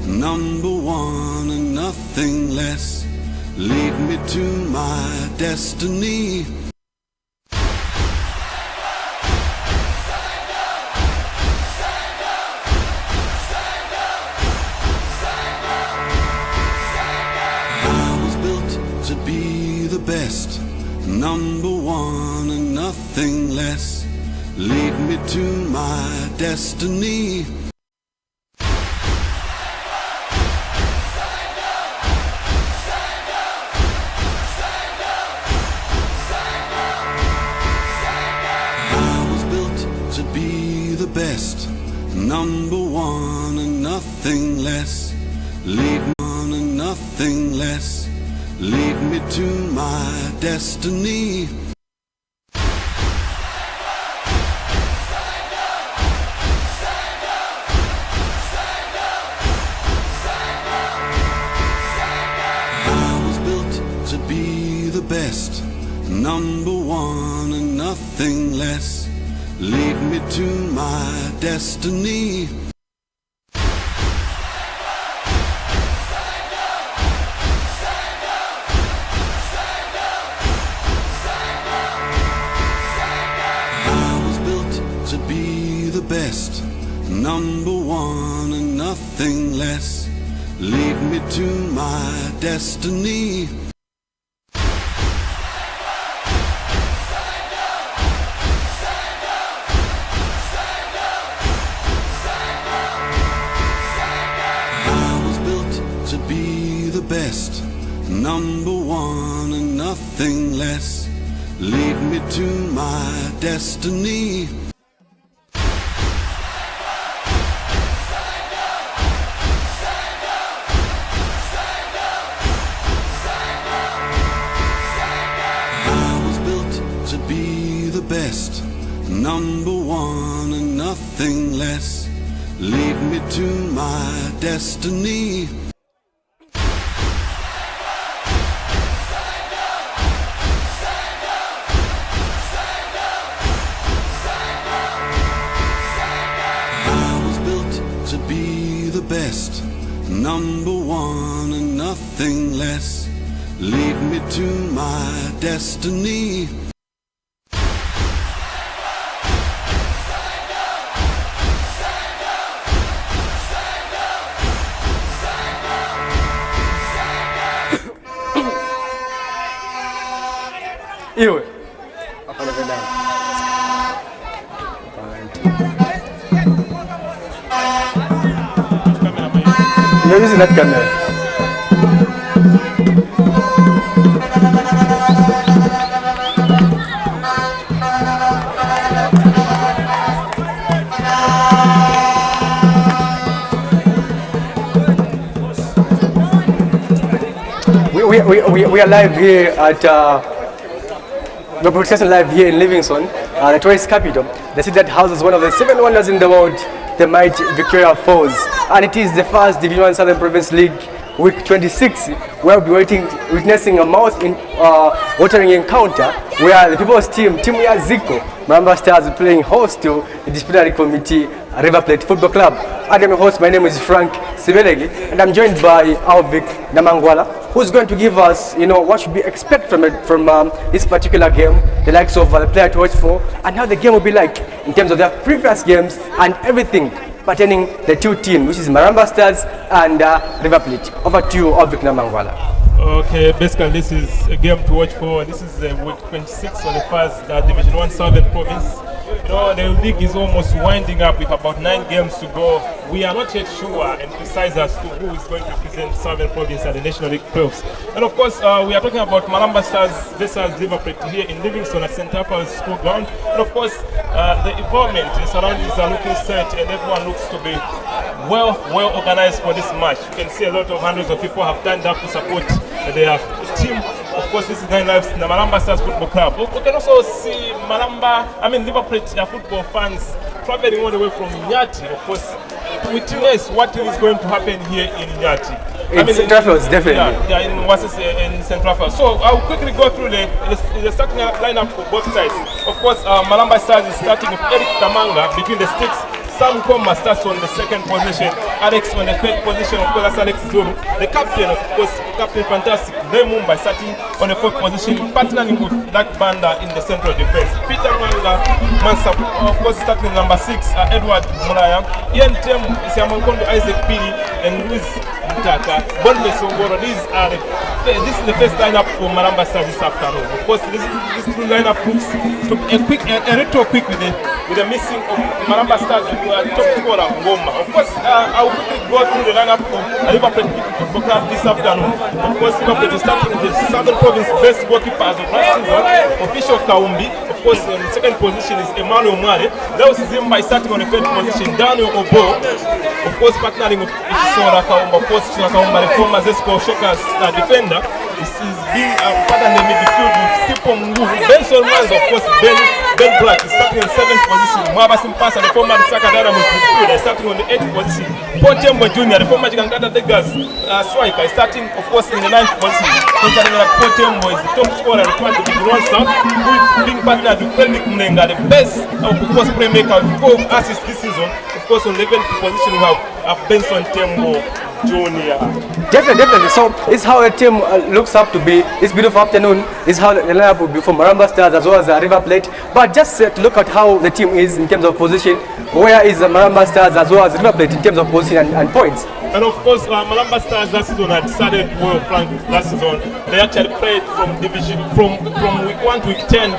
number one and nothing less. Lead me to my destiny. I was built to be the best, number one and nothing less. Lead me to my destiny. To be the best, number one and nothing less. Lead me on and nothing less. Lead me to my destiny. I was built to be the best, number one and nothing less. Lead me to my destiny. I was built to be the best, number one and nothing less. Lead me to my destiny. To be the best, number one and nothing less. Lead me to my destiny. I was built to be the best, number one and nothing less. Lead me to my destiny. To be the best, number one and nothing less. Lead me to my destiny. Iwe. You're using that camera. We are live here at we're broadcasting live here in Livingston, the tourist capital, the city that houses one of the 7 wonders in the world, the mighty Victoria Falls. And it is the FAZ Devision Southern Province League Week 26, where we'll be witnessing a mouth-watering encounter where the people's team Yaziko, Maramba Stars, are playing host to the disciplinary committee, River Plate Football Club. I'm your host, my name is Frank Sibelegi, and I'm joined by Alvik Namangwala, who's going to give us, what should we expect from this particular game, the likes of the player to watch for, and how the game will be like in terms of their previous games and everything pertaining the two teams, which is Maramba Stars and River Plate. Over to you, Alvik Namangwala. Okay, basically this is a game to watch for. This is week 26 on the FAZ Division 1 Southern Province. The league is almost winding up with about 9 games to go. We are not yet sure and precise as to who is going to represent Southern Province at the National League playoffs. And of course, we are talking about Maramba Stars versus River Plate here in Livingston at St. Alpha's School Ground. And of course, the environment, the surroundings are looking set, and everyone looks to be well organized for this match. You can see a lot of hundreds of people have turned up to support their team. Of course, this is 9 Lives, the Maramba Stars Football Club. We can also see River Plate football fans traveling all the way from Nyati, of course, to witness what is going to happen here in Nyati. St. Alpha's, definitely. Yeah, in St. Alpha's. So I'll quickly go through the starting lineup for both sides. Of course, Maramba Stars is starting with Eric Tamanga between the sticks. Sam Koma starts on the second position, Alex on the third position, of course that's Alex Zulu. The captain, of course, Captain Fantastic, Mumbai starting on the fourth position, partnering with Black Banda in the central defense. Peter Mansa, of course, starting number 6, Edward Muraya, Ian Tem, Siamankondo, Isaac Pili, and Luis Mutaka, Bonbe Songoro. This is the first lineup for Maramba Stars this afternoon. Of course, this two lineup looks to be a little quick with the missing of Maramba Stars top scorer Ngoma. Of course, I will quickly go through the lineup of Liverpool Football Club this afternoon. Of course, Liverpool is starting with the Southern Province best goalkeeper as of last season, Official Kaumbi. Of course, in the second position is Emmanuel Mare. That was Zimba starting on the third position. Daniel Obo, of course, partnering with Isora Kaumba. Of course, China Kaumba, the former Zesco Shockers defender. This is being partnered in the midfield with Sipo Mungu. Benson Manzo, of course, Ben Black is starting in the 7th position. Mwaba Simpasa, the former Saka Dara midfielder, is starting on the 8th position. Potembo Jr., the former Jigangata Degas striker, is starting, of course, in the 9th position. Concerning that Potembo is the top scorer required to be Ron South, who is being partnered with Frederick Mlenga, the best, of course, playmaker with 4 assists this season. Of course, on the 11th position, we have Benson Tembo Junior. Definitely. So this is how a team looks up to be. This beautiful afternoon is how the lineup will be for Maramba Stars as well as River Plate. But just to look at how the team is in terms of position. Where is Maramba Stars as well as River Plate in terms of position and points? And of course, Maramba Stars last season had started well flanked last season. They actually played from division from week 1 to week 10.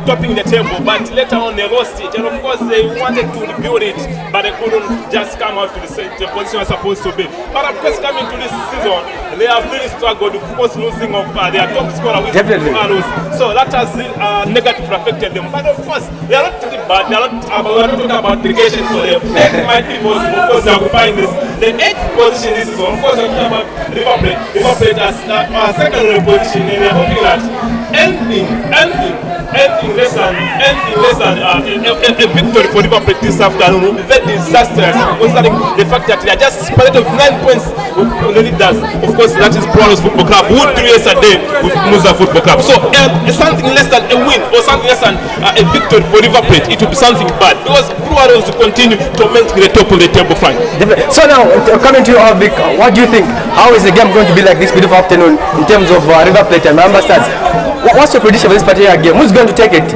Topping the table, but later on they lost it, and of course they wanted to rebuild it, but they couldn't just come out to the position was supposed to be. But of course, coming to this season, they have really struggled, of course, losing of their top scorer with arrows. So that has negatively affected them. But of course, they are not too bad. They are not talking about irrigation for them. They might be possible, of course, they are occupying the 8th position this season. Of course, I'm talking about River Plate. River Plate has second position, and they are hoping that anything less than a victory for River Plate this afternoon will be very disastrous, considering the fact that they are just split of 9 points with the leaders. Of course, that is Brothers Football Club, who drew yesterday with Musa Football Club. So something less than a win or something less than a victory for River Plate, it will be something bad, because Brothers will continue to maintain the top of the table, Frank. So now, coming to you, Vic, what do you think? How is the game going to be like this beautiful afternoon in terms of River Plate and Maramba Stars? What's your prediction for this particular game? Who's going to take it?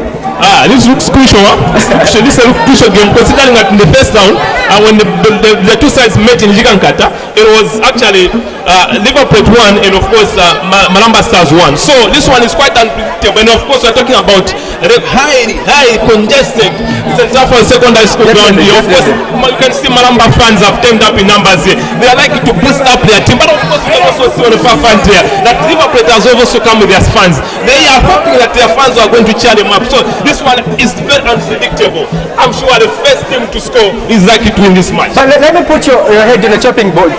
This looks crucial. This is a crucial game, considering that in the first round, when the two sides met in Jigankata, it was actually Liverpool won, and of course Maramba Stars won. So this one is quite unpredictable, and of course we're talking about the high congested St. Alphonse Secondary School ground here. Of course, you can see Maramba fans have turned up in numbers here. They are likely to boost up their team, but of course we can also see on the far front here that Liverpool has also come with their fans. They are hoping that their fans are going to cheer them up. So this one is very unpredictable. I'm sure the first team to score is likely to win this match. But let me put your head on the chopping board.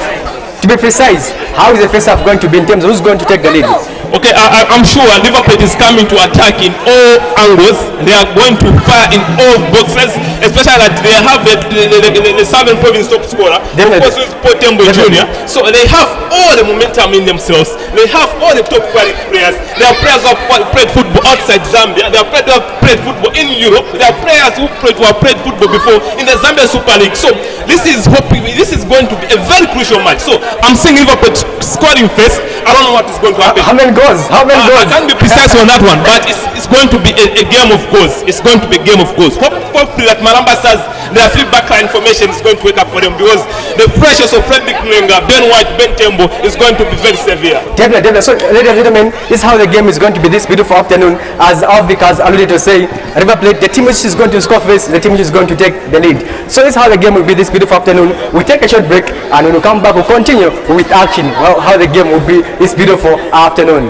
To be precise, how is the first half going to be in terms of who's going to take the lead? Okay, I'm sure Liverpool is coming to attack in all angles. They are going to fire in all boxes, especially that they have the Southern Province top scorer, of course, with Potembo Jr. So they have all the momentum in themselves. They have all the top quality players. There are players who have played football outside Zambia. There are players who have played football in Europe. There are players who have played football before in the Zambia Super League. So this is going to be a very crucial match. So I'm seeing Liverpool scoring first. I don't know what is going to happen. How many goals? I can't be precise on that one, but it's going to be a game of goals. It's going to be a game of goals. Hopefully that Maramba Stars, their feedback information is going to wake up for them, because the pressures of Frederick Mlenga, Ben White, Ben Tembo is going to be very severe. Definitely. So, ladies and gentlemen, this is how the game is going to be this beautiful afternoon. As Alvik has alluded to say, River Plate, the team which is going to score first, the team which is going to take the lead. So this is how the game will be this beautiful afternoon. We take a short break, and when we come back, we'll continue with action. Well, how the game will be this beautiful afternoon.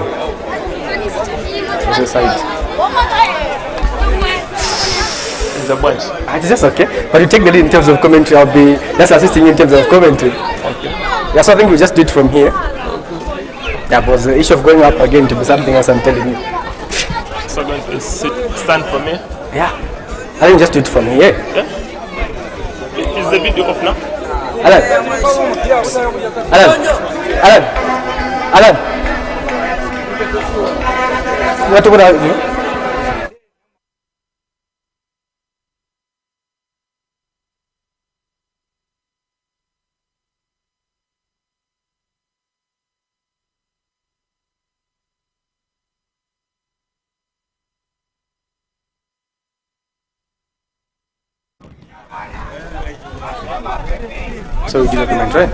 It's a bunch. It's just okay. But you take the lead in terms of commentary. I'll be just assisting you in terms of commentary. Okay. Yeah, so I think we just do it from here. Yeah, but the issue of going up again to be something else, I'm telling you. So going to stand from here? Yeah. I think just do it from here. Yeah? Is the video off now? Alan. What about you? So we did a comment, right?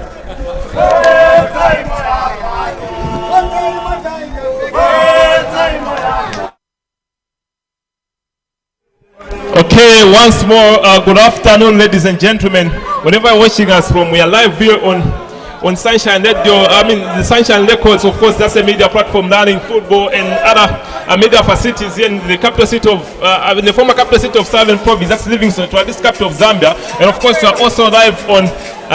Okay, once more, good afternoon, ladies and gentlemen. Whenever you're watching us from, we are live here on Sunshine Radio. I mean, the Sunshine Records, of course, that's a media platform running football and other media facilities here in the capital city of, the former capital city of Southern Province, that's Livingstone, to this capital of Zambia. And of course, we are also live on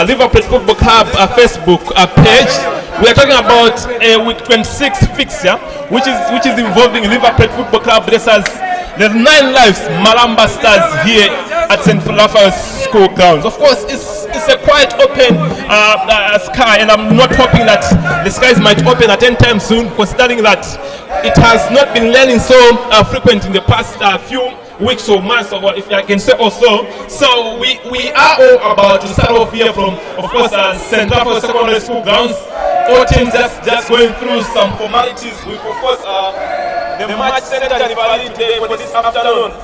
Liverpool Football Club Facebook page. We are talking about a week 26 fixture, which is involving Liverpool Football Club versus the 9 Lives Maramba Stars here at St. Raphael's School Grounds. Of course, it's a quite open sky, and I'm not hoping that the skies might open at any time soon, considering that it has not been raining so frequent in the past few weeks or months, or if I can say also. So we are all about to start off here from, of course, St. Raphael's Secondary School Grounds. All teams just going through some formalities with, of course, the match center validity for this afternoon.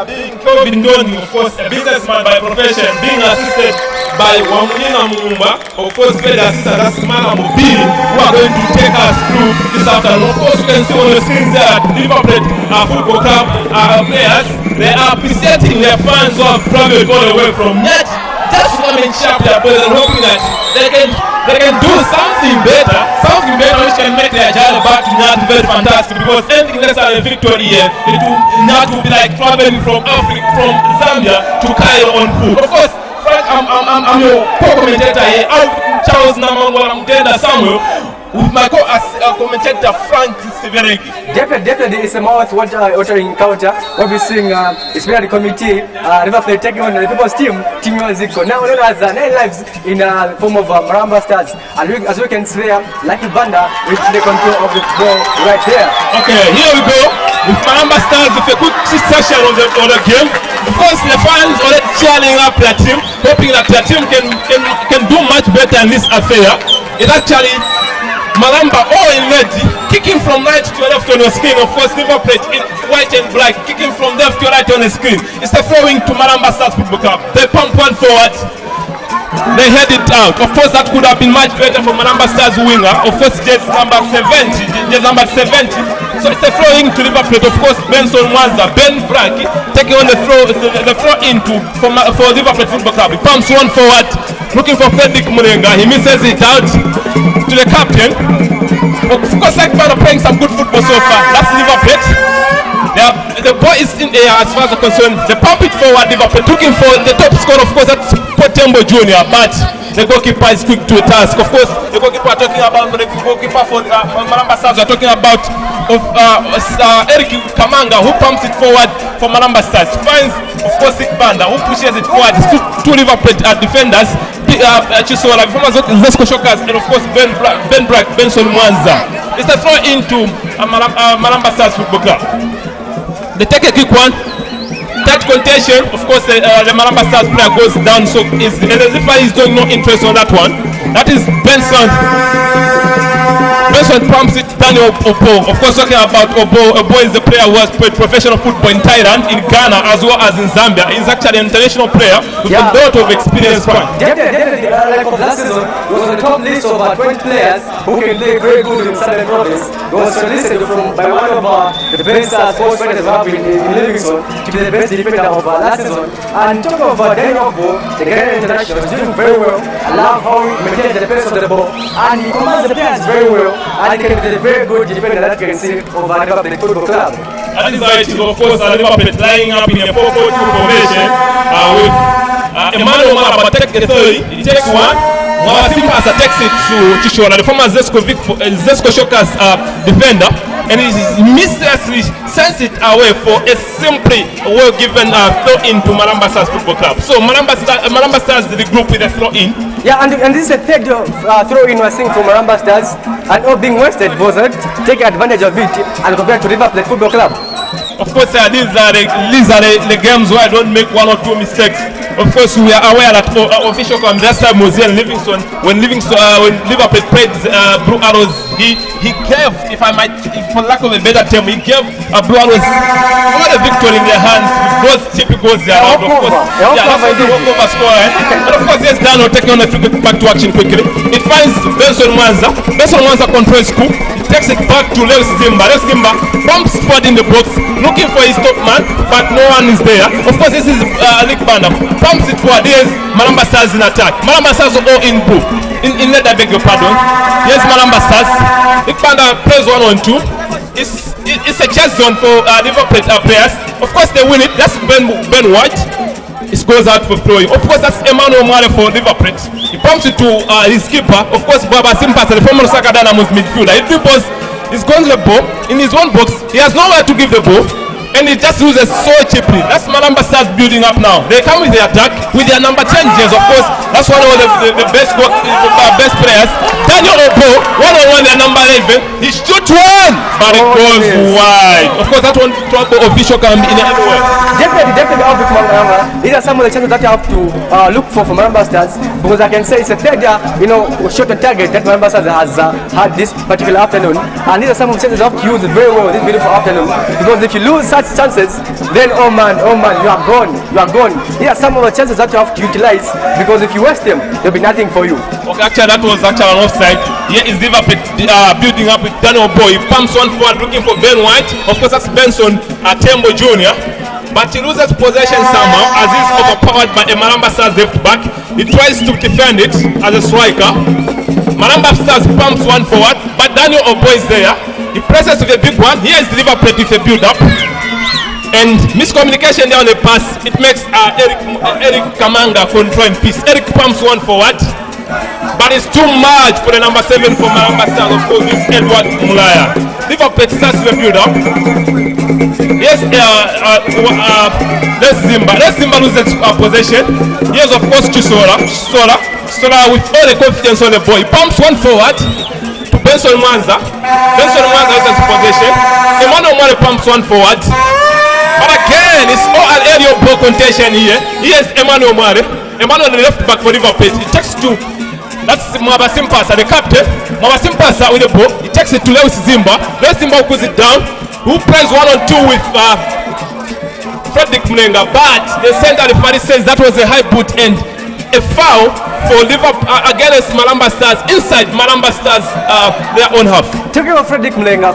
Being Kelvin Doni, of course, a businessman by profession, being assisted by Wamulina Mumba, of course, very assistant, that's Maramba, who are going to take us through this afternoon. Of course, you can see on the screens there, Liverpool Football Club players, they are presenting their fans who have traveled all the way from net, just to come and sharp their players and hoping that they can do something better which can make their journey back to Nyat very fantastic, because anything less than a victory here, it will not be like traveling from Africa, from Zambia to Cairo on foot. Of course, Frank, I'm your co-commentator here, Charles Namangwa Samuel, with my co-commentator Frank Siverengi. Definitely, it's a mouth-watering encounter. What we're seeing is the committee, Liverpool taking on the people's team Music. Now known as 9 Lives in the form of Maramba Stars. And as we can see, Lucky Banda with the control of the ball right there. Okay, here we go with Maramba Stars with a good session of the game. Of course, the fans already cheering up their team, hoping that their team can do much better in this affair. It actually Maramba all in red, kicking from right to left on the screen. Of course, Liverpool in white and black, kicking from left to right on the screen. It's a throwing to Maramba Stars Football Club. They pump one forward, they head it out. Of course, that could have been much better for Maramba Stars winger. Of course, just number 70. So it's a throwing to Liverpool. Of course, Benson Mwanza, Ben Frank taking on the throw into for Liverpool Football Club. He pumps one forward, looking for Frederick Murenga. He misses it out to the captain. Of course, like man are playing some good football so far. That's Liverpool. The ball is in the air as far as I'm concerned. They pump it forward. Liverpool looking for the top scorer. Of course, that's Potembo Jr. But the goalkeeper is quick to a task. Of course, the goalkeeper are talking about the goalkeeper for Maramba Stars. Are talking about Eric Kamanga, who pumps it forward for Maramba Stars. Finds, of course, Nick Banda, who pushes it forward. Two Liverpool defenders. Chisola, Zesko Shokas, and of course Benson Mwanza. It's a throw into Maramba Stars Football Club. They take a quick one. Touch contention. Of course, the Maramba Stars player goes down. So and the zipper is showing no interest on that one. That is Benson. Benson pumps it down Obo. Of course, talking about Obo. Obo is the player who has played professional football in Thailand, in Ghana, as well as in Zambia. He's actually an international player with a lot of experience. Definitely, like of last season, it was on the top list of 20 players who can play very good in Southern Province. It was shortlisted by one of the best sports fighters we have in Livingstone to be the best defender of last season. And talking of Daniel Obo, the Ghanaian international, is doing very well. I love how he maintains the pace of the ball, and he commands the players very well. And he can be a very good defender that you can see of Liverpool Football Club. That is right, of course, Liverpool lining up in a 4-4-2 formation with Emmanuel Maramba takes the third, he takes one. Mwasimpasa takes it to Chishola, the former Zesko Shokas defender, and he mysteriously sends it away for a simply well-given throw-in to Maramba Stars Football Club. So Maramba Stars did the group with a throw-in. Yeah, and this is a third throw-in we're seeing from Maramba Stars, and all being wasted was not taking advantage of it and compared to Liverpool Football Club. Of course, these are the games where I don't make one or two mistakes. Of course, we are aware that official come last time was here in Livingston. When Liverpool played Blue Arrows, he gave, if I might, for lack of a better term, he gave Blue Arrows all the victory in their hands. Those typicals they are out. Of course, walkover score. And of course, yes, Dano taking on the free kick back to action quickly. It finds Benson Mwanza. Benson Mwanza controls Cook. It takes it back to Lewis Dimba. Lewis Dimba bumps forward in the box, looking for his top man, but no one is there. Of course, this is Nick Banda. Pumps it forward. Here's Maramba Stars in attack. Maramba Stars all in blue. In red, I beg your pardon. Here's Maramba Stars. Nick Banda plays 1-on-2. It's a chess zone for Liverpool players. Of course, they win it. That's Ben White. It goes out for throwing. Of course, that's Emmanuel Mare for Liverpool. He pumps it to his keeper. Of course, Baba Simpas, the former Osaka Dynamos midfielder. He's gone to the ball in his own box. He has nowhere to give the ball, and he just loses so cheaply. That's Maramba starts building up now. They come with the attack with their number 10 jersey. Of course, that's one of the best players. Daniel Obo, one-on-one, their number 11. He shoots one, but it goes wide. Of course, that one official can be in everywhere. Definitely out with Maramba. These are some of the chances that you have to look for Maramba Stars, because I can say it's a third, shot on target that Maramba Stars has had this particular afternoon. And these are some of the chances you have to use very well this beautiful afternoon, because if you lose such chances, then oh man, you are gone. Here are some of the chances that you have to utilize, because if you waste them, there'll be nothing for you. Okay, actually that was actually an offside. Here is Liverpool building up with Daniel Boy. He pumps one forward looking for Ben White. Of course, that's Benson Tembo Jr. But he loses possession somehow as he's overpowered by a Maramba Stars left back. He tries to defend it as a striker. Maramba Stars pumps one forward, but Daniel Obo is there. He presses with a big one. Here is Liverpool with a build up. And miscommunication there on the pass. It makes Eric Kamanga control in peace. Eric pumps one forward, but it's too much for the number 7 for Maramba Stars. Of course, it's Edward Mulaya. Liverpool starts with a build up. Yes, let's Zimba loses possession. Yes, of course, Chisola with all the confidence on the ball. He pumps one forward to Benson Mwanza. Benson Mwanza loses possession. Emmanuel Mare pumps one forward. But again, it's all an aerial ball contention here. Here's Emmanuel Mare. Emmanuel the left back for Liverpool. It takes two. That's Mwaba Simpasa, the captain. Mwaba Simpasa with the ball. He takes it to Lewis Zimba. Lewis Zimba puts it down. Who plays 1-on-2 with Frederick Mlenga, but the center referee says that was a high boot and a foul for Liverpool against Maramba Stars inside Maramba Stars their own half. Talking about Frederick Mlenga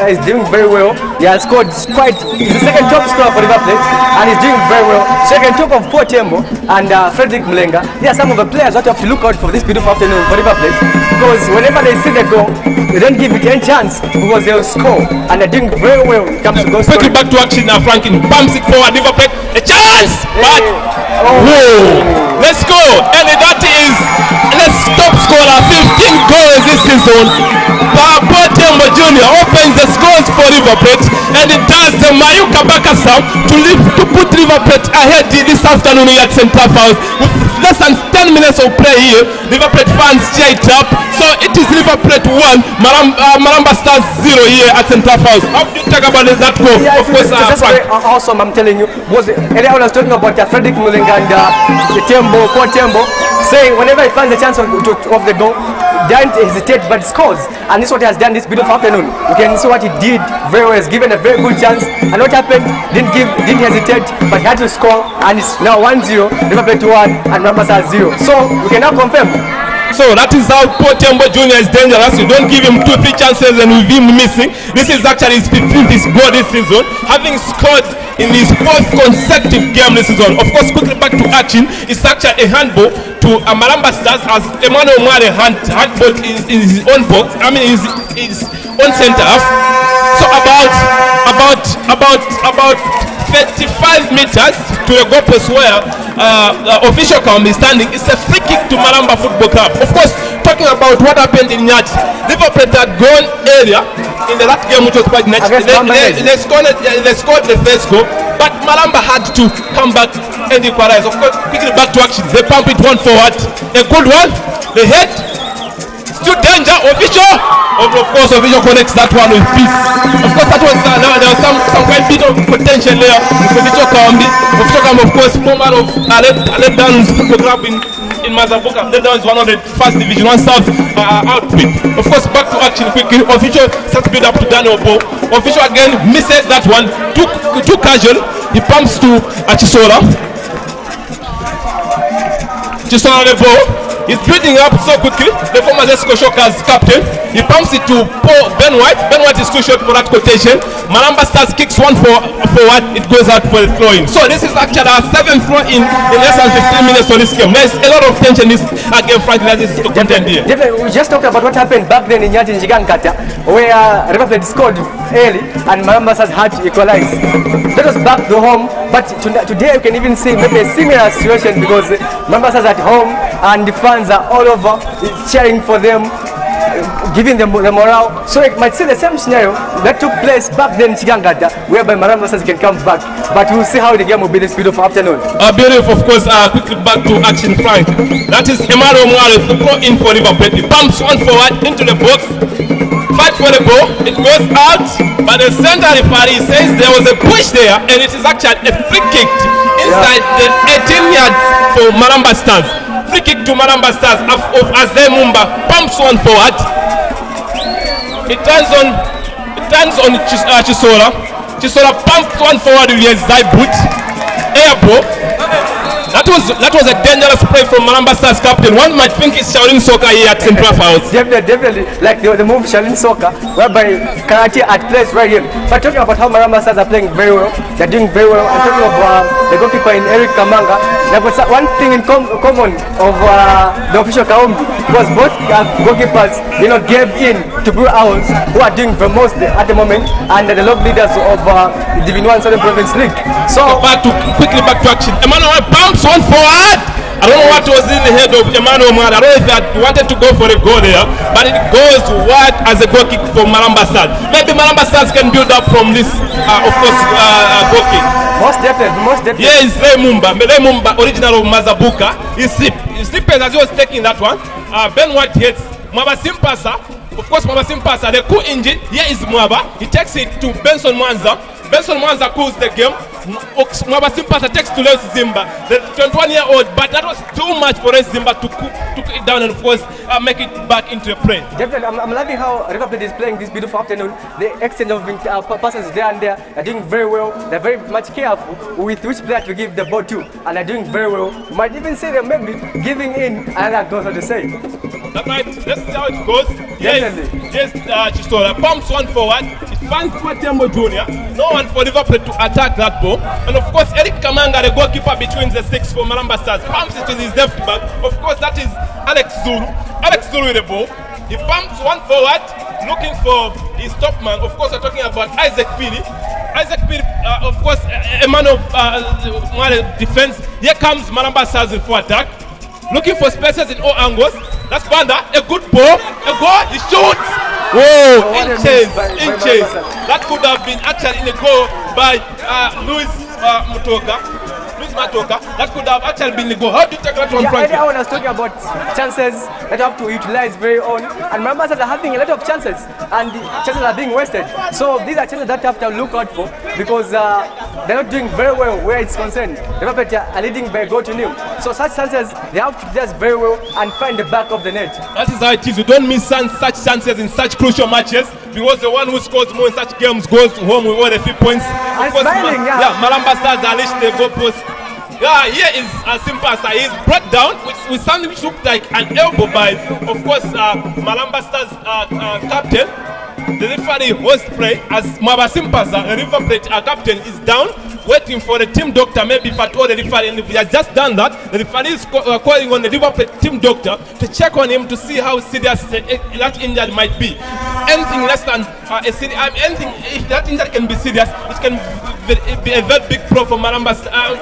is doing very well. He has scored he's the second top scorer for Liverpool, and he's doing very well. Second top of Paul Tembo and Frederick Mlenga. They are some of the players that you have to look out for this beautiful afternoon for Liverpool, because whenever they see the goal, they don't give it any chance, because they'll score, and they're doing very well when it comes to goal scoring. Quickly back to action now. Franklin bumps it forward. Liverpool a chance, but whoa, let's go. And that is the top scorer, 15 goals this season. Paul Tembo Jr. opens the scores for Liverpool, and it does the Mayuka Bakasa to put Liverpool ahead this afternoon here at Centre House with less than 10 minutes of play here. Liverpool fans cheer it up. So it is Liverpool 1, Maramba Stars 0 here at Centre House. How do you talk about that goal? Yeah, of course, that's very awesome. I'm telling you. Earlier I was talking about Frederick Mlenga and Paul Tembo, saying whenever he finds a chance of the goal, don't hesitate but scores. And this is what he has done this beautiful afternoon. You can see what he did very well. He's given a very good chance, and what happened, didn't hesitate, but he had to score, and it's now 1-0, Liverpool 1 and Maramba Stars 0. So we can now confirm. So that is how Paul Tembo Jr. is dangerous. You don't give him 2-3 chances and with him missing. This is actually his 15th goal this season, having scored in his 4th consecutive game this season. Of course, quickly back to action. It's actually a handball to Maramba Stars as Emmanuel Mare handball in his own box. I mean, his own center half. So about 35 meters to the goalpost where the official can be standing. It's a free kick to Maramba Football Club. Of course, talking about what happened in Nyati, Liverpool had gone earlier in the last game, which was quite nice. They scored the first goal, but Maramba had to come back and equalize. Of course, picking it back to action, they pump it one forward. A good one, the head, still danger. Of course, Official connects that one with peace. Of course, that was there was some quite bit of potential there. Official Kambi, of course, former of Let Downs football club in Mazabuka. Let Downs one of the FAZ Division 1 South outfit. Of course, back to action quickly. Official starts build up to Daniel Bo. Official again misses that one. Too casual. He pumps to Chisola. Chisola the ball. He's building up so quickly. The former Zesco Shockers captain. He pumps it to Ben White. Ben White is too short for that quotation. Maramba Stars kicks one forward. It goes out for the throw-in. So this is actually our 7th throw-in in less than 15 minutes for this game. There's a lot of tension in this game, frankly, that is to contend here. We just talked about what happened back then in Yati Njigankata, where River Plate scored early and Maramba Stars had to equalize. That was back to home, but today you can even see maybe a similar situation because Maramba Stars at home and the fans are all over cheering for them, giving them the morale. So it might see the same scenario that took place back then in Chigangata, whereby Maramba Stars can come back. But we'll see how the game will be this beautiful afternoon. Beautiful, of course. Quickly back to action, Frank. That is Emmanuel Mwale to throw in for River Plate. He pumps one forward into the box. Fight for the ball. It goes out, but the center referee says there was a push there, and it is actually a free kick inside the 18 yards for Maramba Stars. Free kick to Maramba Stars of Azle Mumba. Pumps one forward. It turns on Chisola. Chisola pumps one forward with his side boot. Air ball. That was a dangerous play from Maramba Stars captain. One might think it's Shaolin Soccer here at Central House. Definitely, like the move Shaolin Soccer, whereby karate at place right here. But talking about how Maramba Stars are playing very well, they're doing very well. I'm talking about the goalkeeper in Eric Kamanga. There was one thing in common of the Official Kaumbi was both goalkeepers, gave in to Blue Owls, who are doing the most at the moment, and the log leaders of the Division 1 Southern Province League. So quickly back to action. Emmanuel bumps one forward. I don't know what was in the head of Emmanuel Mwale. I don't know if he wanted to go for a goal there, but it goes wide as a goal kick for Maramba Stars. Maybe Maramba Stars can build up from this, of course, goal kick. Most definitely. Yeah, it's Ray Mumba, original of Mazabuka. He slipped as he was taking that one. Ben White hits Mwaba Simpasa. Of course, Mwaba Simpasa, the coup engine. Here is Mwaba. He takes it to Benson Mwanza. Benson Mwanza cools the game. Mwaba Simpasa takes to Les Zimba, the 21-year-old, but that was too much for Les Zimba to cook it down and, of course, make it back into a play. Definitely, I'm loving how River Plate is playing this beautiful afternoon. The exchange of passes there and there, they're doing very well. They're very much careful with which player to give the ball to, and they're doing very well. You might even say they're maybe giving in another goal, so to say. That might, let's see how it goes. Yes, Chisola pumps one forward. It finds Tembo Jr. No one for River Plate to attack that ball. And of course, Eric Kamanga, the goalkeeper between the six for Maramba Stars, pumps it to his left back. Of course, that is Alex Zulu. Alex Zulu with the ball. He pumps one forward, looking for his top man. Of course, we're talking about Isaac Pili. Isaac Pili, of course, Emmanuel defense. Here comes Maramba Stars in full attack. Looking for spaces in all angles. That's Banda. A good ball. A goal. He shoots. Whoa! Inches. That could have been actually in a goal by Luis Matoka. That could have actually been the goal. How do you take that one, Frank? Earlier when I was talking about chances that you have to utilize very on, and Maramba Stars are having a lot of chances, and the chances are being wasted. So these are chances that you have to look out for because they're not doing very well where it's concerned. River Plate are leading by a goal to nil. So such chances they have to utilize very well and find the back of the net. That is how it is. You don't miss such chances in such crucial matches because the one who scores more in such games goes home with all the 3 points. And smiling, Maramba Stars are reached the goal post. Yeah, here is Simpasa. He's brought down with something which looked like an elbow by, of course, Maramba Stars captain. The referee host play as Mwaba Simpasa, the River Plate captain, is down, waiting for the team doctor, maybe if at all the referee, and if he has just done that, the referee is calling on the River Plate team doctor to check on him to see how serious that injury might be. Anything less than anything, if that injury can be serious, it can be a very big pro for Maramba,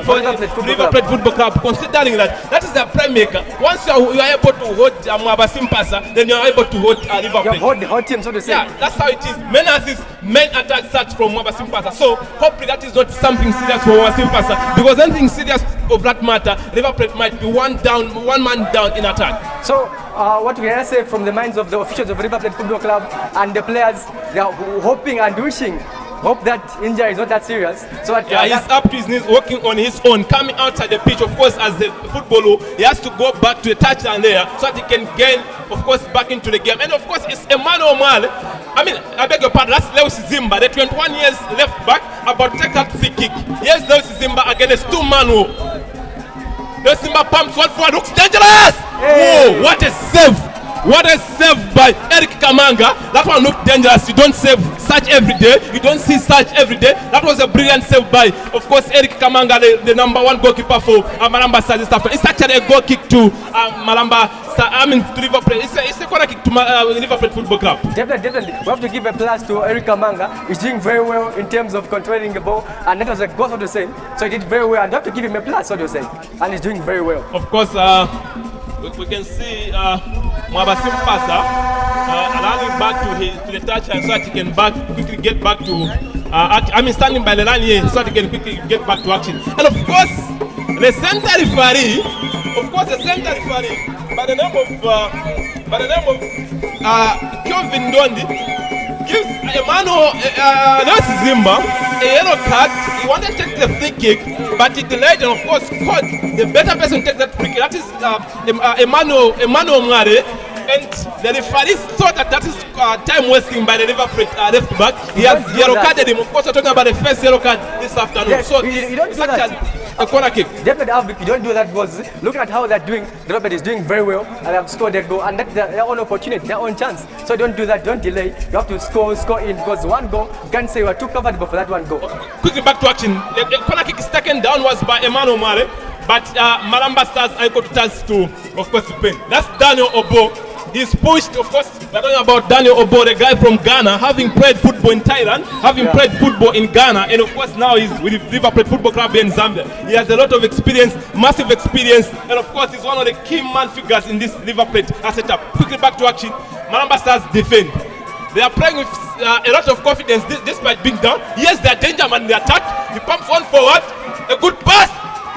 for River Plate Football Club, considering that is the playmaker. Once you are able to hold Mwaba Simpasa, then you are able to hold River Plate. Hold the whole team, so to say. Yeah, that's how it is. Main attack starts from Mwaba Simpasa. So hopefully that is not something serious for Mwaba Simpasa, because anything serious of that matter, River Plate might be one man down in attack. So what can I say from the minds of the officials of River Plate Football Club and the players? They are hoping and wishing. Hope that injury is not that serious. So that, yeah, he's up to his knees, working on his own, coming outside the pitch. Of course, as the footballer, he has to go back to the touchline there so that he can gain, of course, back into the game. And of course, it's Emmanuel Mal. I mean, I beg your pardon, that's Lewis Zimba, the 21 years left back, about to take that free kick. Here's Lewis Zimba against two Manu. Lewis Zimba pumps one forward, looks dangerous! Hey. Whoa, what a save! What a save by Eric Kamanga. That one looked dangerous. You don't save such every day. You don't see such every day. That was a brilliant save by, of course, Eric Kamanga, the number one goalkeeper for Maramba Stars. It's actually a goal kick to Maramba. I mean, to River Plate. It's a corner kick to River Plate Football Club. Definitely. We have to give a plus to Eric Kamanga. He's doing very well in terms of controlling the ball, and that was a goal, so to say. So he did very well, and you have to give him a plus, so to say. And he's doing very well. Of course, we can see Mwabasim Pasa running back to the touch, and so that he can quickly get back to standing by the line here so that he can quickly get back to action. And of course, the center referee, by the name of Kelvin Dondi, gives Emmanuel Zimba a yellow card. He wanted to take the free kick, but he delayed and of course caught the better person to take that free kick. That is Emmanuel Mware. And the referee thought that is time wasting by the River Plate left back. He has yellow carded him. Of course, we're talking about the first yellow card this afternoon. Yes, so you don't it's do actually that. a corner kick. Definitely, you don't do that because looking at how they're doing, the Robert is doing very well and they have scored their goal, and that's their own opportunity, their own chance. So don't do that, don't delay. You have to score in because one goal, you can't say you are too comfortable for that one goal. Quickly back to action. The corner kick is taken downwards by Emmanuel Mare, but Maramba Stars are able to chance to, of course, to pin. That's Daniel Obo. He's pushed, of course, we're talking about Daniel Obo, the guy from Ghana, having played football in Thailand, having played football in Ghana, and of course now he's with the River Plate Football Club in Zambia. He has a lot of experience, massive experience, and of course he's one of the key man figures in this River Plate setup. Quickly back to action. Maramba Stars defend. They are playing with a lot of confidence despite being down. Yes, they're danger man in the attack. He pumps one forward, a good pass.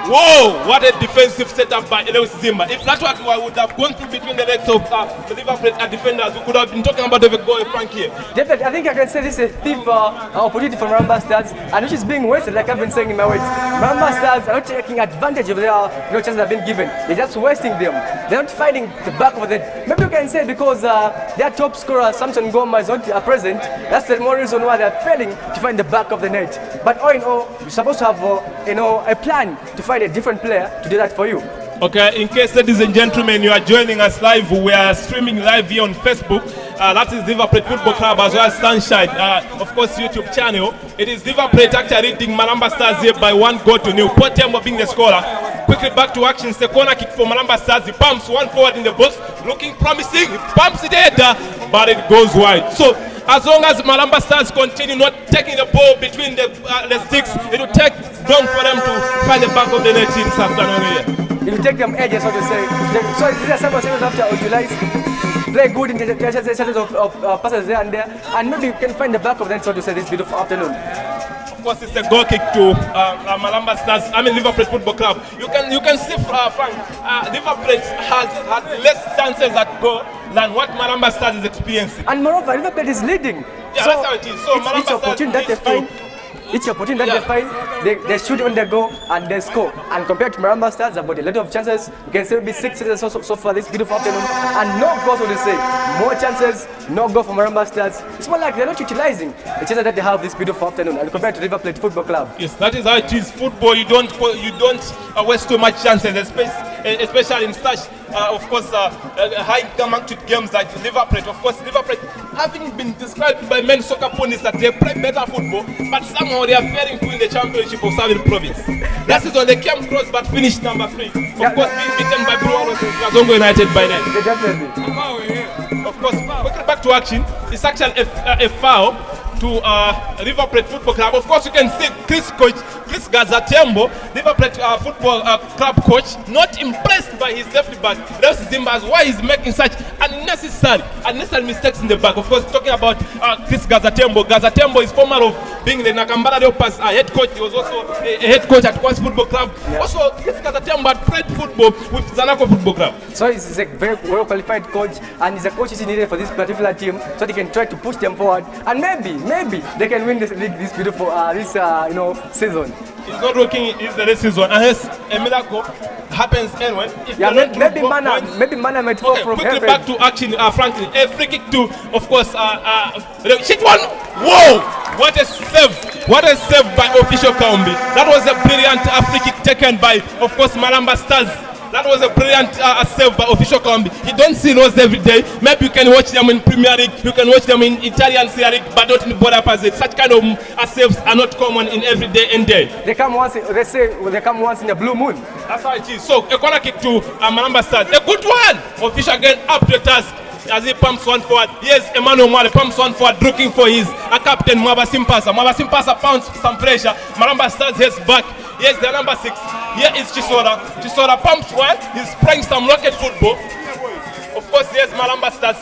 Whoa, what a defensive setup by Lewis Zimba. If that's what I would have gone through between the legs of the River Plate defenders, we could have been talking about the goal Frank here. Definitely, I think I can say this is a thief opportunity for Maramba Stars, and which is being wasted, like I've been saying in my words. Maramba Stars are not taking advantage of their chances that have been given. They're just wasting them. They're not finding the back of it. Maybe you can say because their top scorer, Samson Goma, is not present, that's the more reason why they're failing to find the back of the net. But all in all, you're supposed to have a plan to find a different player to do that for you. Okay, in case, ladies and gentlemen, you are joining us live, we are streaming live here on Facebook. That is River Plate Football Club as well as Sunshine, of course, YouTube channel. It is River Plate actually leading Maramba Stars here by 1-0. Port Tembo being the scorer. Quickly back to action. It's a corner kick for Maramba Stars. He pumps one forward in the box, looking promising. He pumps it in, but it goes wide. So as long as Maramba Stars continue not taking the ball between the sticks, it will take long for them to find the back of the net this afternoon here. It will take them edges, so to say. So these are some of the things have to utilize. Play good in the chances of passes there and there, and maybe you can find the back of the net, so to say, this beautiful afternoon. Of course, it's a goal kick to Maramba Stars. I mean, River Plate Football Club. You can see, Frank, River Plate has had less chances at goal than what Maramba Stars is experiencing. And moreover, River Plate is leading. Yeah, so that's how it is. So Maramba Stars each opportunity that they find, they shoot on the goal and they score. And compared to Maramba Stars, they've got a lot of chances. You can say maybe 6 chances so far this beautiful afternoon, and no goals, so they say. More chances, no goal for Maramba Stars. It's more like they're not utilizing the chances that they have this beautiful afternoon, and compared to River Plate Football Club. Yes, that is how it is. Football, you don't waste too much chances, especially in such, of course, high magnitude games like River Plate. Of course, River Plate, having been described by many soccer pundits that they play better football, but somehow they are failing to win the championship of Southern Province. That is when they came close but finished number 3. Of course, being beaten by Zongo United by then. Definitely. Of course, quickly back to action. It's actually a foul to River Plate Football Club. Of course, you can see Chris Gazatembo, River Plate Football Club coach, not impressed by his left back, Lewis Zimba, as why he's making such unnecessary mistakes in the back. Of course, talking about Chris Gazatembo. Gazatembo is former of being the Nakambala Leopards head coach. He was also a head coach at Quas Football Club. Yeah. Also, this Kazatemba played football with Zanaco Football Club. So he's a very well qualified coach, and he's a coach is needed for this particular team, so they can try to push them forward, and maybe they can win this league this beautiful season. It's not working. It's the next season, unless a miracle happens anyway. Maybe Mana might fall from quickly heaven. back to action, Franklin. A free kick to, of course, shit one. Whoa! What a save! What a save by official Kaumbi. That was a brilliant free kick taken by, of course, Maramba Stars. That was a brilliant save by official Kaumbi. You don't see those every day. Maybe you can watch them in Premier League, you can watch them in Italian Serie League, but not in Border Pass. Such kind of saves are not common in every day and day. They come once. They say they come once in a blue moon. That's how it is. So a corner kick to Maramba Stars. A good one. Official again up to the task as he pumps one forward. Yes, Emmanuel Mwale pumps one forward, looking for his captain Mwaba Simpasa. Mwaba Simpasa pounds some pressure. Maramba Stars heads back. Yes, the number 6. Here is Chisora. Chisora pumps one. He's playing some rocket football. Of course, yes, Maramba Stars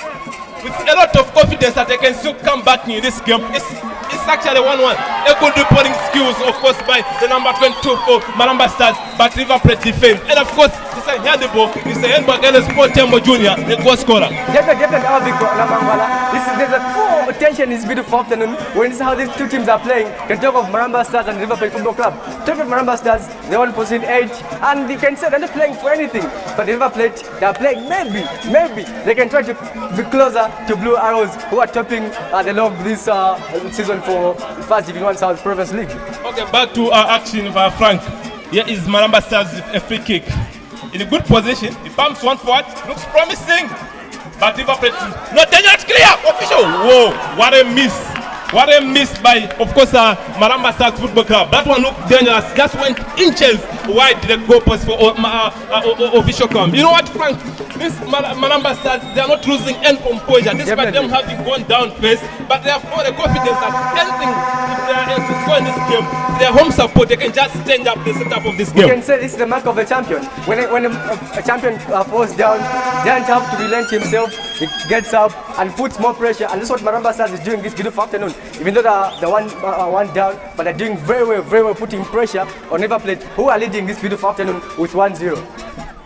with a lot of confidence that they can still come back in this game. It's actually 1-1. A good reporting skills, of course, by the number 22 for Maramba Stars, but River Plate defense. And of course, it's a handball. It's a handball against Sport Tembo Junior, the goal scorer. Definitely, there's a full tension is beautiful afternoon when this is how these two teams are playing. You can talk of Maramba Stars and River Plate Football Club. Talk of Maramba Stars, they want position 8, and you can say they're not playing for anything. But the River Plate, they're playing maybe they can try to be closer to Blue Arrows, who are topping the log this season for FAZ Division 1 South Province League. Okay, back to action for Frank. Here is Maramba Stars a free kick. In a good position, he pumps one forward, looks promising. But River Plate, no dangerous, clear, official. Whoa, what a miss. What a miss by, of course, Maramba Stars Football Club. That one looked dangerous, just went inches wide the goalpost for official come. You know what, Frank? This Maramba Stars, they are not losing any composure, despite them having gone down first, but they have all the confidence that anything, if they are to score in this game, their home support, they can just stand up the setup of this game. You can say this is the mark of a champion. When a champion falls down, they don't have to relent himself. He gets up and puts more pressure, and this is what Maramba Stars is doing this beautiful afternoon. Even though they're one down, but they're doing very well, putting pressure on River Plate, who are leading this beautiful afternoon with 1-0.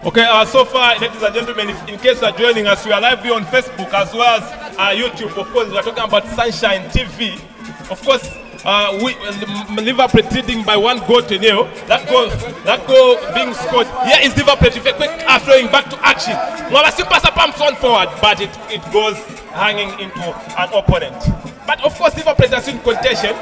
Okay, so far, ladies and gentlemen, in case you are joining us, we are live here on Facebook as well as YouTube. Of course, we are talking about Sunshine TV. Of course, Liverpool leading by 1-0. That goal being scored. Here is Liverpool with a quick throwing back to action. Mwaba Simpasa pumps one forward, but it goes hanging into an opponent. But of course, Liverpool is in contention.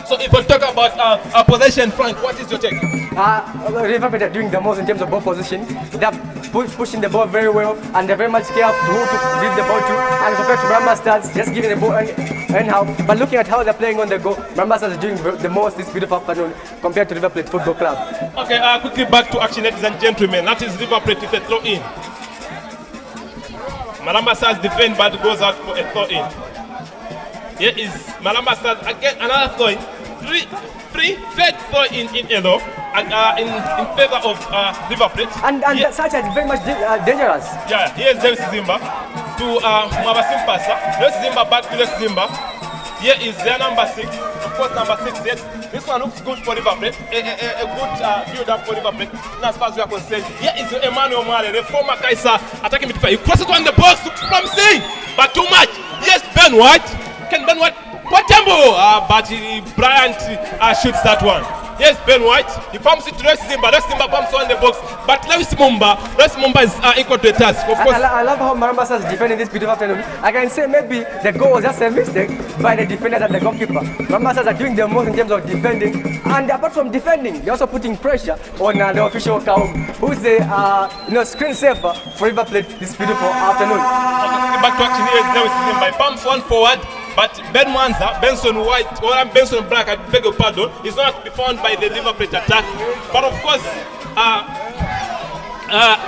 So if we talk about possession, Frank, what is your take? River are doing the most in terms of ball position. They're pushing the ball very well, and they're very much careful to who to give the ball to. And compared to Maramba Stars, just giving the ball anyhow. But looking at how they're playing on the go, Maramba Stars is doing the most this beautiful afternoon compared to River Plate Football Club. Okay, quickly back to action, ladies and gentlemen. That is River Plate with a throw in. Maramba Stars defend, but goes out for a throw in. Here is Maramba Stars again, another throw in. Third throw in yellow in favor of River Plate. And such as very much dangerous. Yeah, here's Davis Zimba to Mwaba Simpasa. Davis Zimba back to Davis Zimba. Here is their number 6. Of course, number 6, yes. This one looks good for River Plate. A good build up for River Plate. As far as we are concerned. Here is Emmanuel Mwale, the former Kaiser attacking midfield. He crosses on the box, looks promising, but too much. Yes, Ben White. Can Ben White? What tempo? But Bryant shoots that one. Yes, Ben White. He pumps it to Lewis Zimba. Lewis Zimba pumps on the box. But Lewis Mumba is equal to the task. Of course. I love how Maramba Stars is defending this beautiful afternoon. I can say maybe the goal was just a mistake by the defenders and the goalkeeper. Maramba Stars are doing the most in terms of defending. And apart from defending, they're also putting pressure on the official Kaum, who's the screen saver for River Plate this beautiful afternoon. Okay, back to action here. Lewis Zimba. He pumps one forward. But Ben Mwanza, Benson White, or Benson Black, I beg your pardon, is not to be found by the River Plate attack. But of course,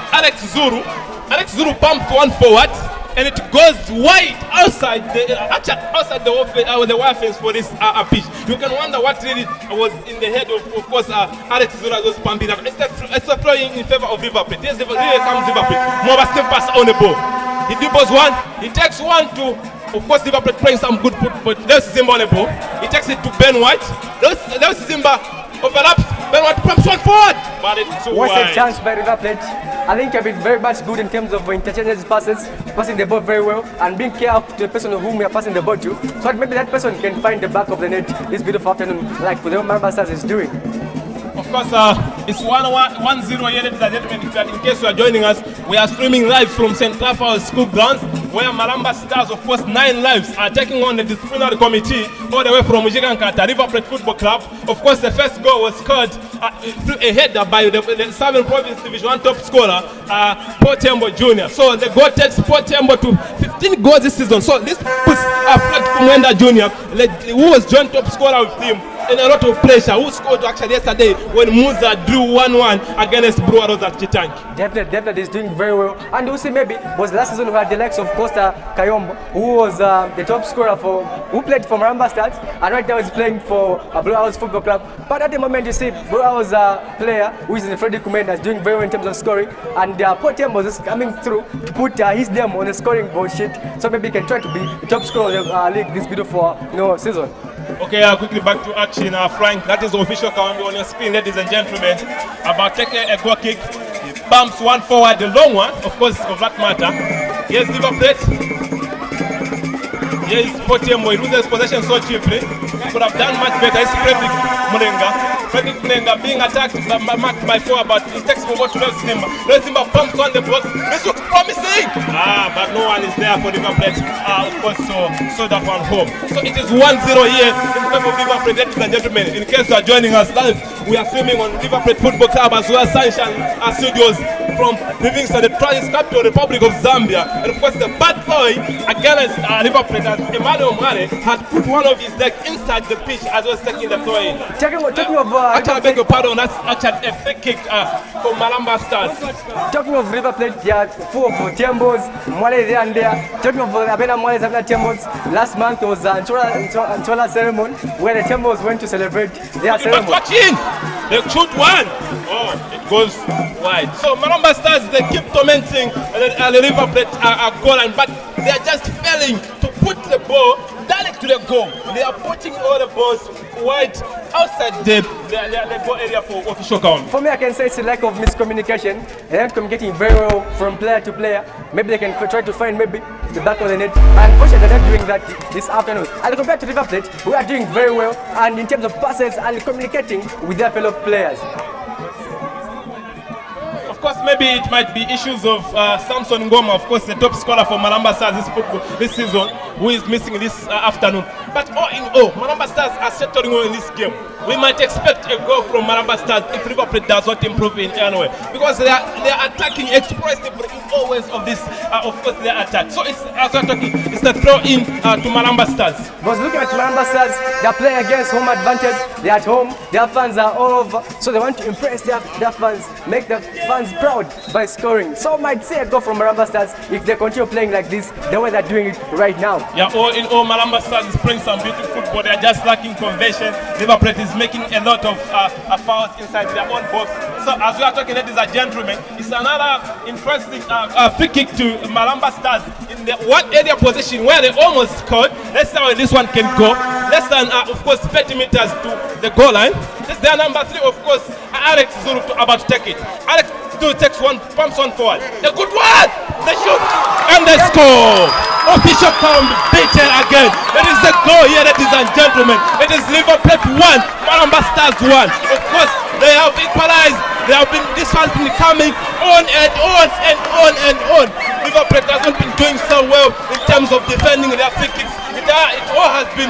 Alex Zuru pumped one forward, and it goes wide outside the wire fence for this pitch. You can wonder what really was in the head of course, Alex Zuru was pumping that. It's a throw in favor of River Plate. Yes, here comes River Plate. Mwaba still pass on the ball. He dribbles one, he takes one to Of course, Liverpool playing some good football. There's Zimba on the ball. He takes it to Ben White. There's Zimba overlaps. Ben White pumps one forward. But it's too What's wide. a chance by River Plate? I think I've been very much good in terms of interchanging passes, passing the ball very well, and being careful to the person whom we are passing the ball to, so that maybe that person can find the back of the net this beautiful afternoon, like the Maramba Stars is doing. Of course, it's 1-0 here, ladies and gentlemen. In case you are joining us, we are streaming live from St. Raphael's School Grounds, where Maramba Stars, of course, 9 lives, are taking on the disciplinary committee all the way from Mujigankata River Plate Football Club. Of course, the first goal was scored through a header by the Southern Province Division 1 top scorer, Paul Tembo Jr. So the goal takes Paul Tembo to 15 goals this season. So this puts Fred Kumwenda Jr., who was joint top scorer with him, in a lot of pressure, who scored actually yesterday when Musa drew 1-1 against Breweros at Chitanki. Definitely is doing very well. And you see, maybe was last season we had the likes of Costa Kayombo, who was the top scorer who played for Maramba Stars, and right now he's playing for Breweros Football Club. But at the moment, you see Breweros player who is in Freddy Kumenda is doing very well in terms of scoring, and Paul Tembo is coming through to put his name on the scoring board sheet, so maybe he can try to be the top scorer of the league this beautiful season. Okay, quickly back to action, Frank. That is official count on your screen, ladies and gentlemen. About taking a goal kick, bumps one forward, the long one, of course, of that matter. Here's Liverpool. Here's Potembo. He loses possession so cheaply. Could have done much better. It's Frederick Munenga. Frederick Munenga being attacked, marked by 4, but he takes over to Zimba. Zimba pumps on the box. This looks promising. But no one is there for Liverpool. Of course, so that one home. So it is 1-0 here in favor of Liverpool, ladies and gentlemen. In case you are joining us live, we are streaming on Liverpool Football Club as well as Sunshine Studios from Livingstone, the capital Republic of Zambia. And of course, the bad boy against Liverpool, as Emmanuel Mane had put one of his legs inside the pitch as well as taking the throw in. Talking of actually, I beg your pardon, that's actually a free kick for Maramba Stars. Talking of River Plate, they are full of Tembos, Mwale there and there. Talking of Abena Mwale and Tembos, last month was Antola ceremony where the Tembos went to celebrate their ceremony. Watching! They shoot one! Oh, it goes wide. So Maramba Stars, they keep tormenting the River Plate goal line, but they are just failing to put the ball direct to the goal. They are putting all the balls wide outside the goal area for official count. For me, I can say it's a lack of miscommunication. They aren't communicating very well from player to player. Maybe they can try to find maybe the back of the net. Unfortunately, they're not doing that this afternoon. And compared to River Plate, we are doing very well and in terms of passes and communicating with their fellow players. Of course, maybe it might be issues of Samson Ngoma, of course, the top scorer for Maramba Stars this season, who is missing this afternoon. But all in all, Maramba Stars are settling well in this game. We might expect a goal from Maramba Stars if River Plate does not improve in any way, because they are attacking expressively in all ways of this, of course, their attack. So it's it's the throw in to Maramba Stars. Because looking at Maramba Stars, they are playing against home advantage. They are at home. Their fans are all over, so they want to impress their fans, make the fans proud by scoring. So might see a goal from Maramba Stars if they continue playing like this, the way they're doing it right now. Yeah, all in all, Maramba Stars is playing some beautiful football. They are just lacking conversion. River Plate is making a lot of fouls inside their own box. So as we are talking, ladies and gentlemen, it's another interesting free kick to Maramba Stars in the one area position where they almost scored. Let's see how this one can go. Less than, of course, 30 meters to the goal line. This is their number 3, of course, Alex Zulu about to take it. Alex Zulu takes one, pumps one forward. A good one! They shoot! And they score! Official count beaten again. There is a goal here, ladies and gentlemen. It is River Plate 1, Maramba Stars 1. Of course, they have equalized. This one's been coming on and on and on and on. River Plate hasn't been doing so well in terms of defending their free kicks. It all has been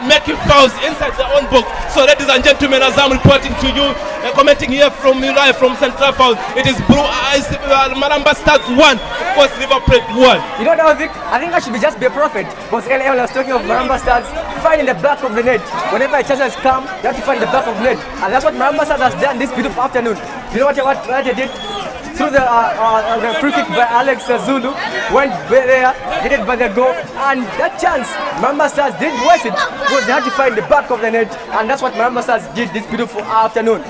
making fouls inside their own box. So, ladies and gentlemen, as I'm reporting to you, commenting here from live from St. Raphael, it is Blue Eyes, Maramba Stars 1, of course, River Plate 1. You know what, Vic? I think I should just be a prophet. Because earlier when I was talking of Maramba Stars finding the back of the net. Whenever a chance has come, you have to find the back of the net. And that's what Maramba Stars has done this beautiful afternoon. You know what they did? Through the free kick by Alex Zulu, went there, hit it by the goal, and that chance, Maramba Stars didn't waste it because they had to find the back of the net, and that's what Maramba Stars did this beautiful afternoon.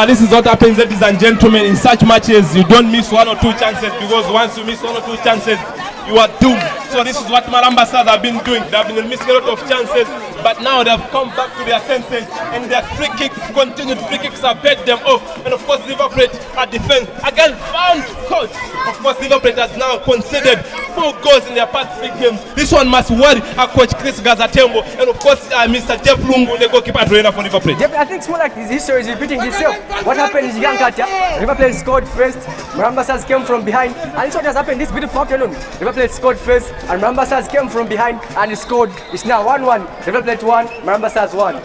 This is what happens, ladies and gentlemen, in such matches. You don't miss 1 or 2 chances, because once you miss 1 or 2 chances, you are doomed. So this is what Maramba Stars have been doing. They have been missing a lot of chances, but now they have come back to their senses, and their free kicks, continued free kicks have paid them off. And of course, River Plate at defense again found coach. Of course, River Plate has now conceded 4 goals in their past 3 games. This one must worry coach Chris Gazatembo, and of course, Mr. Jeff Lungu, the goalkeeper trainer for River Plate. I think it's more like his history is repeating itself. What happened is Yankata, River Plate scored first, Maramba Stars came from behind, and this what has happened this beautiful afternoon. River Plate scored first, and Maramba Stars came from behind and scored. It's now 1-1. River Plate 1, Maramba Stars 1.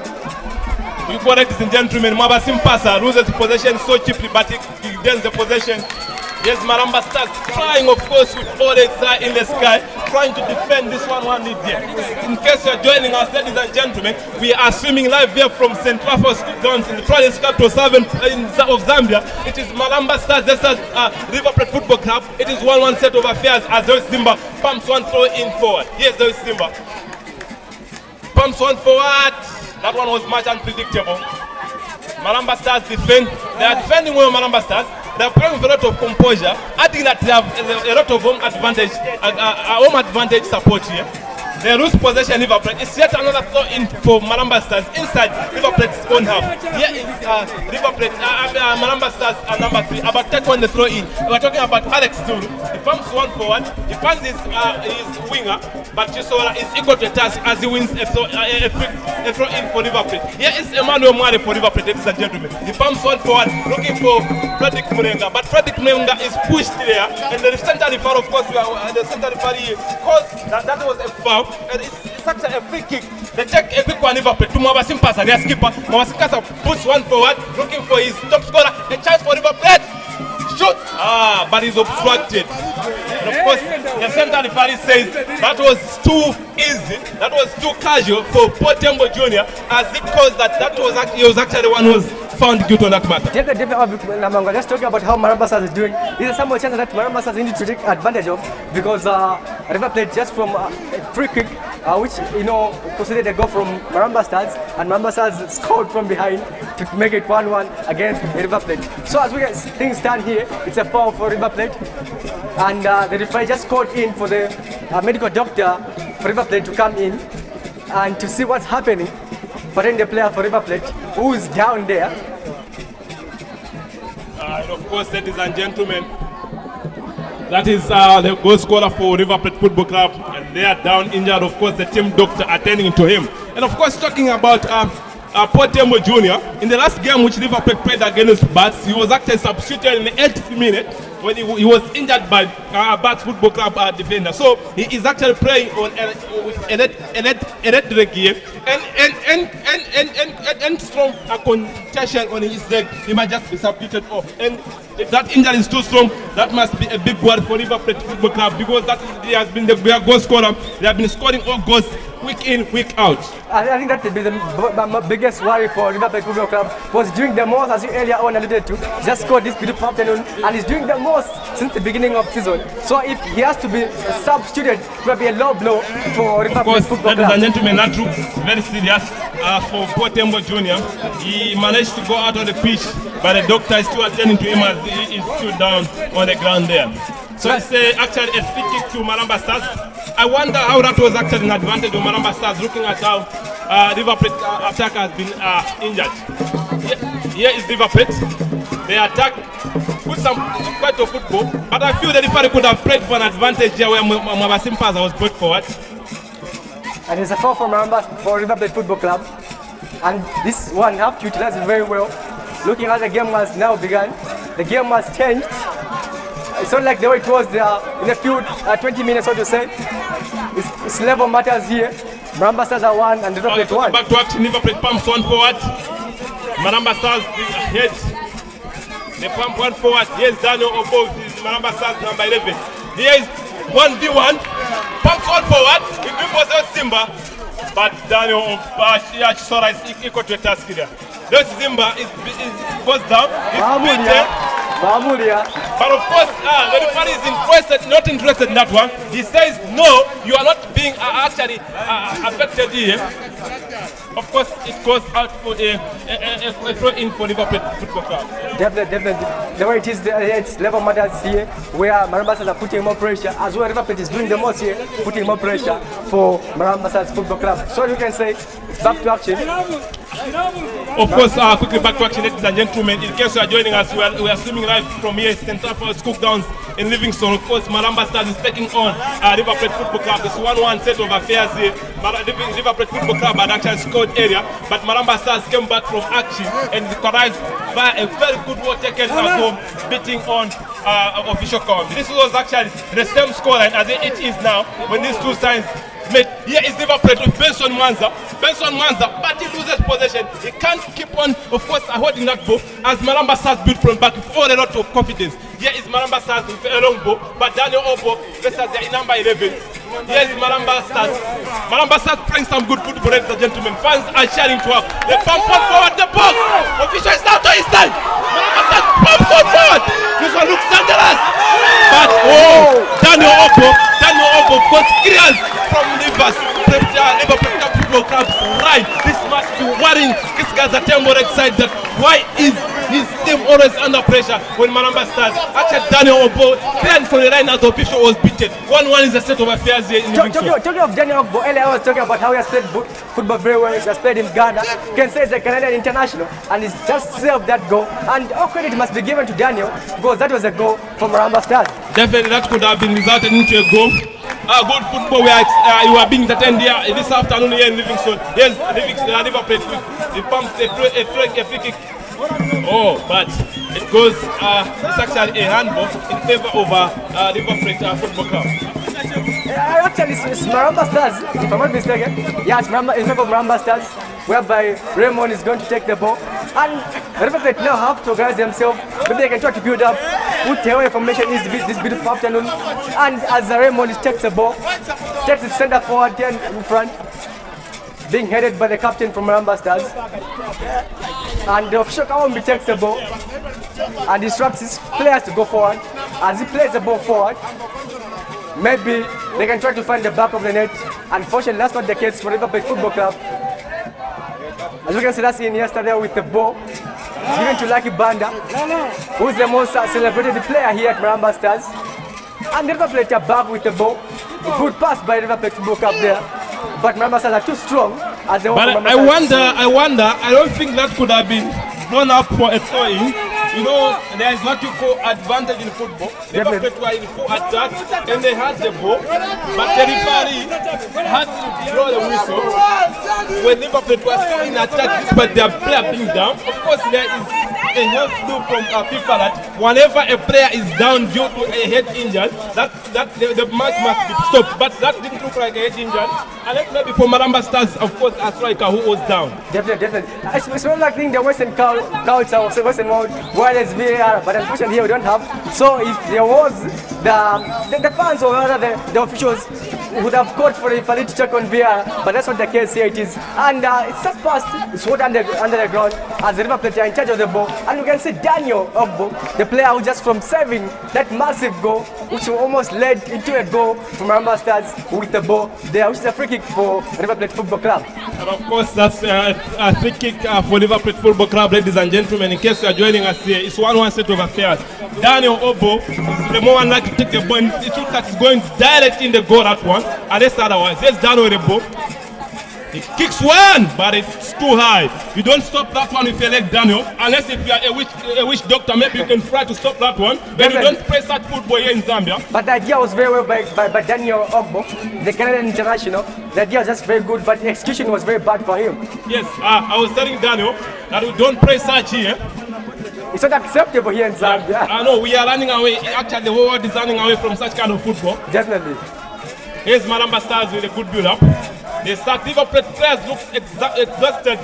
You correct, ladies and gentlemen, Mwaba Simpasa loses possession so cheaply, but he gains the possession. Yes, Maramba Stars trying, of course, with all legs in the sky, trying to defend this 1-1 lead here. In case you're joining us, ladies and gentlemen, we are streaming live here from St. Rafael's Dons in the province capital of Zambia. It is Maramba Stars versus River Plate Football Club. It is 1-1 set of affairs as Zoe Simba pumps one throw in forward. Here's Zoe Simba. Pumps one forward. That one was much unpredictable. Maramba Stars defend. They are defending well, Maramba Stars. They are playing with a lot of composure. I think that they have a lot of home advantage support here. They lose possession, River Plate. It's yet another throw in for Maramba Stars inside River Plate's own half. Here is River Plate, Maramba Stars number 3, about take on the throw in. We're talking about Alex Zulu. He pumps one forward, he finds his winger, but Chisola is equal to a task as he wins a throw in for River Plate. Here is Emmanuel Mware for River Plate, ladies and gentlemen. He pumps one forward, looking for Frederick Murenga, but Frederick Murenga is pushed there, and the center referee, of course, the center referee calls that was a foul. And it's actually a free kick. They take a quick one River Plate to Mwaba Simpasa, their skipper. Mwaba Simpasa puts one forward, looking for his top scorer. A chance for River Plate. Shoot! But he's obstructed. And of course, the center referee says that was too easy, that was too casual for Potembo Jr. as it caused that he was actually the one who was found guilty on that matter. Just talking about how Maramba Stars is doing, these are some more chances that Maramba Stars need to take advantage of, because River Plate just from a free kick, which considered a goal from Maramba Stars, and Maramba Stars scored from behind to make it 1-1 against River Plate. So as we get things stand here, it's a foul for River Plate, and the referee just called in for the medical doctor for River Plate to come in and to see what's happening, for the player for River Plate who is down there. And of course, ladies and gentlemen, that is the goal scorer for River Plate Football Club, and they are down injured. Of course, the team doctor attending to him. And of course, talking about Potembo Jr., in the last game which River Plate played against Bats, he was actually substituted in the 8th minute when he was injured by Bats Football Club defender. So he is actually playing on a red gear and strong congestion on his leg. He might just be substituted off. And if that injury is too strong, that must be a big word for River Plate Football Club, because he has been their goal scorer. They have been scoring all goals week in, week out. I think that would be the biggest worry for River Plate Football Club, was doing the most, as you earlier on alluded to. Just scored this beautiful afternoon, and he's doing the most since the beginning of season. So if he has to be substituted, it will be a low blow for River Plate Football Club. Ladies and gentlemen, that looks very serious for Potembo Jr. He managed to go out on the pitch, but the doctor is still attending to him as he is still down on the ground there. So it's actually a free kick to Maramba Stars. I wonder how that was actually an advantage of Maramba Stars, looking at how River Plate attacker has been injured. Here is River Plate. They attack with some quite of football, but I feel the referee could have played for an advantage here where Mwaba Simpasa was brought forward. And it's a foul for Maramba for River Plate Football Club. And this one have to utilize it very well. Looking at the game has now begun. The game has changed. It's not like the way it was in a few 20 minutes, so to say. It's level matters here. Maramba Stars are 1 and River Plate 1. Back to action, River Plate pumps one forward. Maramba Stars head. They pump one forward. Here's Daniel Obo, Maramba Stars number 11. Here is 1v1. Pumps one forward. It was Simba. But Daniel Chisora is equal to a task here. This Simba goes down. He's beaten. But of course, the referee is not interested in that one. He says, no, you are not being actually affected here. Of course, it goes out for a throw-in for Liverpool Football Club. Definitely. The way it is, it's level matters here, where Maramba Stars are putting more pressure, as well Liverpool is doing the most here, putting more pressure for Maramba Stars Football Club. So you can say, it's back to action. Of course, quickly back to action, ladies and gentlemen. In case you are joining us, we are streaming live from here, St. Alpha's Cookdowns in Livingston. Of course, Maramba Stars is taking on Liverpool Football Club. It's 1-1 set of affairs here. Liverpool Football Club had actually scored earlier, but Maramba Stars came back from action and arrived by a very good work taken at home, beating on official count. This was actually the same scoreline as it is now when these two sides met. Here is Liverpool with Benson Mwanza, but he loses possession. He can't keep on, of course, holding that ball as Maramba Stars build from back with all a lot of confidence. Here is Maramba Stars with a long ball, but Daniel Obo versus the number 11. Here is Maramba Stars. Maramba Stars playing some good football, ladies and gentlemen. Fans are sharing to up. They pump on forward the box. Official is out to his side. Maramba Stars pump on forward. This one looks dangerous. But Daniel Obo, of course, clears from Liverpool Football Club's right. This must be worrying this guy's a temple side that why is his team always under pressure when Maramba Stars? Actually, Daniel Obo playing for the line as the official was beaten. 1-1 is a set of affairs here in Livingston. Talking of Daniel Obo, earlier I was talking about how he has played football very well. He has played in Ghana. You can say he's a Canadian international, and he's just saved that goal. And all credit must be given to Daniel because that was a goal for Maramba Stars. Definitely, that could have been resulted into a goal. Good football where you are being entertained here this afternoon here in Livingston. Yes, Liverpool he pumps a free kick. Oh, but it goes, it's actually a handball in favor of Liverpool Football Club. Actually, it's Maramba Stars, if I'm not mistaken. Yeah, it's in favor of Maramba Stars, whereby Raymond is going to take the ball. And Liverpool now have to organize themselves. Maybe they can try to build up, put away formation this beautiful afternoon. And as Raymond takes the ball, takes it center forward and in front, being headed by the captain from Maramba Stars. And the official Kawambi takes the ball and instructs his players to go forward. As he plays the ball forward, maybe they can try to find the back of the net. Unfortunately, that's not the case for Liverpool Football Club. As you can see, that's in yesterday with the ball. It's given to Lucky Banda, who is the most celebrated player here at Maramba Stars. And the Liverpool are back with the ball. A good pass by Liverpool Football Club there. But Maramba Stars are too strong. As they I wonder, I don't think that could have been thrown up for a throw-in. You know, there is what you call advantage in football. Liverpool were in full attack and they had the ball, but the referee had to blow the whistle when Liverpool were still in attack, but their player being down. Of course, there is a health rule from FIFA that whenever a player is down due to a head injury, that the match must be stopped. But that didn't look like a head injury. And it may be for Maramba Stars, of course, a striker who was down. Definitely. It's not like the Western culture or Western world where there's VAR, but unfortunately here we don't have. So if there was the fans or rather the officials would have called for the referee to check on VAR, but that's not the case here. It is, and it's just past. It's what under the ground as the Liverpool player in charge of the ball, and you can see Daniel Ogbo, the player who just from saving that massive goal, which almost led into a goal from Maramba Stars with the ball there, which is a free kick for Liverpool Football Club. And of course, that's a free kick for Liverpool Football Club, ladies and gentlemen. In case you are joining us here, it's 1-1 set of affairs. Daniel Obo is the more like to take the ball. It looks like it's going direct in the goal, that one. Unless otherwise, there's Daniel Obo. He kicks one, but it's too high. You don't stop that one with your leg, Daniel. Unless if you are a witch doctor, maybe you can try to stop that one. But you don't play such football here in Zambia. But the idea was very well by Daniel Ogbo, the Canadian international. The idea was just very good, but the execution was very bad for him. Yes, I was telling Daniel that we don't play such here. It's not acceptable here in Zambia. I know, we are running away. Actually, the whole world is running away from such kind of football. Definitely. Here's Maramba Stars with a good build-up. The Liverpool players look exhausted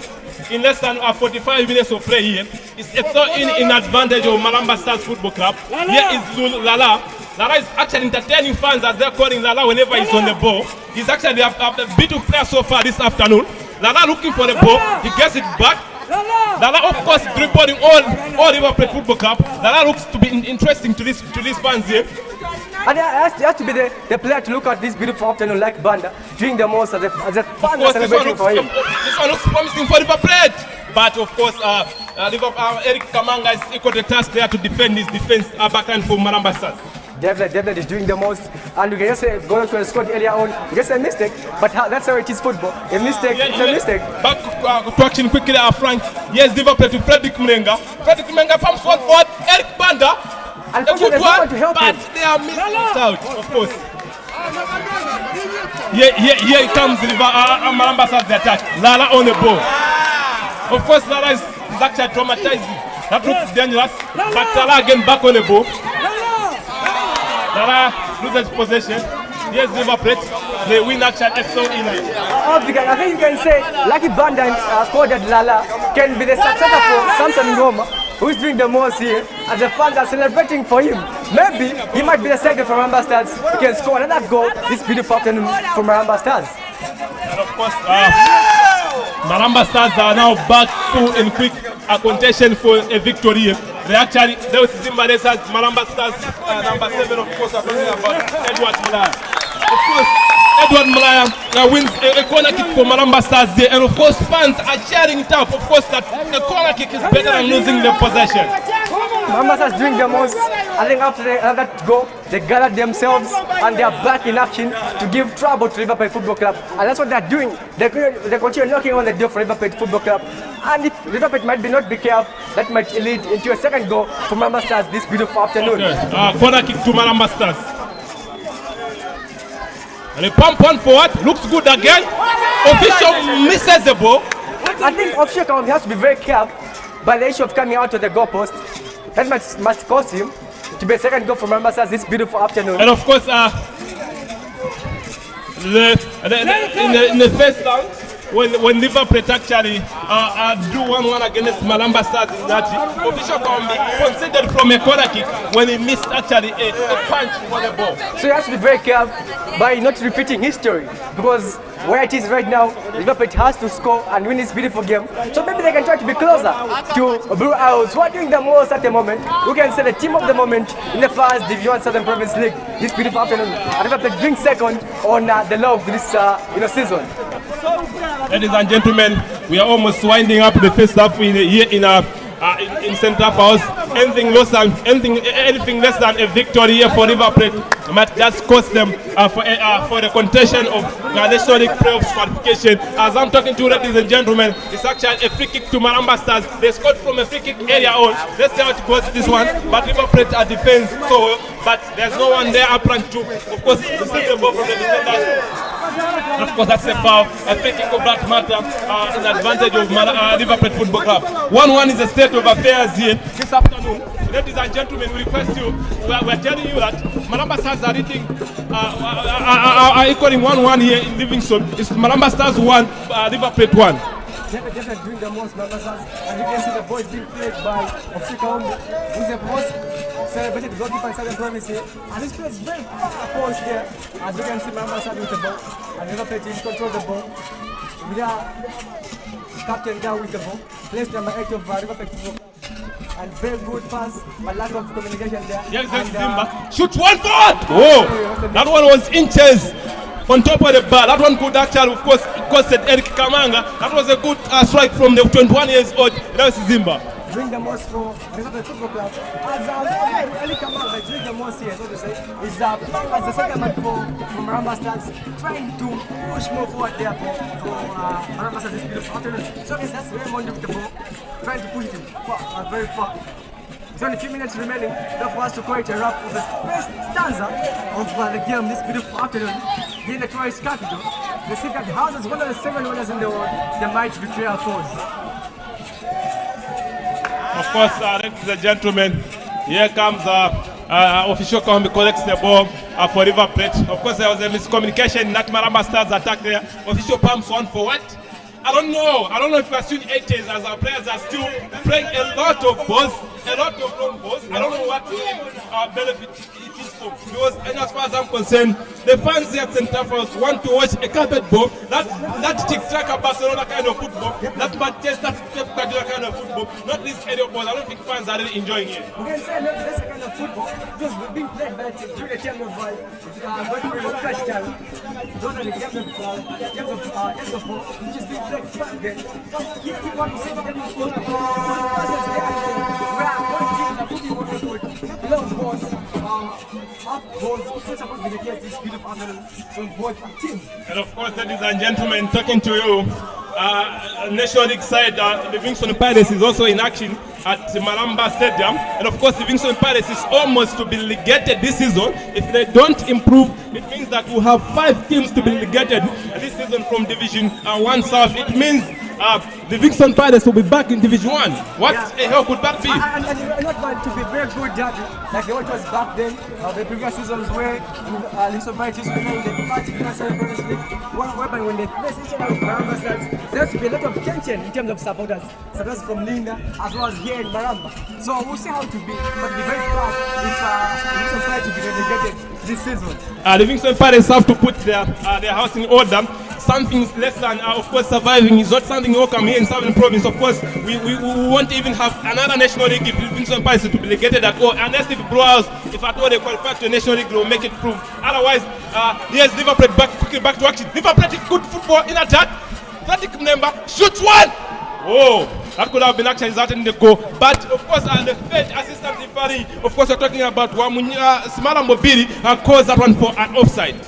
in less than 45 minutes of play here. It's a throw-in advantage of Maramba Stars Football Club. Here is Lala. Lala is actually entertaining fans as they're calling Lala whenever he's on the ball. He's actually a beautiful player so far this afternoon. Lala looking for the ball. He gets it back. Lala, of course, dribbling all River Plate Football Club. Lala looks to be interesting to these fans here. And it has to be the player to look at this beautiful afternoon like Banda, doing the most as a fan celebrating for him. This one looks promising for River Plate. But of course, Eric Kamanga is equal to the task there to defend his defense backhand for Maramba Stars. Definitely is doing the most, and you can just say going to a squad earlier on, just a mistake, but that's how it is football. A mistake, it's a mistake. Back to action quickly, Frank. Yes, Liverpool to Frederick Mlenga. Frederick Mlenga from one forward, Eric Banda. A good one, but they are missed out, of course. Here comes Maramba Stars the attack. Lala on the ball. Of course, Lala is actually traumatizing. That looks dangerous, but Lala again back on the ball. Lala loses possession. Here's River Plate. They win action XO in it. I think you can say Lucky Banda scored at Lala can be the successor for Samson Ngoma, who is doing the most here, and the fans are celebrating for him. Maybe he might be the second for Maramba Stars. He can score another goal this beautiful afternoon for Maramba Stars. And of course, Maramba Stars are now back full and quick contention for a victory. There was Zimba Desas, Maramba Stars, number 7, of course, I'm talking about Edward Malaya. Of course, Edward Malaya wins a corner kick for Maramba Stars there, and of course, fans are cheering it up. Of course, that a corner kick is better than losing the possession. Maramba Stars doing the most. I think after that goal, they gathered themselves and they are back in action to give trouble to River Plate Football Club, and that's what they're doing. They continue knocking on the door for River Plate Football Club, and if River Plate might not be careful, that might lead into a second goal for Maramba Stars this beautiful afternoon. Okay. Corner kick to Maramba Stars. And a pump one forward, looks good again. Official misses the ball. I think official has to be very careful by the issue of coming out of the goalpost. That must cost him to be a second goal for Maramba Stars this beautiful afternoon. And of course, in the first round, when River Plate actually do 1-1 against Maramba Stars in that, official can be considered from a corner kick when he missed actually a punch for the ball. So he has to be very careful by not repeating history, because where it is right now, River Plate has to score and win this beautiful game. So maybe they can try to be closer to Blue Owls, who are doing the most at the moment. We can say the team of the moment in the FAZ Division Southern Province League this beautiful afternoon. And River Plate being second on the law of this season. Ladies and gentlemen, we are almost winding up the first half here in Central House. Anything less than a victory here for River Plate might just cost them for the contention of National League playoffs qualification. As I'm talking to you, ladies and gentlemen, it's actually a free kick to Maramba Stars. They scored from a free kick area on. Let's see how it goes this one. But River Plate are defense so well, but there's no one there up front to, of course, receive the ball from the defenders. Of course, that's a foul. A free kick of that matter in advantage of River Plate Football Club. 1-1 is the state of affairs here this afternoon. Ladies and gentlemen, we request you, we're telling you that Maramba Stars are equaling 1-1 here in Livingston. It's Maramba Stars 1, River Plate 1. Definitely doing the most, Maramba Stars. And you can see the ball is being played by Ofika, who's the most celebrated goalkeeper in Southern Province here. And this plays very far post here. As you can see, Maramba Stars with the ball. And River Plate team control the ball. We are captain down with the ball. Placed number 8 of River Plate Football. And very good pass, but lack of communication there. Yes, Zimba. Shoot one forward! Oh, that one was inches on top of the bar. That one could actually, of course, costed Eric Kamanga. That was a good strike from the 21 years old. That was Zimba. Doing the most for River Plate Football Club. As Eric Kamanga doing the most here, so to say, is as the second man for Maramba Stars, trying to push more forward there for Maramba Stars this beautiful afternoon. So that's Raymond with the ball, trying to push it far, very far. It's only a few minutes remaining for us to create a wrap of the first stanza of the game this beautiful afternoon here in the tourist capital. The secret house is one of the 7 wonders in the world, the mighty Victoria Falls. Of course, ladies and gentlemen, here comes official collects the ball for River Plate. Of course, there was a miscommunication in that Maramba Stars attack there. Official pumps one for what? I don't know if we are still 80s as our players are still playing a lot of balls, a lot of long balls. I don't know what benefit it is for also. Because, and as far as I'm concerned, the fans here at St. Trafford's want to watch a carpet ball, that tic-tac Barcelona kind of football, that Manchester Pep Guardiola kind of football, not this aerial ball. I don't think fans are really enjoying it. We can say maybe that's the kind of football because we've been played by during the time of crash time. Those are the games of ball, which is being played back then. If you want to say that it's good, long balls, up balls, it's supposed to be the case this speed of from both teams. And of course, ladies and gentlemen, talking to you, National League side, Livingston Pirates is also in action at Maramba Stadium. And of course, Livingston Pirates is almost to be relegated this season. If they don't improve, it means that we'll have 5 teams to be relegated this season from Division 1 South. It means Livingston Pirates will be back in Division 1. What the hell could that be? And not going to be very good derby, like what was back then, the previous seasons where Livingston Pirates used to play in the Premier League, whereby when they face each other with Maramba Stars, there has to be a lot of tension in terms of supporters from Linda as well as here in Maramba. So we'll see how it will be, but be very proud if Livingston Pirates will be relegated this season. Livingston Pirates have to put their house in order. Something less than, of course, surviving is not something welcome here in Southern Province. Of course, we won't even have another National League if Livingston Pirates to be relegated at all. Unless if Brewers, if at all they qualify to the National League, they will make it prove. Otherwise, yes, Liverpool quickly back to action. Liverpool is good football in attack. Athletic member shoots one. Oh, that could have been actually starting the goal. But of course, the third assistant referee, of course, we're talking about Smala Mobili, caused that one for an offside.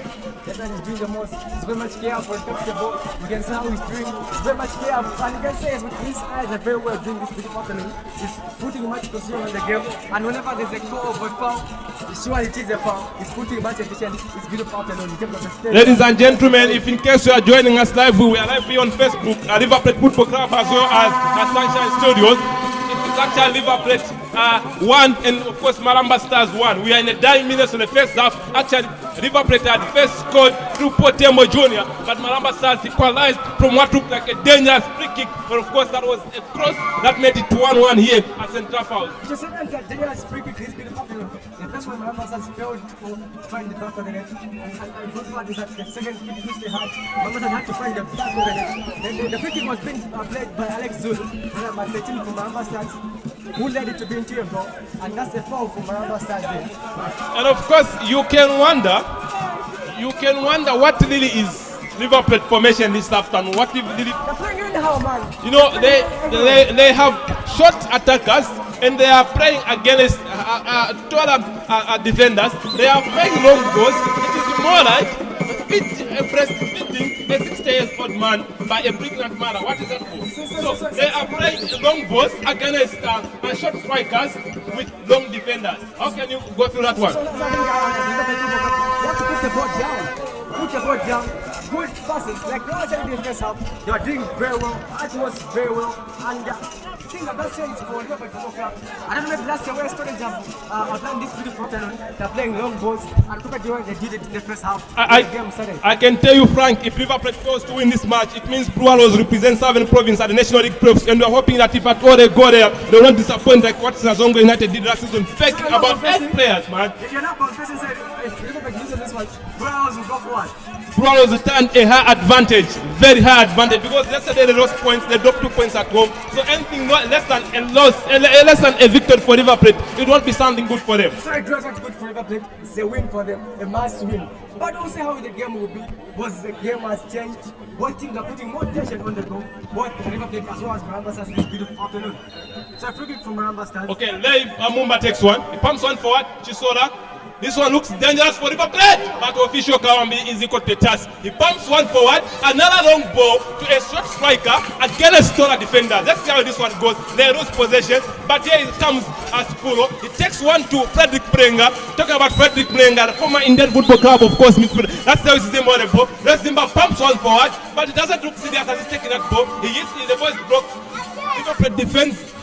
That man is doing the most. He's very much careful when it comes to the ball. You can see how he's doing. He's very much careful. And you can say with his eyes are very well doing this beautiful afternoon. He's putting much control on the game. And whenever there's a call of a foul, sure it is a foul. He's putting much attention. It's beautiful afternoon. In terms of the stage. Ladies and gentlemen, if in case you are joining us live, we are live here on Facebook, Liverpool Football Club as well as Sunshine Studios. It is actually Liverpool 1 and of course Maramba Stars 1. We are in the dying minutes of the first half. Actually, River Plate had first scored through Potemo Jr., but Maramba Stars equalized from what looked like a dangerous free kick. But of course, that was a cross that made it 1-1 here at St. Trafford's. Just a dangerous free kick. He's been popular. The first one Maramba Stars failed to find the back of the net. And the good part is that the second free kick which they had, Maramba Stars had to find the back of the net. Then the free kick was being played by Alex Zulu, number 13 for Maramba Stars, who led it to be into a goal, and that's the foul for Maramba Stars there. And of course, you can wonder what really is Liverpool formation this afternoon. What really, They're playing anyhow, man. you know, they have short attackers and they are playing against taller defenders. They are playing long balls. It is more like breastfeeding a 60-year-old man by a pregnant mother. What is that for? So they are playing long balls against short strikers with long defenders. How can you go through that one? So you have to put the ball down. Put the ball down. Good passes. Like no one said in the first half, they are doing very well. It was very well. And I think that's change for Liverpool Football Club. I don't know if last year where students have playing this beautiful afternoon. They're playing long balls. And look at the way they did it in the first half. I can tell you, Frank, if Liverpool fails to win this match, it means Brewers represent Southern Province at the National League playoffs, and we're hoping that if at all they go there, they won't disappoint like what Sazongo United did last season, faking about 8 players, man. If you're not confessing, if Liverpool loses this match, Brewers will go for what? Brewers returned a high advantage, very high advantage, because yesterday they lost points, they dropped 2 points at home. So anything less than a loss, less than a victory for Liverpool, it won't be something good for them. So it was not good for Liverpool. It's a win for them, a must win. But don't say how the game will be. Was the game has changed? Both teams are putting more tension on the goal. Both Liverpool as well as Maramba Stars this beautiful afternoon. So a free kick from Maramba Stars. Okay, Leif Amumba takes one. He pumps one forward. Chisola. This one looks dangerous for River Plate, but official Kawambi is equal to the task. He pumps one forward, another long ball to a short striker against taller defender. Let's see how this one goes. They lose possession, but here it comes as Puro. He takes one to Frederick Brenga. Talking about Frederick Brenga, the former Indian Football Club, of course, midfielder. That's how he's the on the ball. Zimba pumps one forward, but it doesn't look serious as he's taking that ball. He hits the ball is blocked. River Plate defense.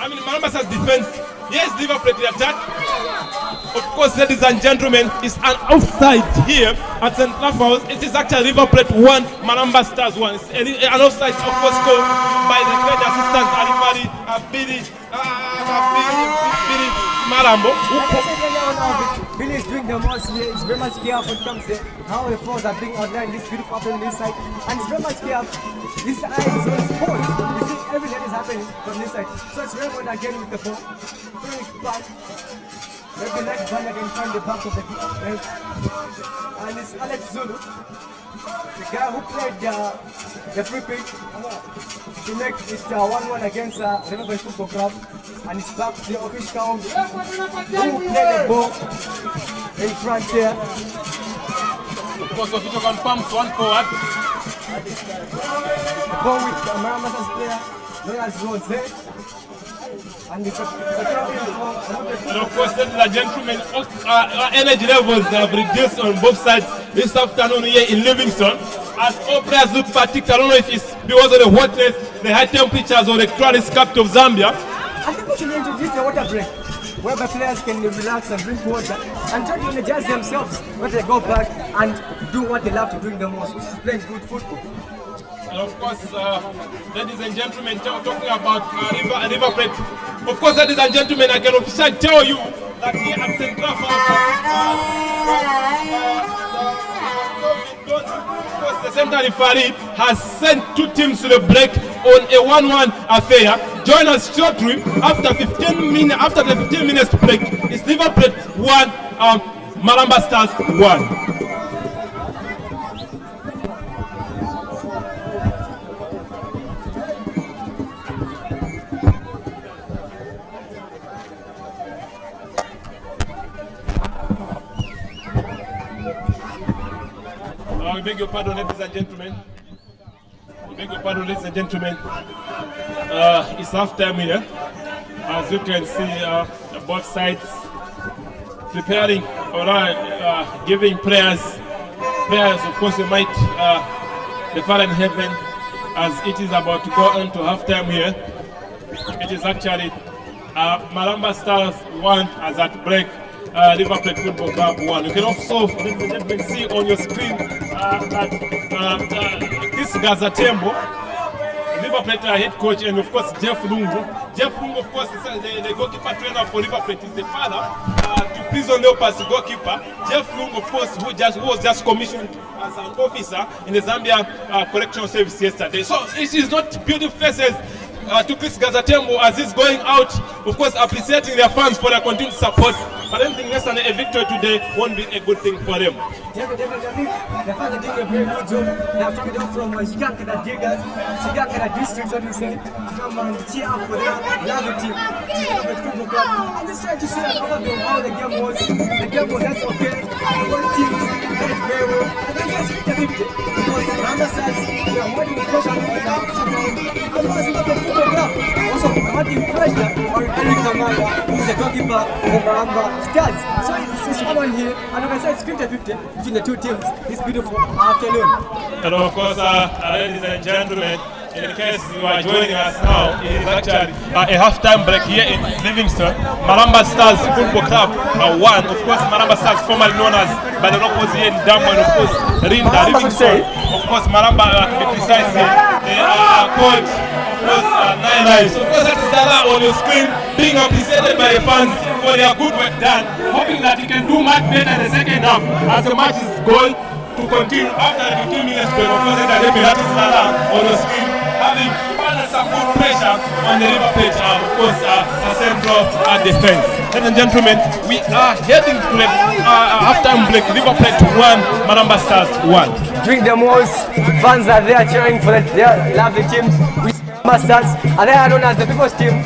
Maramba Stars defense. Yes, Liverpool to attack. Of course, ladies and gentlemen, it's an offside here at St. Trafford's. It is actually Liverpool 1, Maramba Stars 1. It's an offside, of course, called by the third assistant referee, Billy Marambo. Billy is doing the most here. He's very much careful when it comes to how the fours are being outlined. This beautiful afternoon this side. And it's very much careful. His eye is on his pole. You see everything is happening from this side. So it's very good again with the ball. Throwing it back. Maybe like Banda can find the back of the net. And it's Alex Zulu, the guy who played the free pick to make it 1-1 against Liverpool Football Club. And it's back to the official count who played the ball in front there. Of course, official confirms 1 forward. The ball with Maramba's player, known as Rose. And it's a And of course, ladies and gentlemen, our energy levels have reduced on both sides this afternoon here in Livingston. As all players look fatigued, I don't know if it's because of the hotness, the high temperatures, or the tourist capital of Zambia. I think we should introduce the water break, whereby players can relax and drink water and try to energize themselves when they go back and do what they love to do the most, which is playing good football. And of course, ladies and gentlemen, talking about River Plate. Of course, ladies and gentlemen, I can officially tell you that here at St. the central referee has sent two teams to the break on a 1-1 affair. Join us shortly after the 15 minutes break. It's River Plate 1, Maramba Stars 1. We beg your pardon, ladies and gentlemen. We beg your pardon, ladies and gentlemen. It's half time here. As you can see, both sides preparing or giving prayers. Prayers, of course, we might the Father in heaven, as it is about to go on to half time here. It is actually Maramba Stars 1 as at break. River Plate Football Club 1. You can also see on your screen that this Gazatembo, River Plate head coach, and of course Jeff Lungu. Jeff Lungu, of course, is the goalkeeper trainer for River Plate, is the father to Prison Leopards goalkeeper. Jeff Lungu, of course, who was just commissioned as an officer in the Zambia Correctional Service yesterday. So it is not beautiful faces to Chris Gazatembo as he's going out, of course, appreciating their fans for their continued support. But anything less than a victory today won't be a good thing for them. Definitely. The fans are doing a very good job. They have taken off from Shigankara Diggers, Shigankara District, what you say, to come and cheer up for their lovely team, the football club. I'm just trying to say how the game was. The game was just okay. All teams played very well. And then just 50-50. Because Maramba Stars, they are more than pressure on the because it was not the football club. Also, more than pressure on Eric Kamara, who's the goalkeeper for Maramba Stars. So it's someone here, and like I said, it's 50-50 between the two teams this beautiful afternoon. And of course, ladies and gentlemen, in case you are joining us now, it is actually a half-time break here in Livingston. Maramba Stars Football Club 1. Of course, Maramba Stars, formerly known as by the locals here in Dambo, and of course, Rinda, Livingston. Of course, Maramba, to be precise, called Nine Lives. Of course, that is Salah on your screen, being appreciated by the fans for their good work done, hoping that he can do much better in the second half as the match is going to continue after the 15 minutes break. Of course, that is Salah on your screen, having some good pressure on the River Plate, of course, a central defense. Ladies and gentlemen, we are heading to the halftime break. River Plate 1, Maramba Stars 1. During the most, fans are there cheering for their lovely teams. Maramba Stars, and they are known as the people's team.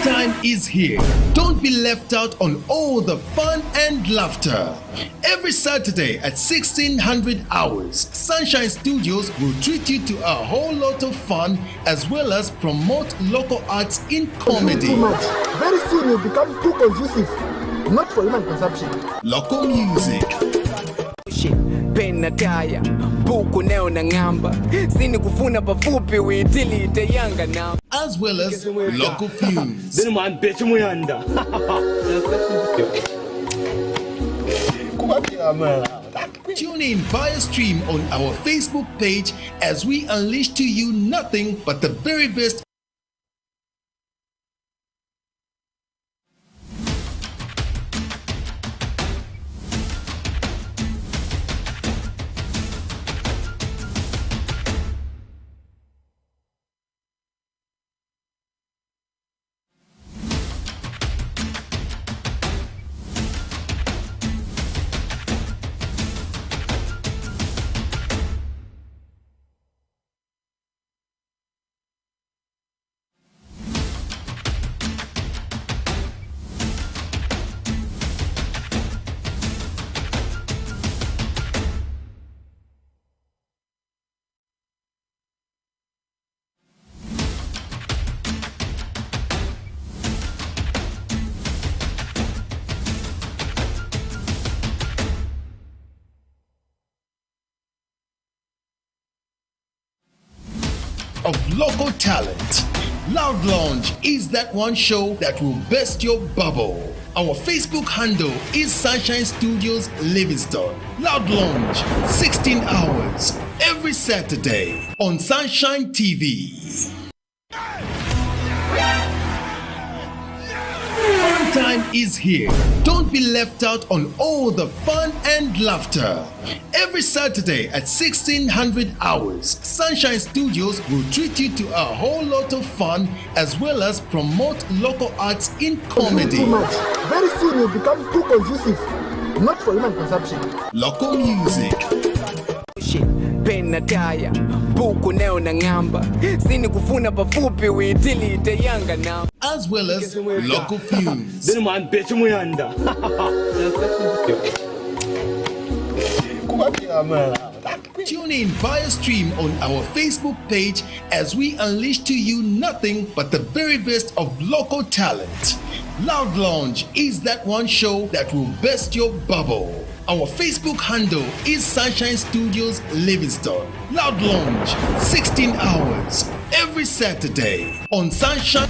Time is here. Don't be left out on all the fun and laughter. Every Saturday at 1600 hours, Sunshine Studios will treat you to a whole lot of fun as well as promote local arts in comedy. Too much. Very soon you'll become too conducive, not for human consumption. Local music. Penataya buku neo na ngamba sini kufuna pafupi uitili itayanga now as well as local films. Tune in via stream on our Facebook page as we unleash to you nothing but the very best. Of local talent. Loud Lounge is that one show that will burst your bubble. Our Facebook handle is Sunshine Studios Livingston. Loud Lounge, 16 hours, every Saturday on Sunshine TV. Time is here. Don't be left out on all the fun and laughter. Every Saturday at 1600 hours, Sunshine Studios will treat you to a whole lot of fun as well as promote local arts in comedy. Too much. Very soon you'll become too conducive, not for human consumption. Local music. Penataya buku neo na ngamba sini kufuna pafupi uitili itayanga now as well as local films. Tune in via stream on our Facebook page as we unleash to you nothing but the very best of local talent. Loud Lounge is that one show that will burst your bubble. Our Facebook handle is Sunshine Studios Livingston. Loud Lounge, 16 hours, every Saturday on Sunshine.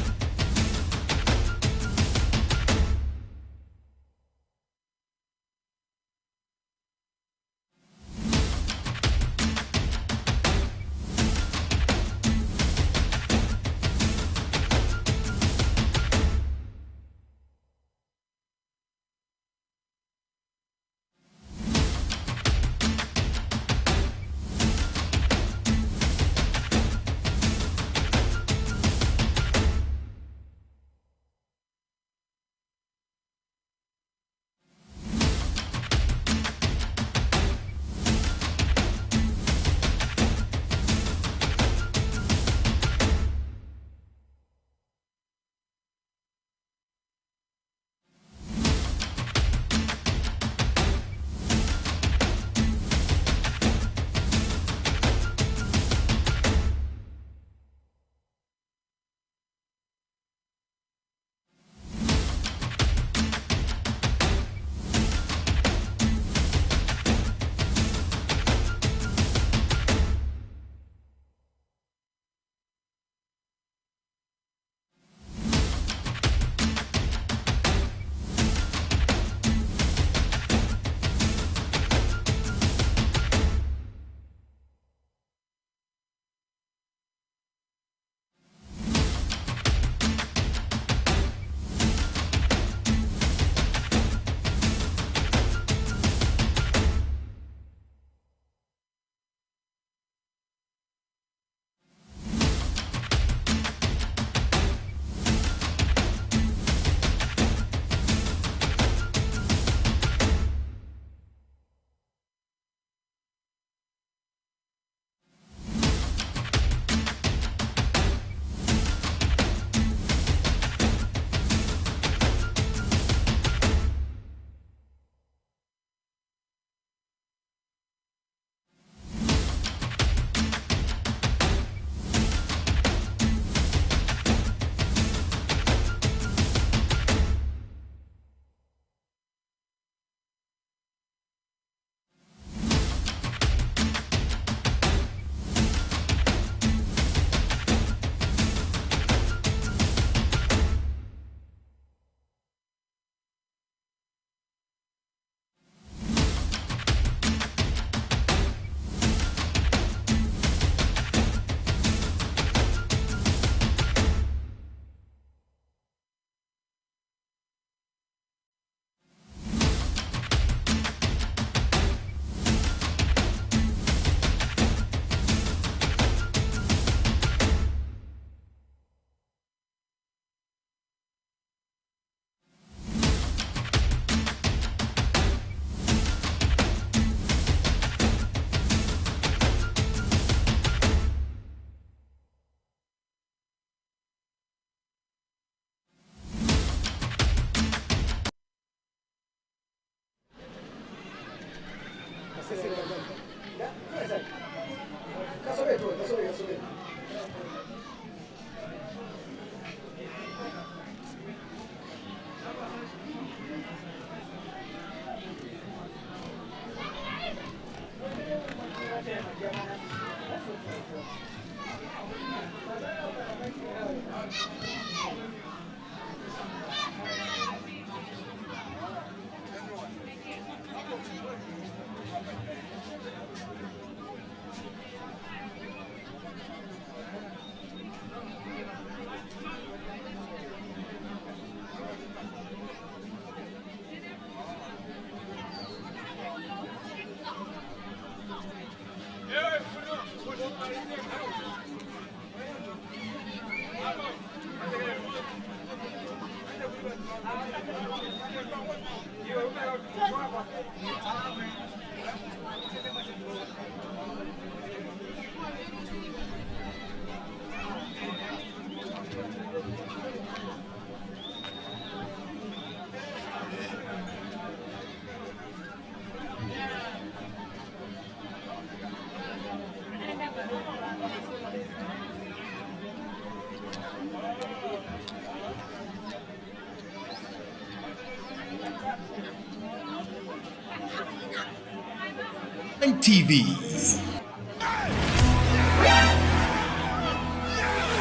TV.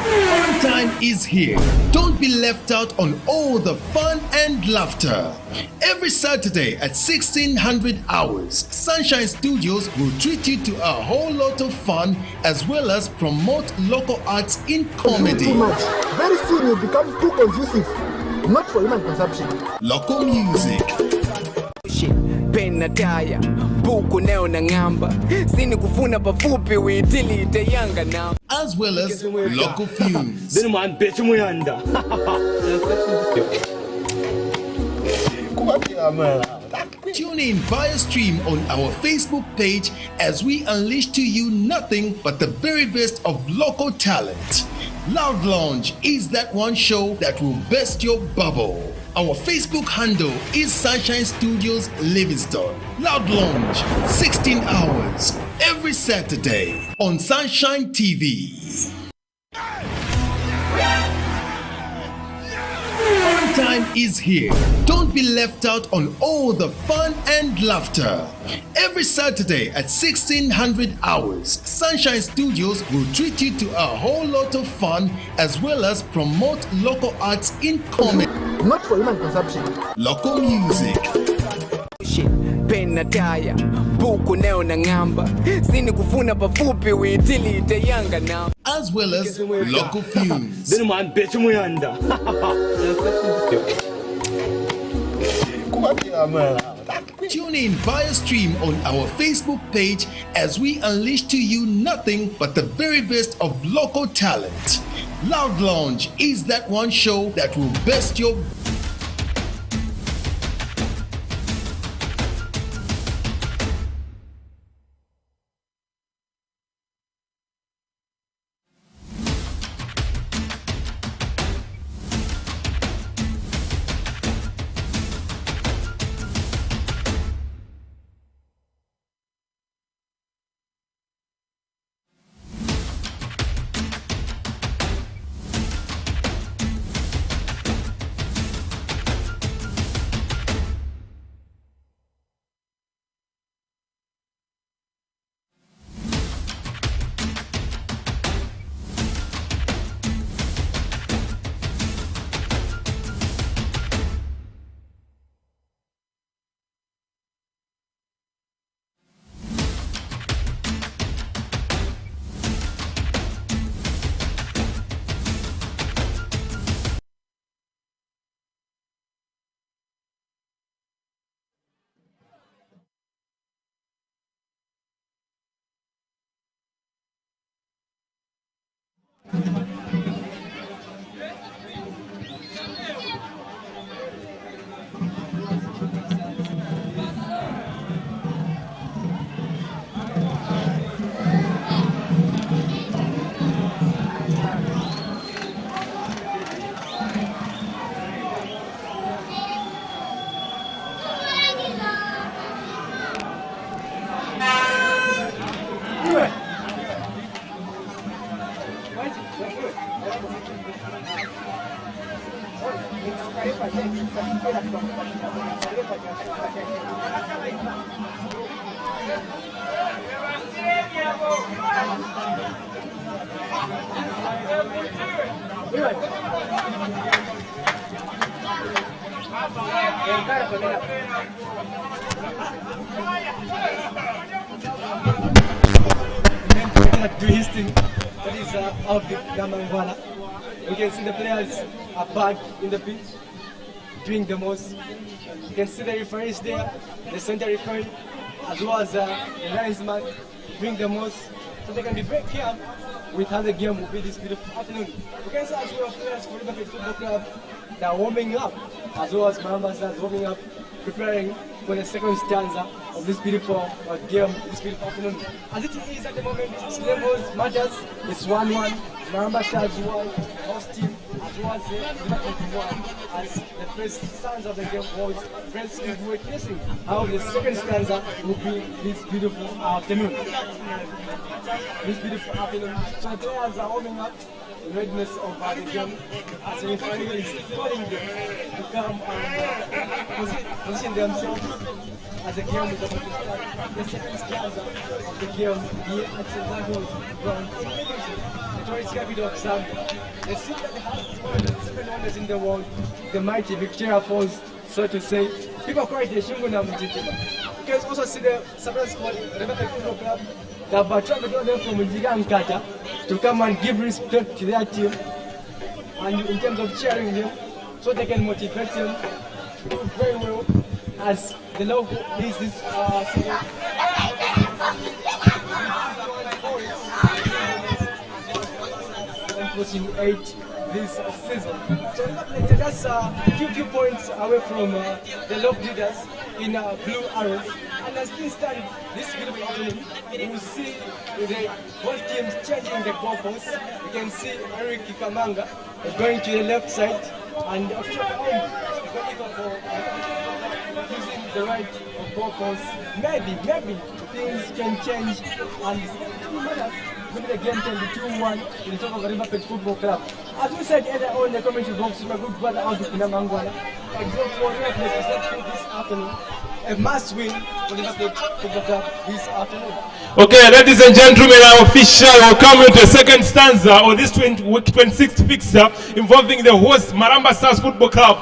Fun time is here. Don't be left out on all the fun and laughter. Every Saturday at 1600 hours, Sunshine Studios will treat you to a whole lot of fun as well as promote local arts in comedy. Too much. Very soon you'll become too conducive, not for human consumption. Local music. Pena taya buku neo na ngamba sini kufuna pafupi uitili itayanga now as well as local films. Tune in via stream on our Facebook page as we unleash to you nothing but the very best of local talent. Loud Lounge is that one show that will burst your bubble. Our Facebook handle is Sunshine Studios Livingston. Loud Lounge, 16 hours, every Saturday on Sunshine TV. Fun time is here. Don't be left out on all the fun and laughter. Every Saturday at 1600 hours, Sunshine Studios will treat you to a whole lot of fun as well as promote local arts in comedy. Not for human consumption. Local music. Pena taya buku neo na ngamba sini kufuna pafupi uitili itayanga now as well as local films. Tune in via stream on our Facebook page as we unleash to you nothing but the very best of local talent. Loud Lounge is that one show that will burst your do his thing. That is our big Gamangwana. You can see the players are back in the pitch, doing the most. You can see the referees there, the center referee, as well as the linesman doing the most. So they can be very calm with how the game will be this beautiful afternoon. You can see as well players for Liverpool Football Club they are warming up, as well as Maramba Stars warming up, preparing for the second stanza of this beautiful game, this beautiful afternoon. As it is at the moment, levels matters. It's 1-1. Maramba Stars 1, host team, as well as the 1, as the first stanza of the game was first witnessing how the second stanza will be this beautiful afternoon. This beautiful afternoon. So the players are warming up. The readiness of the game as the referee is calling them to come and position themselves as the game is about to start. The second stanza of the game here at St. Michael's ground in Livingston, the tourist capital of Zambia. The city that has one of the 7 wonders in the world, the mighty Victoria Falls, so to say. People call it the Shunguna Mujiti. You can also see the surprise called Rebecca Football Club. They have traveled all the way from Njiga and Kata to come and give respect to their team, and in terms of cheering them, so they can motivate them to do very well as the logo is this city. Pushing 8 this season. So that's a few points away from the log leaders in Blue Arrows. And as things stand this beautiful afternoon, we will see the both teams changing the goalposts. You can see Eric Kamanga going to the left side, and official for using the right goalposts. Maybe things can change, and maybe the game can be 2-1 in the top of the River Plate Football Club. As we said earlier on in the commentary box, we are good brother out of Pinamangwana. A draw for River Plate is not this afternoon. A must win for the River Plate Football Club this afternoon. Okay, ladies and gentlemen, our official will come into the second stanza on this 26th fixture involving the host Maramba Stars Football Club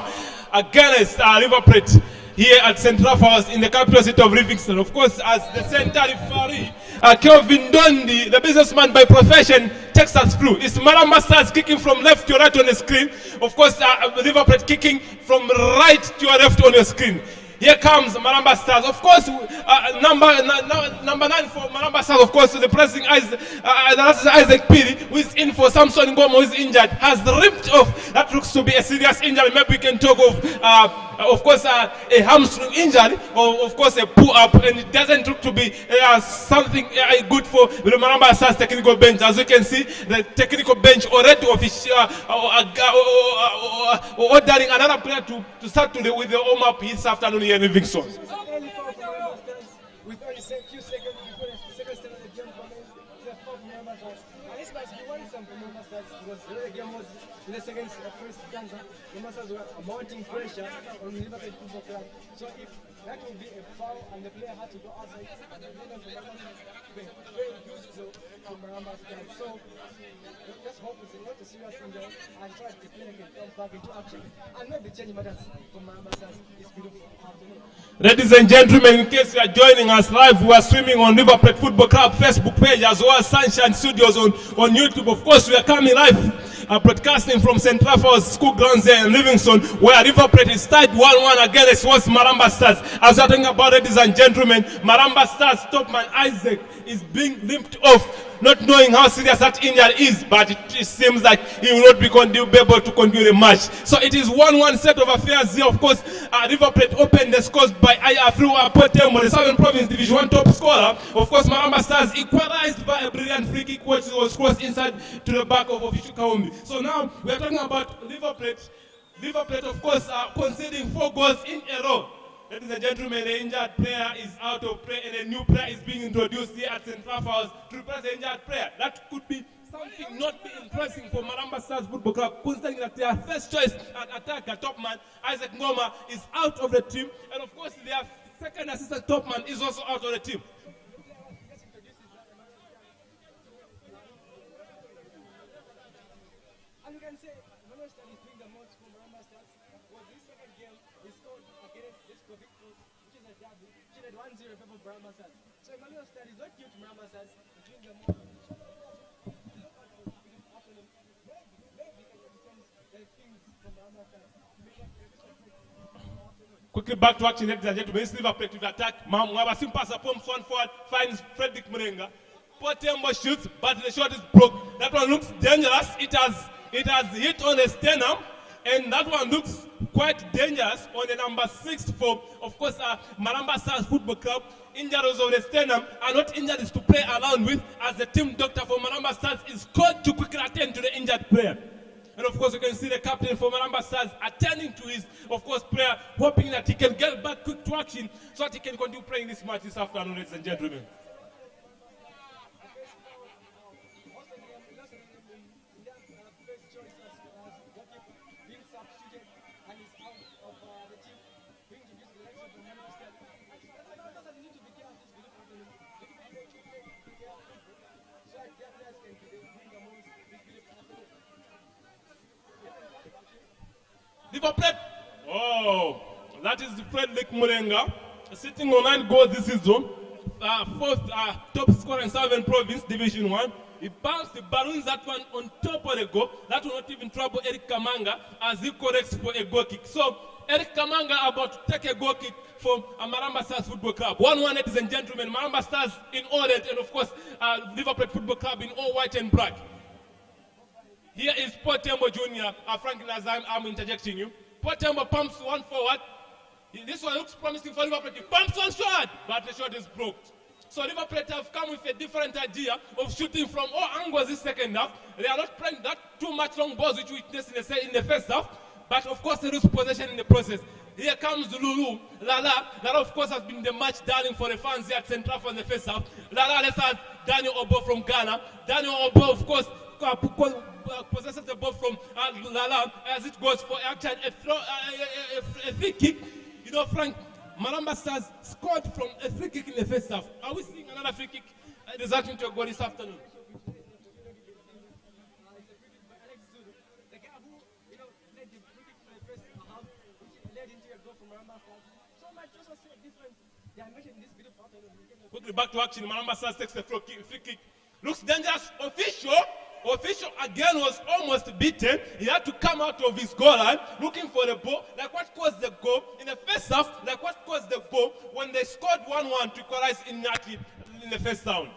against River Plate here at Central House in the capital city of Livingston. Of course, as the center referee, Kelvin Dondi, the businessman by profession, takes us through. It's Maramba Stars kicking from left to right on the screen. Of course, River Plate kicking from right to your left on your screen. Here comes Maramba Stars. Of course, number 9 for Maramba Stars, of course, the pressing Isaac Piri, who is in for Samson Ngomo, who is injured, has ripped off. That looks to be a serious injury. Maybe we can talk of course, a hamstring injury, or of course a pull-up, and it doesn't look to be something good for the Maramba Stars technical bench. As you can see, the technical bench already ordering another player to start with the warm-up this afternoon here in Livingston. With only a few seconds before the second stage of the game commences, the fourth Maramba Stars. And this must be worrisome for Maramba Stars because the game was in the second first stanza. Maramba Stars were mounting pressure on River Plate Football Club. So if that will be a foul and the player had to go outside, the players of Maramba Stars were very useful for Maramba Stars. So let's hope it's not a serious injury and try the player can come back into action and maybe change matters for Maramba Stars this beautiful afternoon. Ladies and gentlemen, in case you are joining us live, we are streaming on River Plate Football Club Facebook page as well as Sunshine Studios on YouTube. Of course, we are coming live, broadcasting from St. Raphael's School Grounds here in Livingston, where River Plate is tied 1-1 against Maramba Stars. As we are talking about, ladies and gentlemen, Maramba Stars topman Isaac is being limped off, not knowing how serious that injury is, but it seems like he will not be able to continue the match. So it is 1-1 set of affairs here. Of course, River Plate opened the scores by through Potembo, the Southern Province Division 1 top scorer. Of course, Maramba Stars equalized by a brilliant free kick which was crossed inside to the back of official Kaumbi. So now we are talking about River Plate. River Plate, of course, conceding 4 goals in a row. Ladies and gentlemen, the injured player is out of play and a new player is being introduced here at St. Raphael's to replace the injured player. That could be something not be impressive for Maramba Stars Football Club, considering that their first choice attacker, topman Isaac Ngoma, is out of the team. And of course, their second assistant topman is also out of the team. And you can say, Emmanuel Stad is doing the most for Maramba Stars. Well, this second game is called against this Covid, which is a derby, which is a 1-0 in favor of Maramba Stars. So Emmanuel Stad is not due to Maramba Stars, he's doing the most. Quickly back to action, ladies and gentlemen. River Plate with attack. Mwabasim passes pumps one forward, finds Frederick Murenga. Potembo shoots, but the shot is broke. That one looks dangerous. It has hit on the sternum. And that one looks quite dangerous on the number 6 for, of course, Maramba Stars Football Club. Injuries of the sternum are not injuries to play around with, as the team doctor for Maramba Stars is called to quickly attend to the injured player. And of course, you can see the captain for Maramba Stars attending to his, of course, player, hoping that he can get back quick to action so that he can continue playing this match this afternoon, ladies and gentlemen. Liverpool. Oh, that is Frederick Mulenga, sitting on 9 goals this season, 4th top scorer in Southern Province, Division 1. He bounced the balloons that one on top of the goal. That will not even trouble Eric Kamanga as he corrects for a goal kick. So Eric Kamanga about to take a goal kick from Maramba Stars Football Club. 1-1, ladies and gentlemen. Maramba Stars in orange and of course Liverpool Football Club in all white and black. Here is Potembo Jr. Franklin, as I'm interjecting you. Potembo pumps one forward. This one looks promising for Liverpool. He pumps one shot, but the shot is blocked. So Liverpool have come with a different idea of shooting from all angles this second half. They are not playing that too much long balls which we witnessed in the first half, but of course they lose possession in the process. Here comes Lulu, Lala. Lala of course has been the match darling for the fans here at Central for the first half. Lala, let's have Daniel Obo from Ghana. Daniel Obo of course possesses the ball from Lala as it goes for actually a free kick. You know, Frank, Maramba Stars scored from a free kick in the first half. Are we seeing another free kick resulting to a goal this afternoon? Quickly back to action. Maramba Stars takes the free kick. Looks dangerous. Official again was almost beaten. He had to come out of his goal line looking for the ball. Like what caused the goal in the first half, like what caused the goal when they scored 1-1 to equalize in the first round.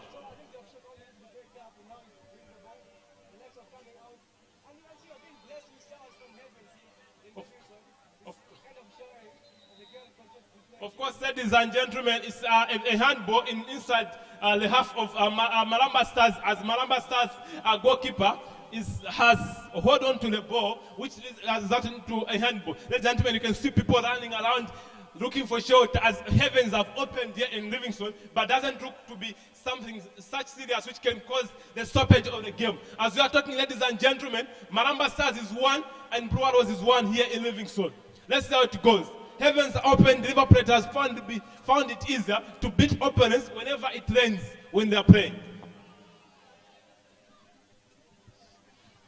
Of course, ladies and gentlemen, it's a handball inside the half of Maramba Stars, as Maramba Stars goalkeeper has hold on to the ball, which has resulted into a handball. Ladies and gentlemen, you can see people running around looking for shelter as heavens have opened here in Livingston, but doesn't look to be something such serious which can cause the stoppage of the game. As we are talking, ladies and gentlemen, Maramba Stars is 1 and Blue Arrows is 1 here in Livingston. Let's see how it goes. Heavens are open. Liverpool has found it easier to beat opponents whenever it rains when they are playing.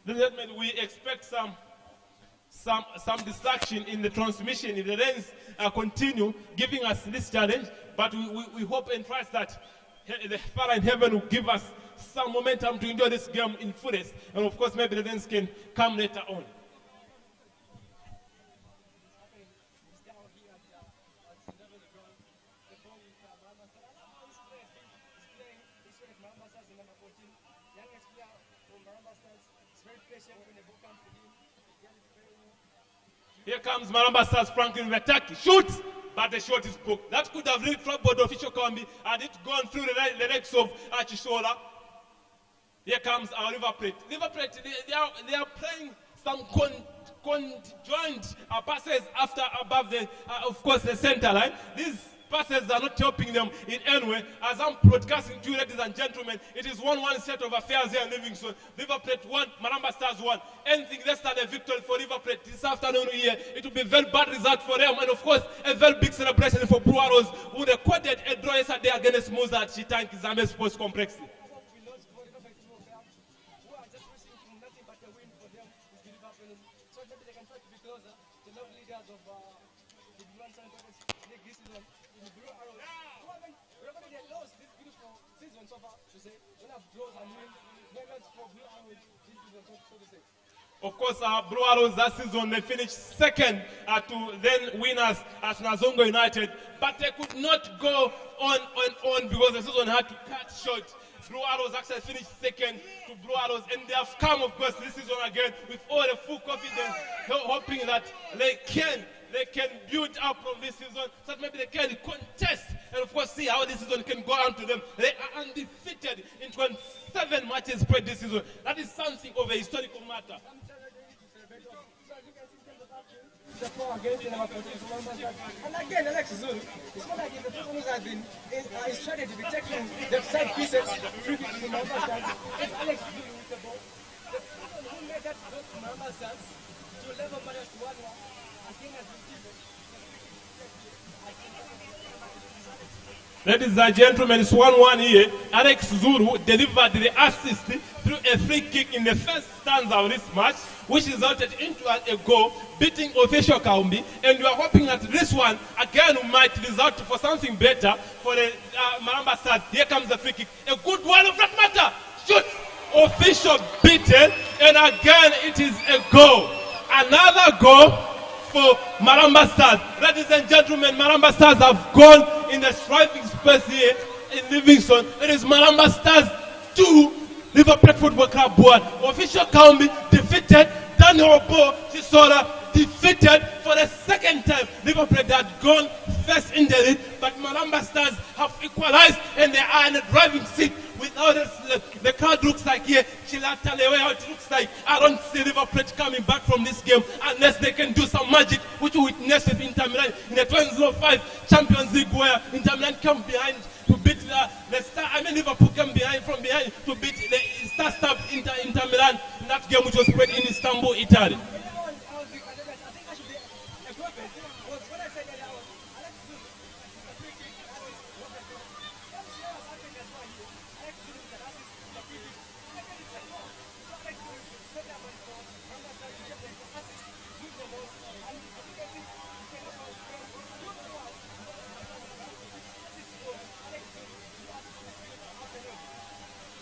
We expect some distraction in the transmission if the rains continue giving us this challenge, but we hope and trust that the Father in heaven will give us some momentum to enjoy this game in fullest, and of course maybe the rains can come later on. Here comes Maramba Stars Franklin with attack. Shoots, but the shot is broke. That could have really troubled official Kambi had it gone through the legs of Archishola. Here comes our River Plate. River Plate, they are playing some conjoined passes above the, of course, the center line. These passes are not helping them in any way. As I'm broadcasting to you, ladies and gentlemen, it is 1-1 set of affairs here in Livingston. River Plate 1, Maramba Stars 1. Anything less than a victory for River Plate this afternoon here, it will be a very bad result for them. And of course, a very big celebration for Blue Arrows, who recorded a draw yesterday against Musa at Chitank Zambia Sports Complex. Of course, Blue Arrows that season, they finished second to then winners at Nazongo United, but they could not go on because the season had to cut short Blue Arrows actually finished second to Blue Arrows, and they have come, of course, this season again with all the full confidence, hoping that they can build up from this season so that maybe they can contest and, of course, see how this season can go on to them. They are undefeated in 27 matches played this season. That is something of a historical matter. And again, Alex Zulu, it's not like the person who has been his strategy to be taking the side pieces, free kick to Maramba Stars. It's Alex Zulu with the ball. The person who made that goal to Maramba Stars to level matters to 1-1, I think has been given. Ladies and gentlemen, it's 1-1 here. Alex Zulu delivered the assist through a free kick in the first stanza of this match, which resulted into a goal, beating official Kaumbi. And we are hoping that this one, again, might result for something better for the Maramba Stars. Here comes the free kick. A good one of that matter. Shoot! Official beaten. And again, it is a goal. Another goal for Maramba Stars. Ladies and gentlemen, Maramba Stars have gone in the striping space here in Livingston. It is Maramba Stars 2, River Plate Football Club 1. Official Kaumbi defeated. Daniel Bo Chisora defeated for the second time. River Plate had gone first in the lead, but Maramba Stars have equalized and they are in the driving seat. Without the crowd looks like here, Chilata Lewe, it looks like I don't see River Plate coming back from this game unless they can do some magic, which we witnessed with Inter Milan in the 2005 Champions League, where Inter Milan came behind to beat the Star. Liverpool came from behind to beat the Star Inter Milan in that game, which was played in Istanbul, Italy.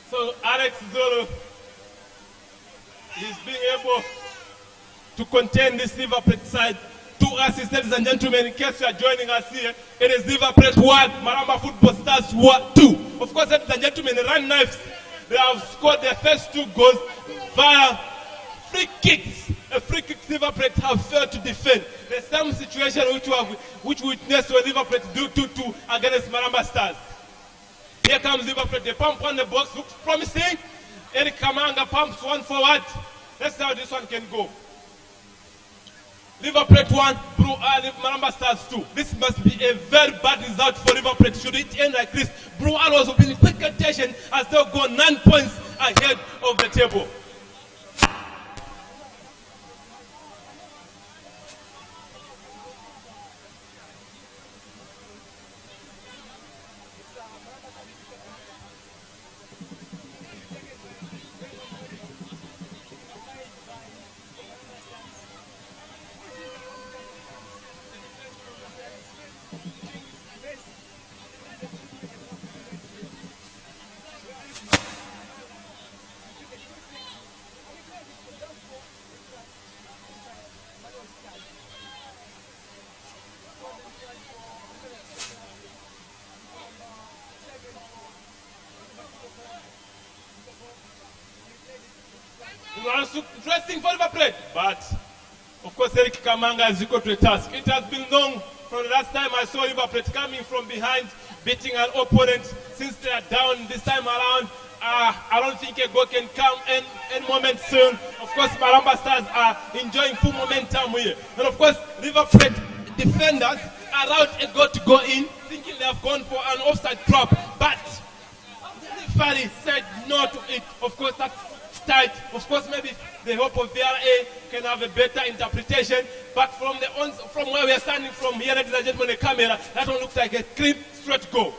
So Alex Zulu is being able to contain this River Plate side. 2 assists, ladies and gentlemen, in case you are joining us here, it is River Plate 1, Maramba Football Stars 2. Of course, ladies and gentlemen, the Run Knives, they have scored their first 2 goals via free kicks. A free kick River Plate have failed to defend. The same situation which we witnessed when River Plate do 2-2 against Maramba Stars. Here comes River Plate. They pump on the box, looks promising. Eric Kamanga pumps one forward. Let's see how this one can go. River Plate 1, Maramba Stars 2. This must be a very bad result for River Plate. Should it end like this, Blue Arrows will be in quick contention as they'll go 9 points ahead of the table. Interesting for River Plate, but of course Eric Kamanga has equal to a task. It has been long from the last time I saw River Plate coming from behind, beating an opponent. Since they are down this time around, I don't think a goal can come any moment soon. Of course, Maramba Stars are enjoying full momentum here. And of course, River Plate defenders allowed a goal to go in, thinking they have gone for an offside trap, but the referee said no to it. Of course, that's tight. Of course, maybe the hope of VRA can have a better interpretation, but from where we are standing from here, ladies and gentlemen, the camera, that one looks like a clean, straight goal.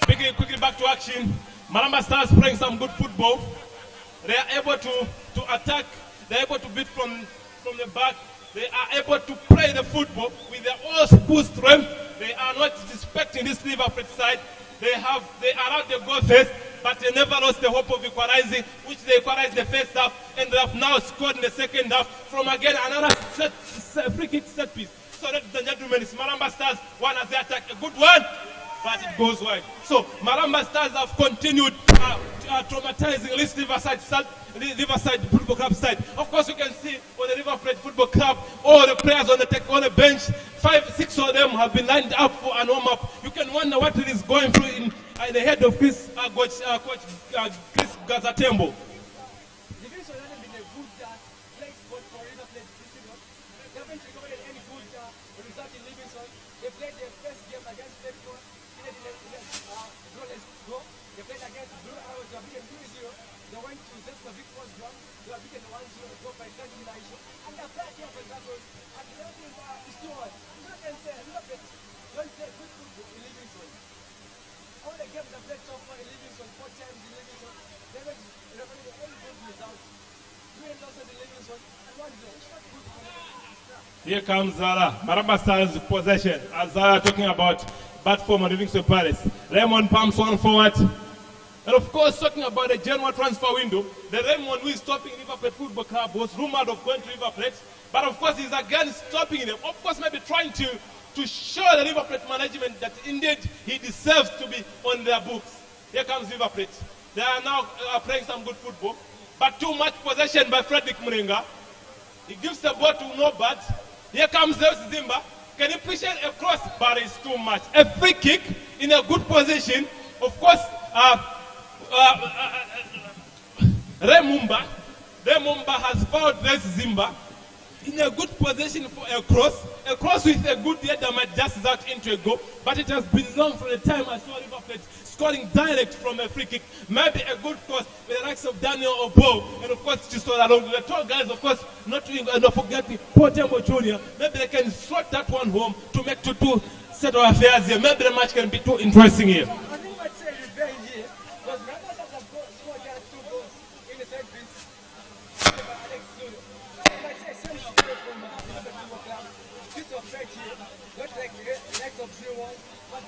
Speaking quickly back to action, Maramba Stars playing some good football. They are able to attack. They are able to beat from the back. They are able to play the football with their all full strength. They are not respecting this River Plate side. They have first, but they never lost the hope of equalizing, which they equalized the first half, and they have now scored in the second half from again another free kick set piece. So ladies and gentlemen, it's Maramba Stars, one as they attack, a good one, but it goes wide. So Maramba Stars have continued traumatizing this Riverside Football Club side. Of course, you can see on the River Plate Football Club, all the players on the bench, 5, 6 of them have been lined up for an warm-up. You can wonder what it is going through in the head of his coach Chris Gazatembo. Here comes Zara. Maramba Stars possession. As Zara talking about bad form of Livingston Palace. Raymond pumps one forward. And of course, talking about the January transfer window, the Raymond who is stopping River Plate Football Club was rumored of going to River Plate. But of course, he's again stopping them. Of course, maybe trying to show the River Plate management that indeed he deserves to be on their books. Here comes River Plate. They are now playing some good football. But too much possession by Frederick Muringa. He gives the ball to Nobad. Here comes Zimba. Can he push it across? But it's too much. A free kick in a good position. Of course, Remumba has fouled Zimba in a good position for a cross with a good header might just out into a goal, but it has been long from the time I saw River Plate scoring direct from a free kick. Maybe a good cross with the likes of Daniel Obo, and of course just along the tall guys, of course, not forgetting Portembo Jr. Maybe they can slot that one home to make two set of affairs here. Maybe the match can be too interesting here. I think I'd say revenge here, because Maramba Stars have scored just 2 goals in the third piece. Alex Zulu. I'd say same support from the Football Club. Piece of threat here, not like the likes of 0-1, but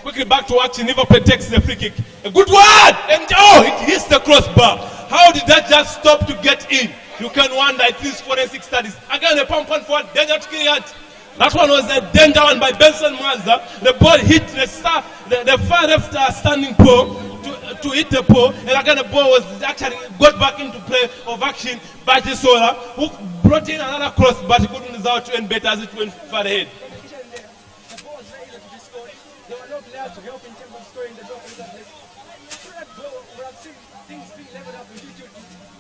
quickly back to action. Liverpool takes the free kick. A good one! And it hits the crossbar. How did that just stop to get in? You can wonder. It is forensic studies. Again, the pump one forward. Danger to Kiriat. That one was a danger one by Benson Mwanza. The ball hit the far left standing pole to hit the pole. And again, the ball was actually got back into play of action by Tisola, who brought in another cross, but he couldn't result to end better as it went far ahead. To help in terms of scoring the goal for the place. Through that goal, we have seen things being leveled up with YouTube.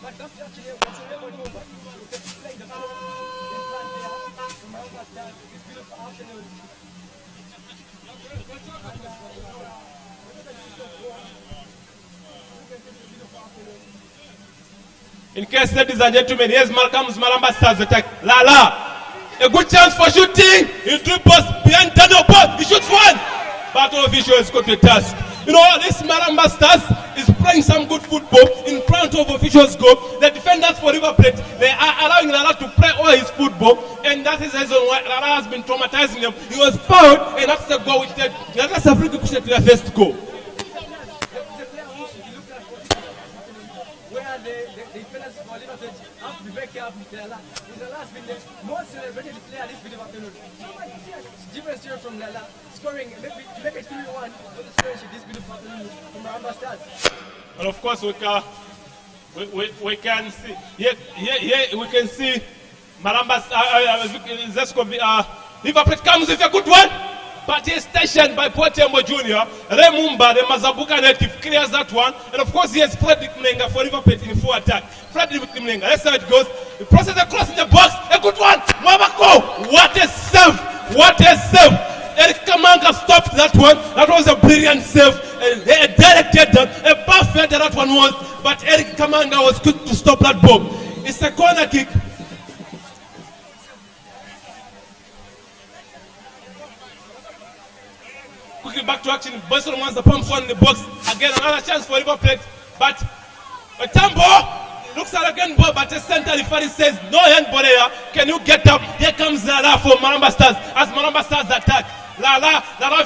But that's actually what's a level over. You can play the ball, then plan there, from Maramba Stars, this beautiful afternoon. In case, ladies and gentlemen, here's comes Maramba Stars attack. Lala, a good chance for shooting. He dribbles behind Daniel Bob. He shoots one. Battle official has got the task. You know, this Maramba Stars is playing some good football in front of officials' goal. The defenders for River Plate, they are allowing Lala to play all his football, and that is the reason why Lala has been traumatizing them. He was fouled, and that's the goal which that's a free kick to their first goal. Where the defenders for River Plate have to be very careful with Lala. Lala has been the most celebrated player this video afternoon. Different story from Lala. Scoring, make it 3-1 for the scoring sheet this beautiful afternoon from Maramba Stars. And of course, we can see here we can see Maramba River Plate comes with a good one, but he is stationed by Portembo Jr. Remumba, the Mazabuka native, clears that one, and of course he has Frederick Mlenga for River Plate in full attack. Frederick Mlenga, let's see how it goes. He processes across in the box, a good one. Mwabako, what a save! What a save! Eric Kamanga stopped that one. That was a brilliant save. A directed, a perfect that one was. But Eric Kamanga was quick to stop that ball. It's a corner kick. Quickly back to action. Boston wants the pump one in the box. Again, another chance for River Plate. But a Tambo looks at again ball, but the center referee says no handball here. Can you get up? Here comes Zara for Maramba Stars as Maramba Stars attack. La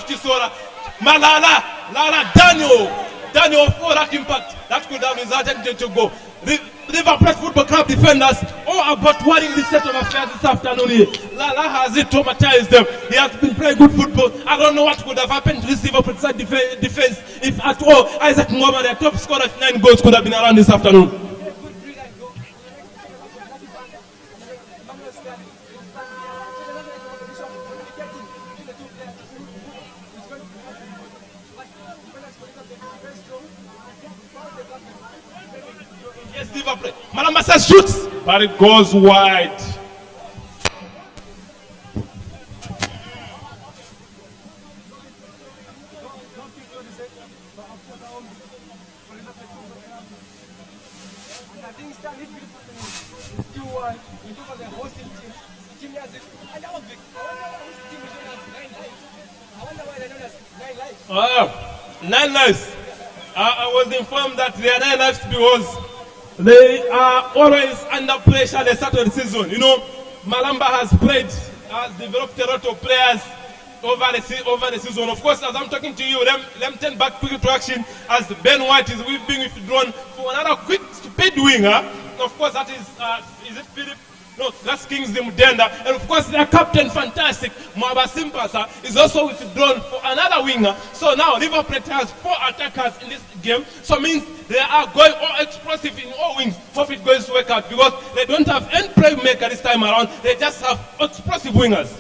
Chisora, Malala, Daniel for that impact. That could have resulted to go. River Plate Football Club defenders all about worrying this set of affairs this afternoon here. Lala has it traumatized them. He has been playing good football. I don't know what could have happened to this River Plate side defense if at all Isaac Ngoma, their top scorer of 9 goals, could have been around this afternoon. Maramba says shoots, but it goes wide. Nine lives. I was informed that there are 9 lives because they are always under pressure the start of the season. You know, Maramba has developed a lot of players over the season. Of course, as I'm talking to you, them turn back quickly to action as Ben White is being withdrawn for another quick speed winger. Of course, that is it Philip? No, that's Kingsley Mudenda. And of course, their captain, fantastic, Mwaba Simpasa, is also withdrawn for another winger. So now, River Plate has 4 attackers in this game. So means they are going all explosive in all wings. Hope it goes to work out because they don't have any playmaker this time around. They just have explosive wingers.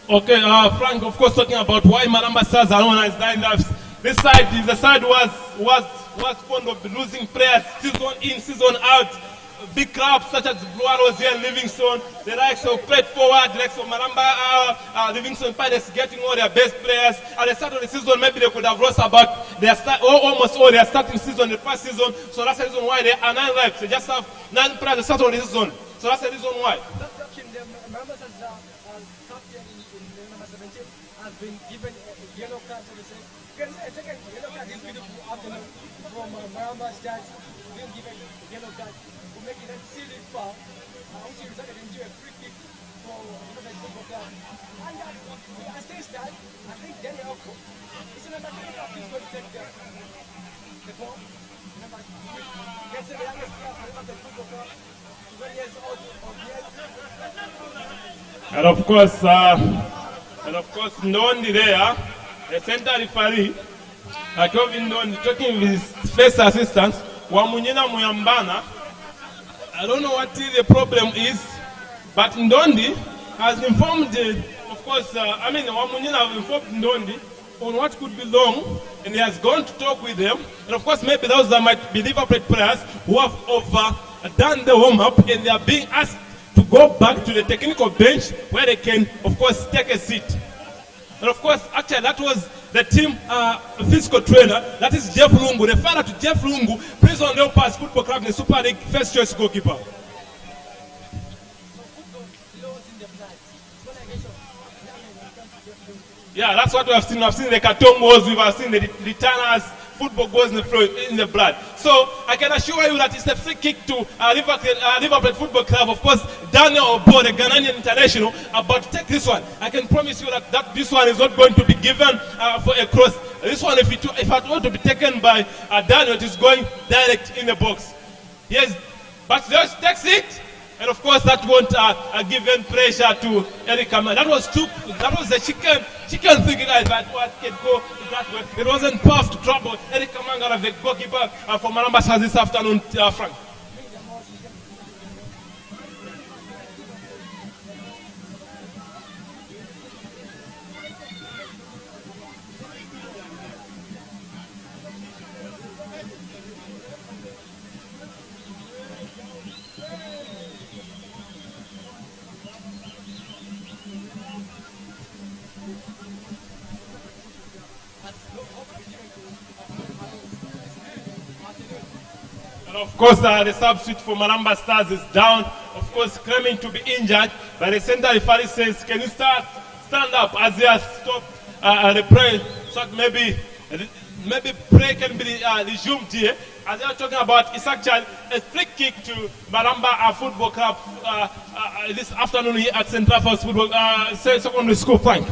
Okay, Frank, of course, talking about why Maramba Stars are known as 9 lives. This side, the side was fond of losing players season in, season out. Big clubs such as Blue Arrows here and Livingston, the likes of Plate Forward, the likes of Maramba, Livingston Pirates getting all their best players. At the start of the season, maybe they could have lost about almost all their starting season, the first season. So that's the reason why they are 9 lives. They just have 9 players at the start of the season. So that's the reason why. Has been given a yellow card to the second yellow card is beautiful afternoon from Maramba Stars being given a yellow card to make it a silly foul, which resulted into a free kick for the football club. And I say that I think Daniel is number 3 who's going to take the ball. Gets the youngest player of the football club, 20 years old or yes. And of course, Ndondi there, the center referee, Kelvin Ndondi, talking with his first assistant, Wamunyina Muyambana. I don't know what the problem is, but Ndondi has informed, of course, Wamunyina has informed Ndondi on what could be wrong, and he has gone to talk with them. And of course, maybe those that might be River Plate players who have done the warm-up, and they are being asked to go back to the technical bench where they can, of course, take a seat. And of course, actually, that was the team physical trainer. That is Jeff Lungu, the father to Jeff Lungu, Prison Leopards Football Club in the Super League, first choice goalkeeper. Yeah, that's what we have seen. We have seen the Katongos, we have seen the returners. Football goes in the blood. So I can assure you that it's a free kick to River Plate Football Club. Of course, Daniel Obo, the Ghanaian international, about to take this one. I can promise you that this one is not going to be given for a cross. This one, if it were to be taken by Daniel, it is going direct in the box. Yes, but just takes it. And of course, that won't give any pressure to Eric Kaman. That was the chicken thinking that what can go that way. It wasn't path to trouble. Eric Kaman, the goalkeeper for Maramba Stars this afternoon, Frank. Of course, the substitute for Maramba Stars is down, of course, claiming to be injured. But the center referee says, can you stand up as he has stopped the prayer, so maybe prayer can be resumed here. As they are talking about, it's actually a free kick to Maramba Football Club this afternoon here at St. Raphael's Football Secondary School. Frank.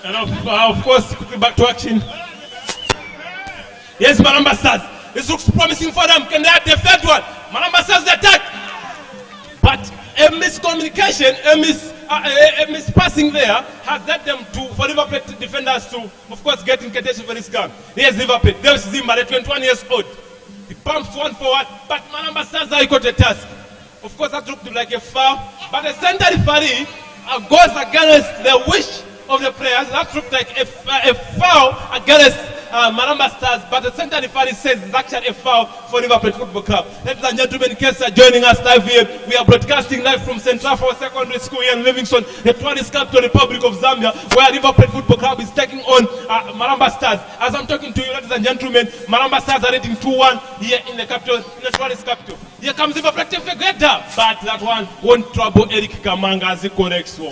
And of course, quickly back to action. Yes, Maramba Stars. This looks promising for them. Can they have the third one? Maramba Stars attack. But a miscommunication, a mispassing there has led them for Liverpool defenders to, of course, get in contention for this game. Here's Liverpool. There's Zimba, the 21 years old. He pumps one forward, but Maramba Stars are equal to the task. Of course, that looked like a foul. But the center referee goes against the wish of the players. That looked like a foul against Maramba Stars, but the center referee says it's actually a foul for Liverpool Football Club. Ladies and gentlemen, in case you're joining us live here, we are broadcasting live from St. Raphael Secondary School here in Livingston, the tourist capital Republic of Zambia, where Liverpool Football Club is taking on Maramba Stars. As I'm talking to you, ladies and gentlemen, Maramba Stars are leading 2-1 here in the capital, in the tourist capital. Here comes Liverpool Fegeta, but that one won't trouble Eric Kamanga as he corrects one.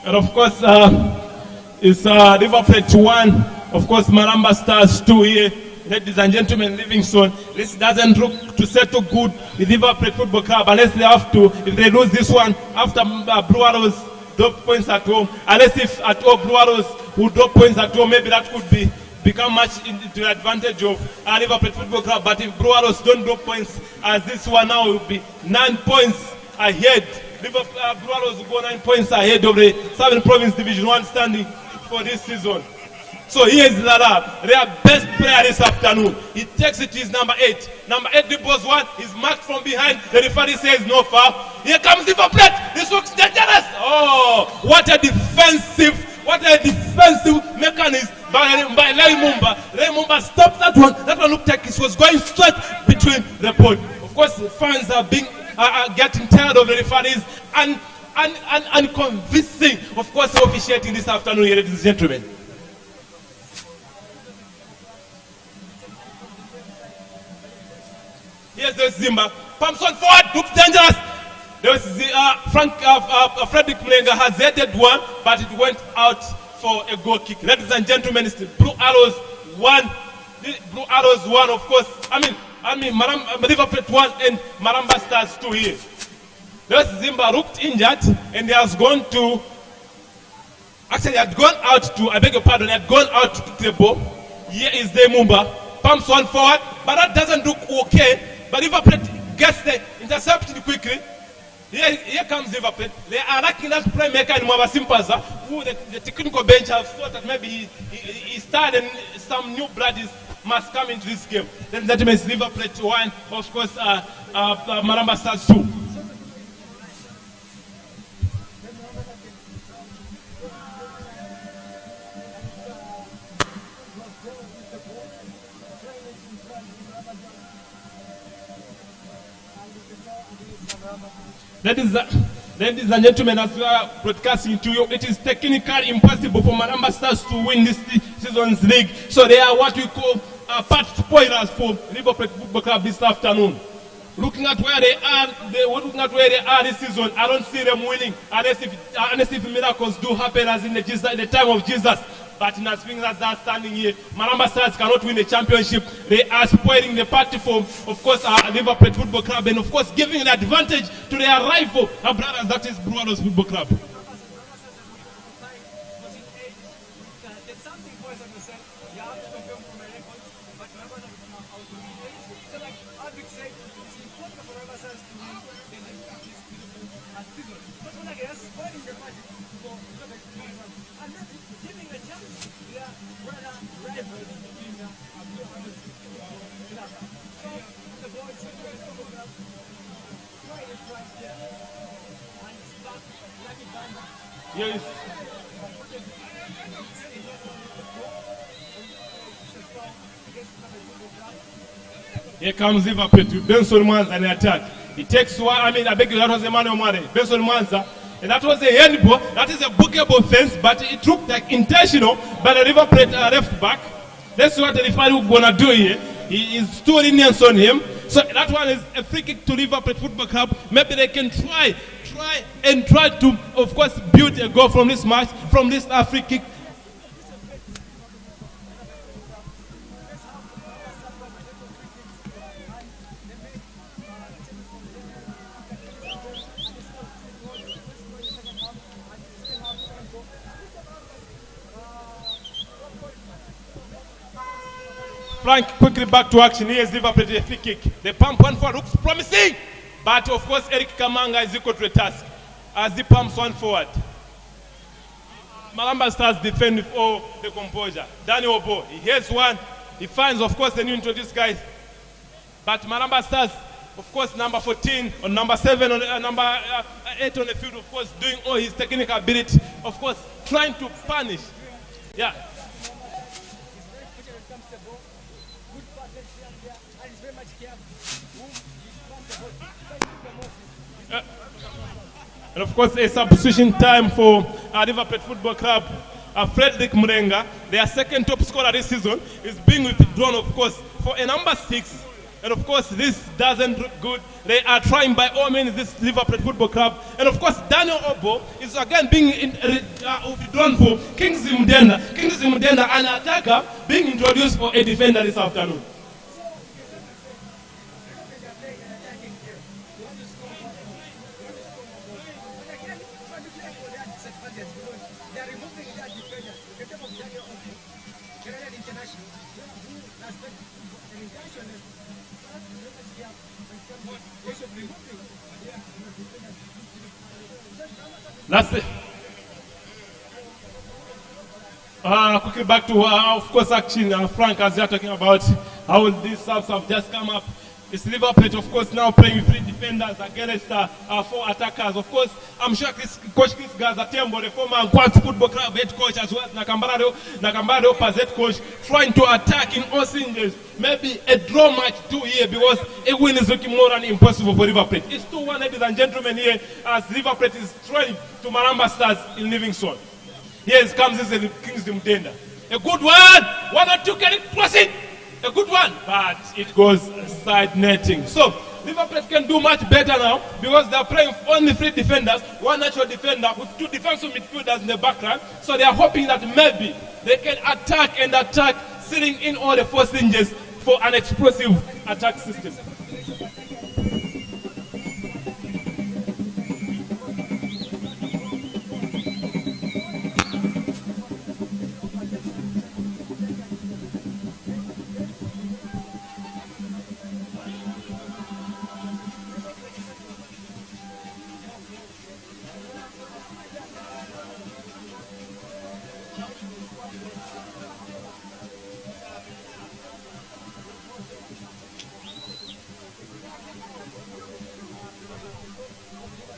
And of course, it's Liverpool 1. Of course, Maramba Stars 2 here. Ladies and gentlemen, Livingston. This doesn't look to settle good with Liverpool Football Club unless they have to. If they lose this one after Blue Arrows drop points at home, unless if at all Blue Arrows will drop points at home, maybe that could become much to the advantage of Liverpool Football Club. But if Blue Arrows don't drop points, as this one now will be 9 points ahead. Liverpool Blue Arrows will go 9 points ahead of the Southern Province Division 1 standing for this season. So here is Lara, their best player this afternoon. He takes it to his number 8. Number 8, dribbles one, is marked from behind. The referee says no foul. Here comes Liverpool. This looks dangerous. Oh, what a defensive mechanism by Larry Mumba. Larry Mumba stopped that one. That one looked like it was going straight between the pole. Of course, the fans are getting tired of the referees and convincing, of course, officiating this afternoon here, ladies and gentlemen. Here's the Zimba. Pumps on forward, looks dangerous. There was Frederick Mlenga has headed one, but it went out for a goal kick. Ladies and gentlemen, it's the Blue Arrows 1. Blue Arrows 1, of course. I mean, Liverpool 1 and Maramba Stars 2 here. There's Zimba looked injured and he has gone to. Actually, he had gone out to. I beg your pardon. He had gone out to the ball. Here is the Mumba. Pumps one forward, but that doesn't look okay. But Liverpool gets the intercepted quickly. Here comes Liverpool. They are lacking that playmaker in Mwaba Simpaza, who the technical bench have thought that maybe he started and some new blood must come into this game. Then that means Liverpool 1, of course, Maramba Stars 2. Ladies and gentlemen, as we are broadcasting to you, it is technically impossible for Maramba Stars to win this season's league. So they are what we call part spoilers for Liverpool Football Club this afternoon. Looking at where they are, this season, I don't see them winning unless if miracles do happen as in the time of Jesus. But in as things as they are standing here, Maramba Stars cannot win the championship. They are spoiling the party for, of course, Liverpool Football Club, and of course giving an advantage to their rival brothers, that is Blue Arrows Football Club. Yes. Here comes Liverpool to Benson Mwanza in the attack. He takes one, I beg you, that was Emmanuel Mwane. Benson Mwanza. And that was a handball. That is a bookable offense, but it looked like intentional by the River Plate left back. That's what the referee is going to do here. He is too lenient on him. So that one is a free kick to River Plate Football Club. Maybe they can try to, of course, build a goal from this match, from this free kick. Frank quickly back to action. Here's Liverpool a free kick. The pump one forward looks promising. But of course, Eric Kamanga is equal to a task as he pumps one forward. Maramba Stars defend with all the composure. Daniel Obo, he has one. He finds, of course, the new introduced guys. But Maramba Stars, of course, number 14 or number 7 or number 8 on the field, of course, doing all his technical ability. Of course, trying to punish. Yeah. And of course, a substitution time for River Plate Football Club. Frederick Murenga, their second top scorer this season, is being withdrawn, of course, for a number 6. And of course, this doesn't look good. They are trying by all means this River Plate Football Club. And of course, Daniel Obo is again being withdrawn for Kingsley Mudenda. Kingsley Mudenda, an attacker, being introduced for a defender this afternoon. That's it. Quickly back to, of course, action. Frank, as you are talking about how these subs have just come up. It's River Plate, of course, now playing with 3 defenders against 4 attackers. Of course, I'm sure Coach Chris Gazatembo, the former Nkwasi Football Club head coach, as well as Nakambado as head coach, trying to attack in all singles. Maybe a draw match 2 here because a win is looking more than impossible for River Plate. It's 2-1, ladies and gentlemen, here as River Plate is trying to Maramba Stars in Livingston. Here comes Kingsley Mudenda. A good one! 1 or 2, can it cross it? A good one, but it goes side netting. So River Plate can do much better now because they are playing with only 3 defenders, 1 natural defender with 2 defensive midfielders in the backline. So they are hoping that maybe they can attack, sitting in all the 4 hinges for an explosive attack system.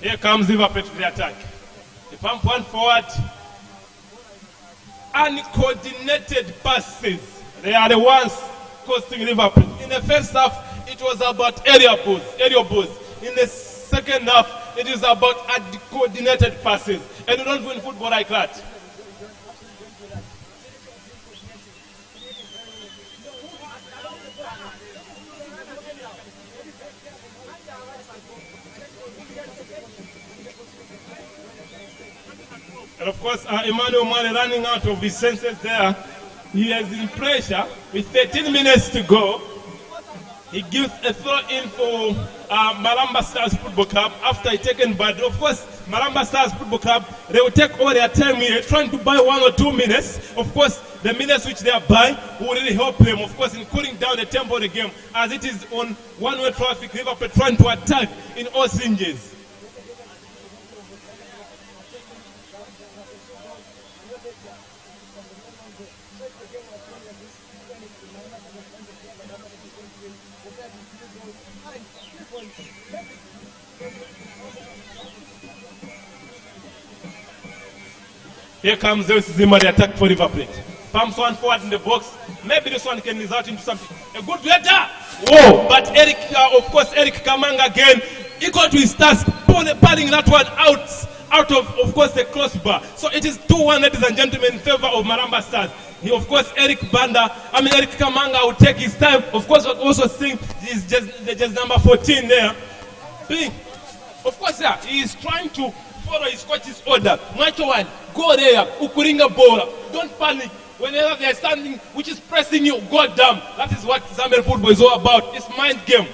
Here comes Liverpool to the attack. They pump one forward. Uncoordinated passes. They are the ones costing Liverpool. In the first half, it was about area balls. In the second half, it is about uncoordinated passes. And you don't win football like that. And of course, Emmanuel Mwane running out of his senses there. He is in pressure with 13 minutes to go. He gives a throw in for Maramba Stars Football Club after he taken by, of course, Maramba Stars Football Club. They will take all their time here trying to buy 1 or 2 minutes. Of course, the minutes which they are buying will really help them, of course, in cooling down the tempo of the game as it is on one-way traffic. Liverpool trying to attack in all singes. Here comes Zima, the attack for River Plate. Pumps one forward in the box. Maybe this one can result into something. A good letter. Whoa! But Eric, of course, Eric Kamanga again, equal to his task, pulling that one out of course, the crossbar. So it is 2-1, ladies and gentlemen, in favor of Maramba Stars. He, of course, Eric Kamanga will take his time. Of course, we'll also seeing just number 14 there. Of course, yeah, he is trying to follow his coach's order. Macho one, go there, ukuringa bola. Don't panic. Whenever they are standing, which is pressing you, go down. That is what Zambian football is all about. It's mind game.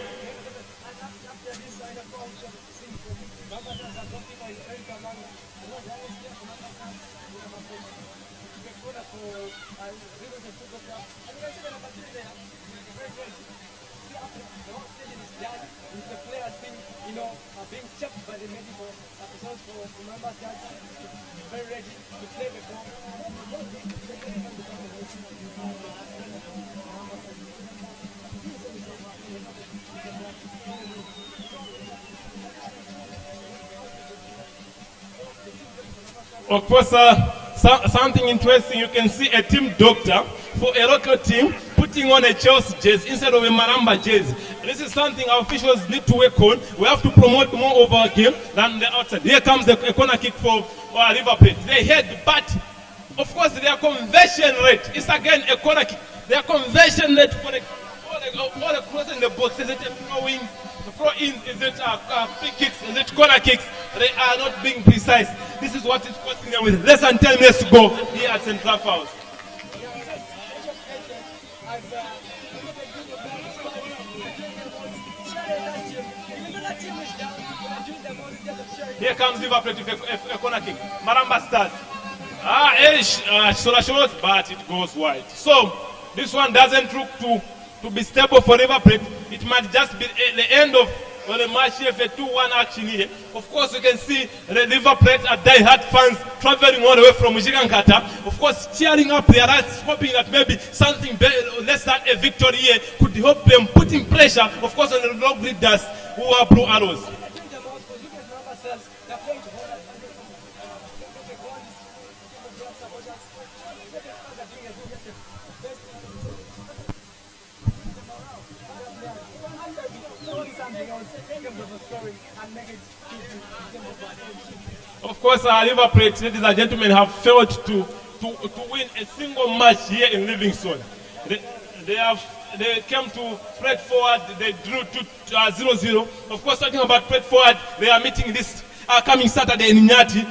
Of course, something interesting, you can see a team doctor for a local team putting on a Chelsea jersey instead of a Maramba jersey. This is something our officials need to work on. We have to promote more of our game than the outside. Here comes a corner kick for River Plate. They head, but of course their conversion rate is again a corner kick. Their conversion rate for all the cross in the box, is it a throw-in, is it free kicks, is it corner kicks? They are not being precise. This is what is costing them with less than 10 minutes to go here at Central House. Here comes Liverpool with a corner kick. Maramba Stars. Short, but it goes wide. So this one doesn't look to be stable for River Plate. It might just be the end of the match here, a 2-1 action here. Of course, you can see the River Plate are die-hard fans traveling all the way from Mujigankata. Of course, cheering up their hearts, hoping that maybe something less than a victory here could help them, putting pressure, of course, on the long leaders who are Blue Arrows. Of course, River Plate, ladies and gentlemen, have failed to win a single match here in Livingston. They came to Pret Forward, they drew 0-0. Of course, talking about Pret Forward, they are meeting this coming Saturday in Nyati.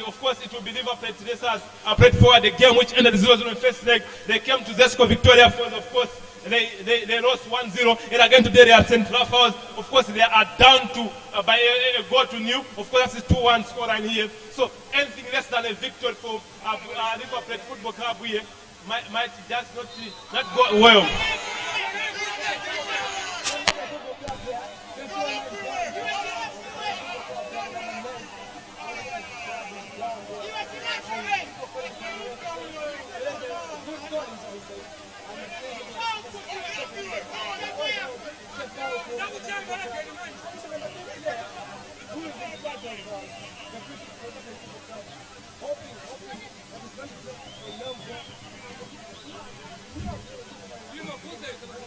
Of course, it will be River Plate Racers Pret Forward, the game which ended 0-0 in first leg. They came to Zesco Victoria Falls, of course. They lost 1-0, and again today they are Central House. Of course, they are down to by a goal to nil. Of course, that's a 2-1 scoreline here. So anything less than a victory for River Plate Football Club here might just not go well.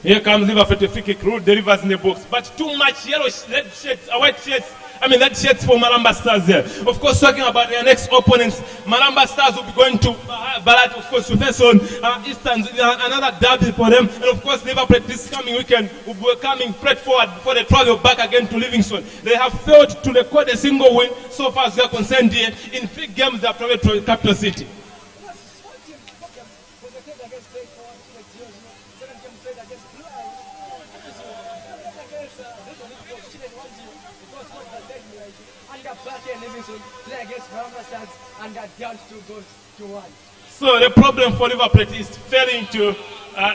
Here comes Liverpool to free kick, rule delivers in the box. But too much yellow red shirts, white shirts. That shirts for Maramba Stars there. Of course, talking about their next opponents, Maramba Stars will be going to Barat, of course, to face on Eastern, another derby for them. And of course, Liverpool this coming weekend will be coming straight forward before they travel back again to Livingston. They have failed to record a single win so far as they are concerned here. In 3 games, they have traveled to Capital City. Livingstone play against Maramba Stars and are down 2 goals to 1. So the problem for River Plate is failing to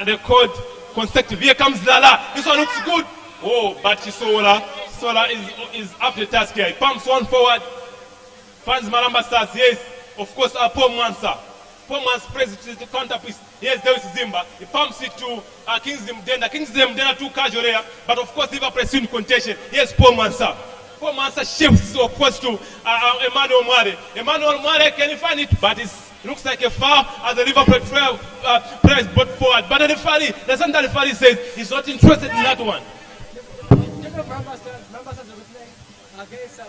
record consecutive. Here comes Lala. This one looks good. Oh, but Sola is up the task here. He pumps one forward. Finds Maramba Stars. Yes, of course, Paul Mwansa. Paul Mwansa plays it to the counter piece. Yes, there is Zimba. He pumps it to Kingsley Mdenda. Kingsley Mdenda too casual here. But of course, River Plate in contention. Yes, Paul Mwansa. Paul Mwansa shifts, of course, to Emmanuel Mware. Emmanuel Mware can find it, but it looks like a foul as the River Plate player is brought forward. But the referee says he's not interested in that one. Maramba Stars will be playing against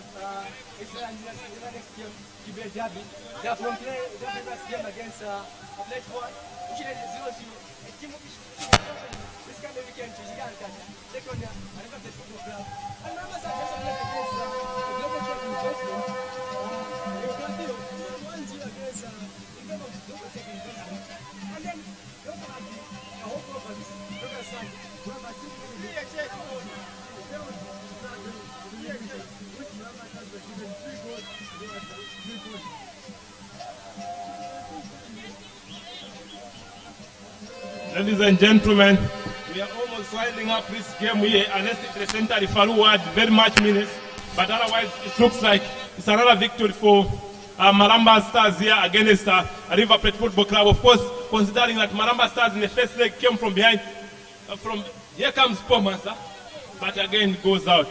Israel next game to be a derby. They have been playing the next game against Plate 1, which is 0-0. A team of this kind of weekend to take on the River Plate Football Club. And Maramba Stars also played against the Global Tech in Boston. They were 1-0 against the Global Tech in Boston. And then they also had a whole conference, River Side, where Ladies and gentlemen, we are almost winding up this game here, unless the center referee who had very much minutes. But otherwise, it looks like it's another victory for Maramba Stars here against River Plate Football Club. Of course, considering that Maramba Stars in the first leg came from behind. Here comes Pomansa, but again goes out.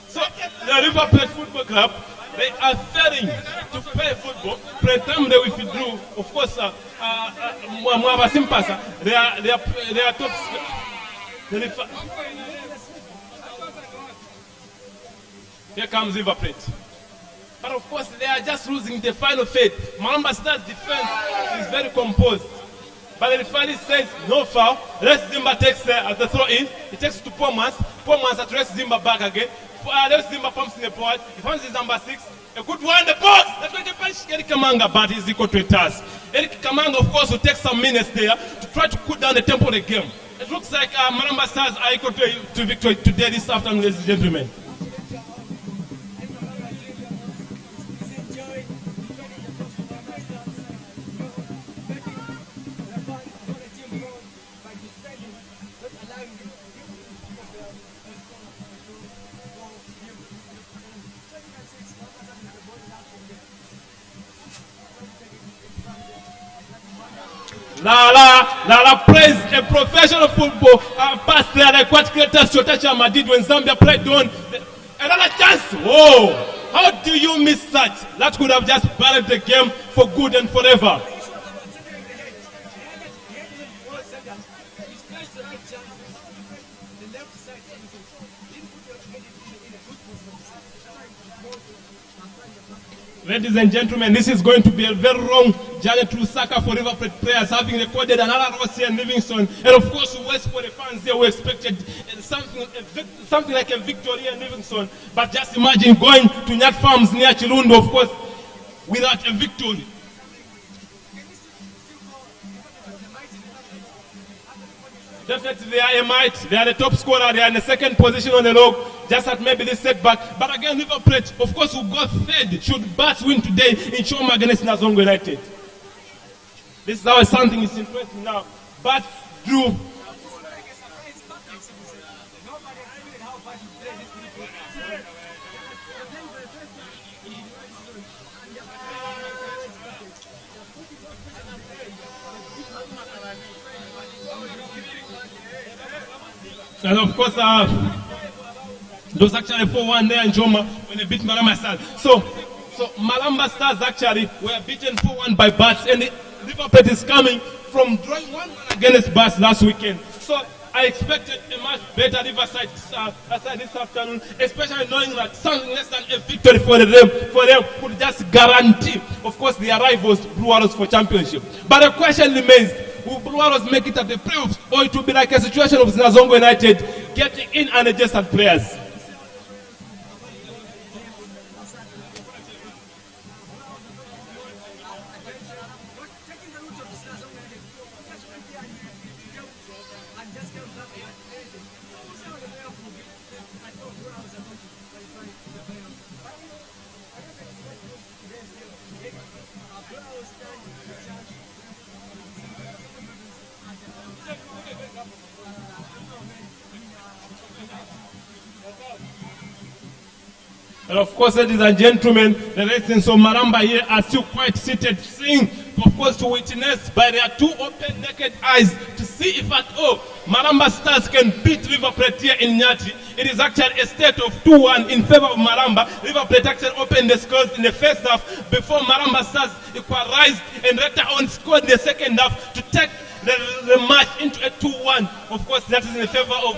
So the River Plate Football Club, they are failing to play football. By the time they withdrew, of course, Mwaba Simpasa, they are top. Here comes River Plate. But of course, they are just losing the final fate. Maramba Stars' defense is very composed. But the referee says no foul. Les Zimba takes as the throw in. He takes it to Pomans. Pomans addresses Zimba back again. Les Zimba pumps in the forward. He finds his number 6. A good one in the box. That's going to punch Eric Kamanga, but he's equal to a task. Eric Kamanga, of course, will take some minutes there to try to cool down the tempo of the game. It looks like Maramba Stars are equal to victory today, this afternoon, ladies and gentlemen. Lala plays a professional football pass there like what Cletus Chotachama did when Zambia played on. Another chance. Whoa! How do you miss that? That could have just buried the game for good and forever. Ladies and gentlemen, this is going to be a very long journey through Saka for River Plate players, having recorded another loss here in Livingstone. And of course, we wait for the fans here who expected something like a victory here in Livingstone. But just imagine going to Nyat Farms near Chilundo, of course, without a victory. Definitely they are a might. They are the top scorer. They are in the second position on the log. Just at maybe this setback. But again, River Plate, of course, will go third. Should Bats win today in Choma against Nazongo United. This is how something is interesting now. Bats drew. And of course, there was actually 4-1 there in Joma when they beat Maramba Stars. So Maramba Stars actually were beaten 4-1 by Bats, and the River Plate is coming from drawing 1-1 against Bats last weekend. So I expected a much better Riverside side this afternoon, especially knowing that something less than a victory for them could just guarantee, of course, the arrivals Blue Arrows for championship. But the question remains, will Blue Arrows make it at the playoffs, or it will be like a situation of Nazongo United getting in unadjusted players? And of course, ladies and gentlemen, the residents of Maramba here are still quite seated, seeing, of course, to witness by their two open naked eyes to see if at all Maramba Stars can beat River Plate here in Nyati. It is actually a state of 2-1 in favor of Maramba. River Plate actually opened the scores in the first half before Maramba Stars equalized and later on scored in the second half to take the match into a 2-1. Of course, that is in the favor of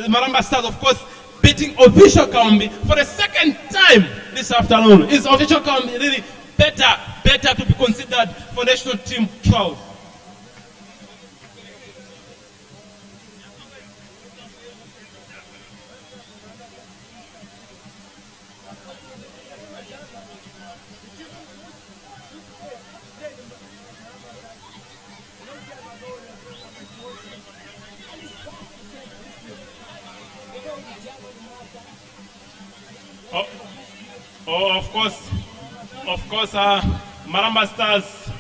Maramba Stars, of course, beating Official Kaumbi for the second time this afternoon. Is Official Kaumbi really better to be considered for national team trials? Of course, Maramba Stars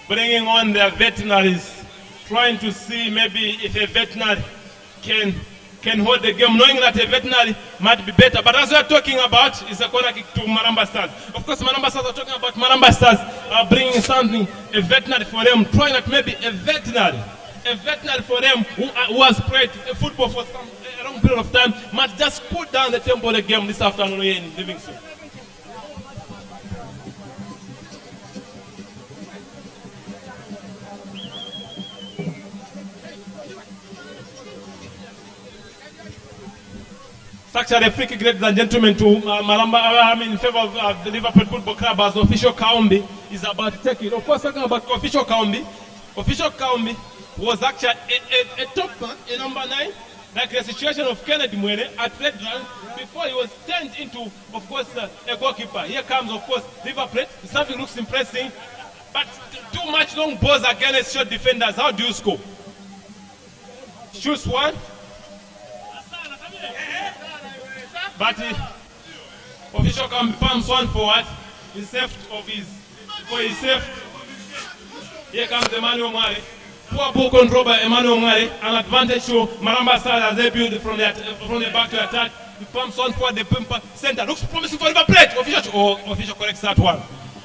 bringing on their veterinaries, trying to see maybe if a veterinary can hold the game, knowing that a veterinary might be better. But as we are talking about, it's a corner kick to Maramba Stars. Of course, Maramba Stars are talking about Maramba Stars bringing something, a veterinary for them, trying that maybe a veterinary for them who has played football for a long period of time must just put down the tempo of the game this afternoon here in Livingston. It's actually a free kick, ladies and gentlemen, to Maramba, in favor of the Liverpool Football Club, as Official Kaumbi is about to take it. Of course, talking about Official Kaumbi was actually a top man, a number 9, like the situation of Kennedy Mwene at Red Ground before he was turned into, of course, a goalkeeper. Here comes, of course, River Plate. Something looks impressive, but too much long balls against short defenders. How do you score? Shoots one. But Official can pumps one forward. He's saved of his. For his safe. Here comes Emmanuel Mwale. Poor ball control by Emmanuel Mwale. An advantage to Maramba Stars as they build from the back to attack. He pumps one forward. The pumper center looks promising for River Plate. Official corrects that one.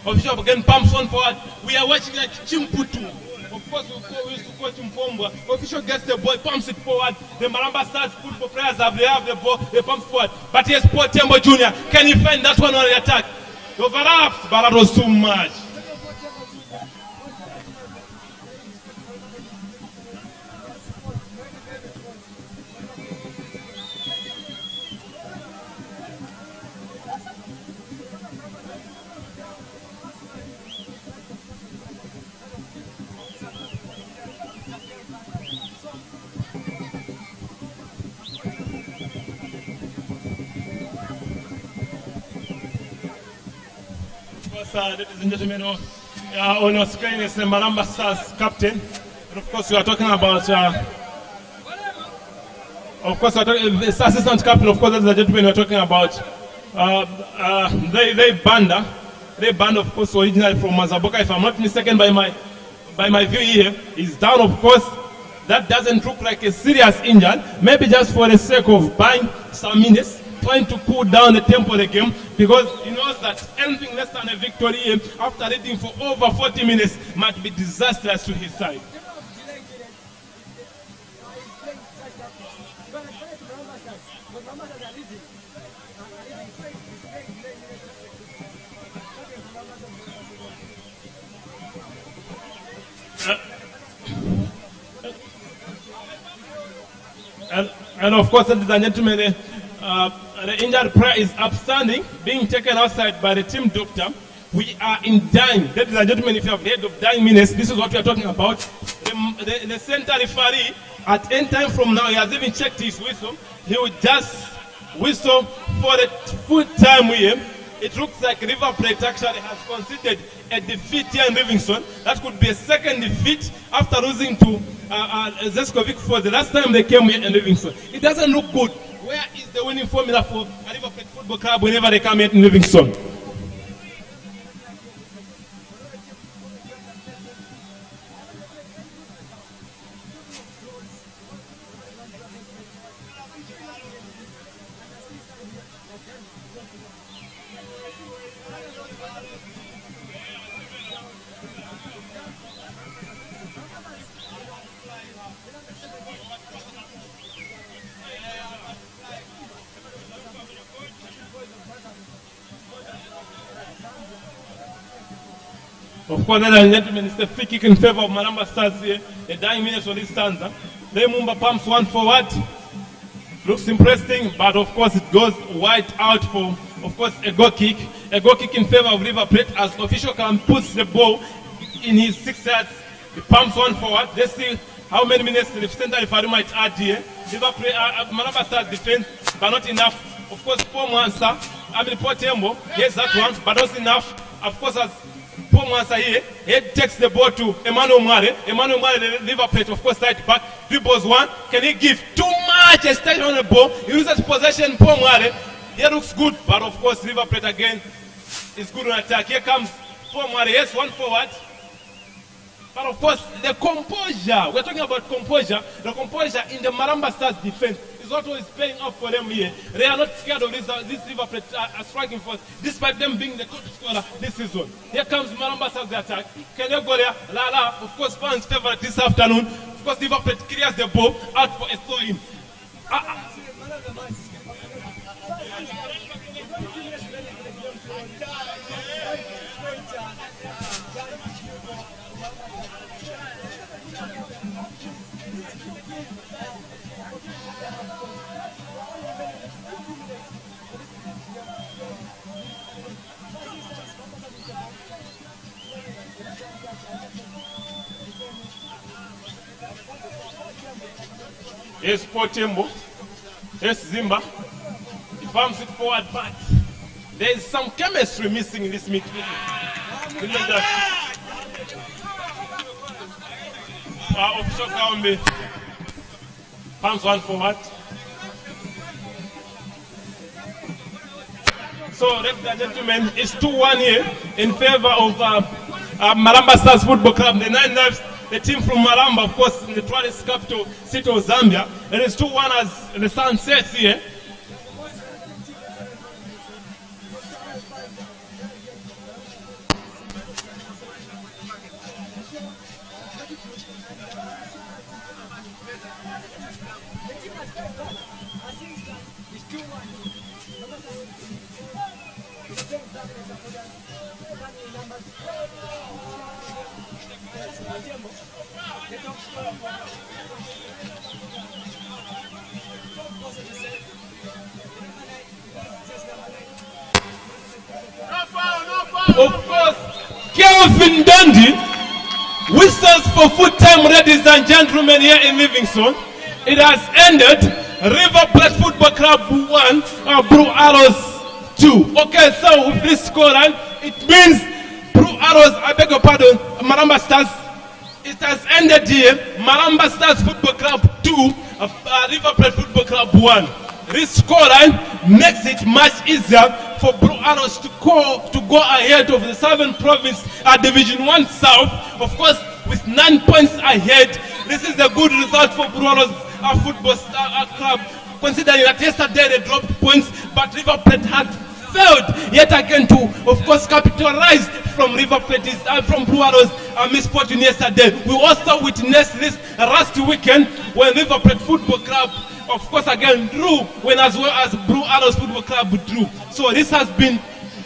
Official again pumps one forward. We are watching like Chimputu. Of course, we used to coach Mpombwa. Official gets the ball, pumps it forward. The Maramba Stars football players have the ball, they pump forward. But here's Paul Tembo Jr. Can he find that one on the attack? The overlaps, but that was too much. Ladies and gentlemen, on your screen is the Maramba Stars captain. And of course, we are talking about, assistant captain, of course, ladies and gentlemen, we are talking about They banned, of course, originally from Mazaboka, if I'm not mistaken by my view here. He's down, of course. That doesn't look like a serious injury. Maybe just for the sake of buying some minutes, trying to cool down the tempo of the game, because he knows that anything less than a victory after leading for over 40 minutes might be disastrous to his side. And of course, ladies and gentlemen, the injured player is upstanding, being taken outside by the team doctor. We are in dying. Ladies and gentlemen, if you have heard of dying minutes, this is what we are talking about. The center referee, at any time from now, he has even checked his whistle. He will just whistle for the full time here. It looks like River Plate actually has conceded a defeat here in Livingston. That could be a second defeat after losing to Zeskovic for the last time they came here in Livingston. It doesn't look good. Where is the winning formula for a River Plate Football Club whenever they come here in Livingston? Of course, ladies and gentlemen, it's the free kick in favor of Maramba Stars here. The dying minutes on this stanza. Mumba pumps one forward. Looks interesting, but of course it goes wide out for, of course, a goal kick. A goal kick in favor of River Plate as official can puts the ball in his 6 yards. He pumps one forward. Let's see how many minutes the center referee might add here. River Plate, Maramba Stars defense, but not enough. Of course, Paul Mwansa, Potembo, yes, that one, but not enough. Of course, as Paul Mwansa here, he takes the ball to Emmanuel Mwale. Emmanuel Mwale, the River Plate, of course, right back. Dribbles one. Can he give too much? A style on the ball. He uses possession. Paul Mwale. He looks good, but of course, River Plate again is good on attack. Here comes Paul Mwale. Yes, one forward. But of course, the composure, we're talking about composure, the composure in the Maramba Stars defense is what is paying off for them here. They are not scared of this River Plate striking force, despite them being the top scorer this season. Here comes Maramba Stars the attack. Can you go there? Lala, of course, fans' favorite this afternoon. Of course, River Plate clears the ball out for a throw-in. Yes, Potembo. Yes, Zimba. He pumps it forward, but there is some chemistry missing in this midfield. Official Kaumbe pumps one forward. So, ladies and gentlemen, it's 2-1 here in favor of Maramba Stars Football Club. The Nine Lives, the team from Maramba, of course, in the tourist capital city of Zambia. It is 2-1 as the sun sets here. Of course, Kelvin Dundee whistles for full time, ladies and gentlemen, here in Livingston. It has ended. River Plate Football Club 1, Blue Arrows 2. Okay, so with this scoreline, it means Blue Arrows, I beg your pardon, Maramba Stars. It has ended here. Maramba Stars Football Club 2, River Plate Football Club 1. This scoreline makes it much easier for Blue Arrows to go ahead of the Southern Province Division 1 South, of course, with 9 points ahead. This is a good result for Blue Arrows Football Club, considering that yesterday they dropped points, but River Plate has failed yet again to, of course, capitalize from River Plate, from Blue Arrows misfortune yesterday. We also witnessed this last weekend when River Plate Football Club, of course, again drew, when as well as Blue Arrows Football Club drew. So this has been,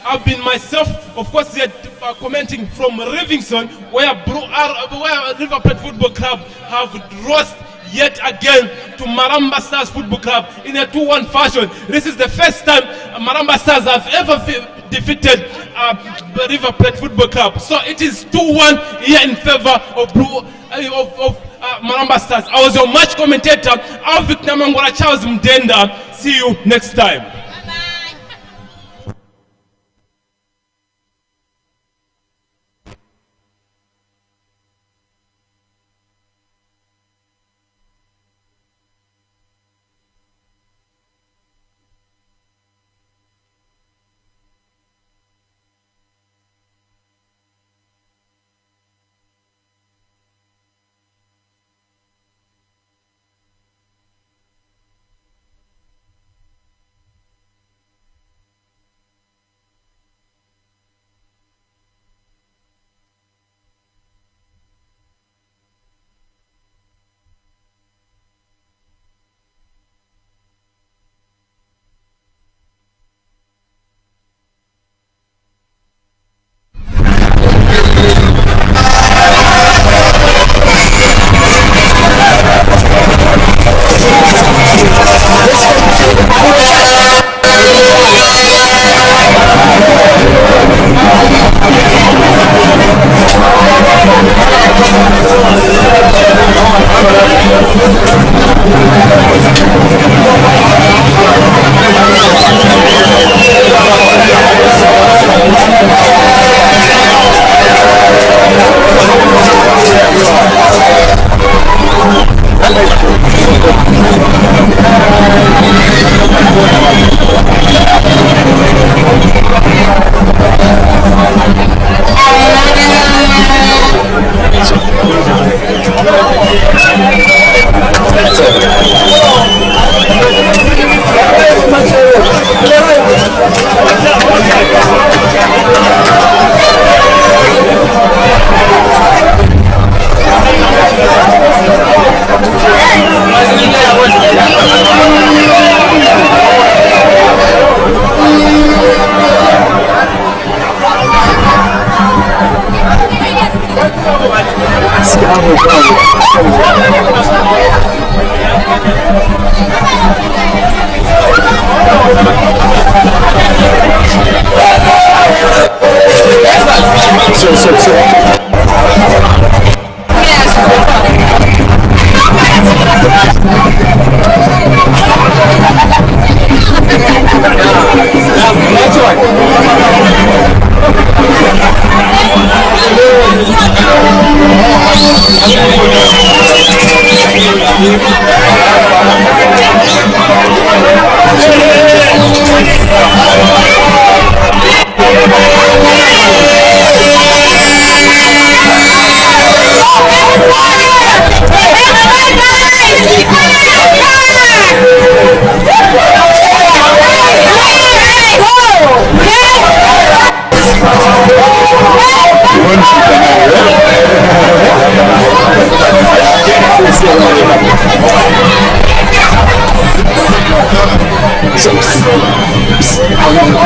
I've been myself, of course, here commenting from Livingston, where River Plate Football Club have lost yet again to Maramba Stars Football Club in a 2-1 fashion. This is the first time Maramba Stars have ever defeated River Plate Football Club. So it is 2-1 here in favor of Maramba Stars. I was your match commentator, Alvik Namangora Charles Mdenda. See you next time.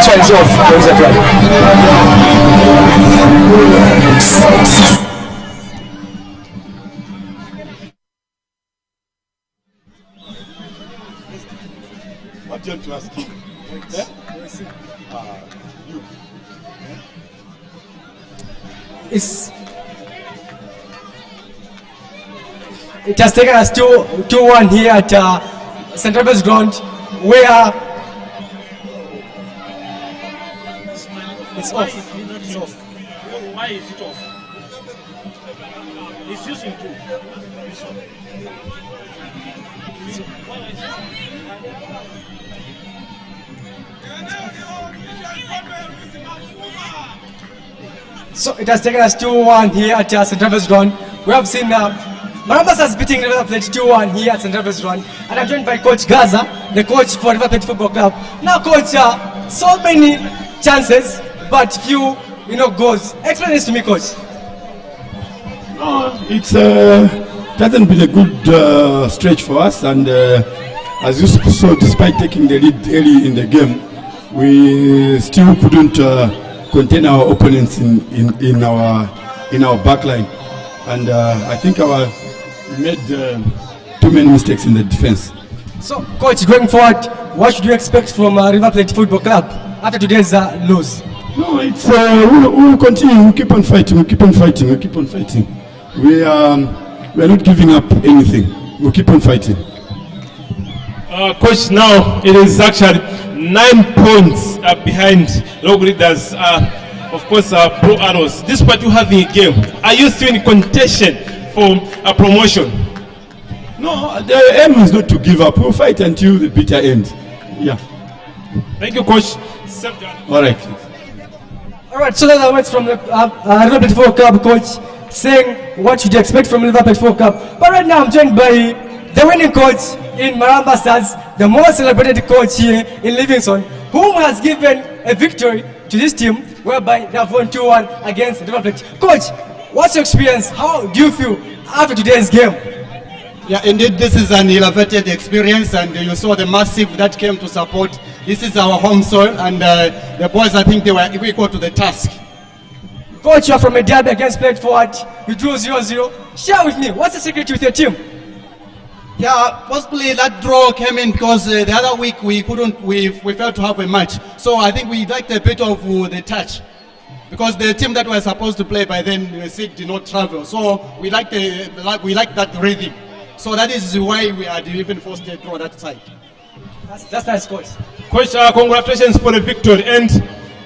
Change off. Where's that right? What do you want to ask him? Yeah? You. It has taken us 2-1 here at St. Rebels ground, where it's off. It's off. Why is it off? It's using two. So it has taken us 2-1 here at St. Rebels ground. We have seen Maramba has beating River Plate 2-1 here at St. Rebels ground, and I'm joined by Coach Gaza, the coach for River Plate Football Club. Now, Coach, so many chances, but few, goals. Explain this to me, Coach. No, it hasn't been a good stretch for us, and as you saw, despite taking the lead early in the game, we still couldn't contain our opponents in our back line, and I think we made too many mistakes in the defense. So, Coach, going forward, what should you expect from River Plate Football Club after today's lose? No, it's we'll continue. We keep on fighting. We keep on fighting. We keep on fighting. We are not giving up anything. We keep on fighting. Coach, now it is actually 9 points behind log leaders. Of course, Blue Arrows. Despite you having a game, are you still in contention for a promotion? No, the aim is not to give up. We'll fight until the bitter end. Yeah. Thank you, Coach. All right. All right, so that's the words from the River Plate Football Club coach saying what should you expect from River Plate Football Club. But right now I'm joined by the winning coach in Maramba Stars, the most celebrated coach here in Livingston, whom has given a victory to this team whereby they have won 2-1 against River Plate. Coach, what's your experience? How do you feel after today's game? Yeah, indeed, this is an elevated experience, and you saw the massive that came to support. This is our home soil, and the boys, I think they were equal to the task. Coach, you are from a derby against Plate Forward. You drew 0-0. Share with me, what's the secret with your team? Yeah, possibly that draw came in because the other week we failed to have a match. So I think we liked a bit of the touch, because the team that was supposed to play by then did not travel. So we liked that rhythm. So that is why we are even forced to draw that side. That's nice, Coach. Coach, congratulations for the victory. And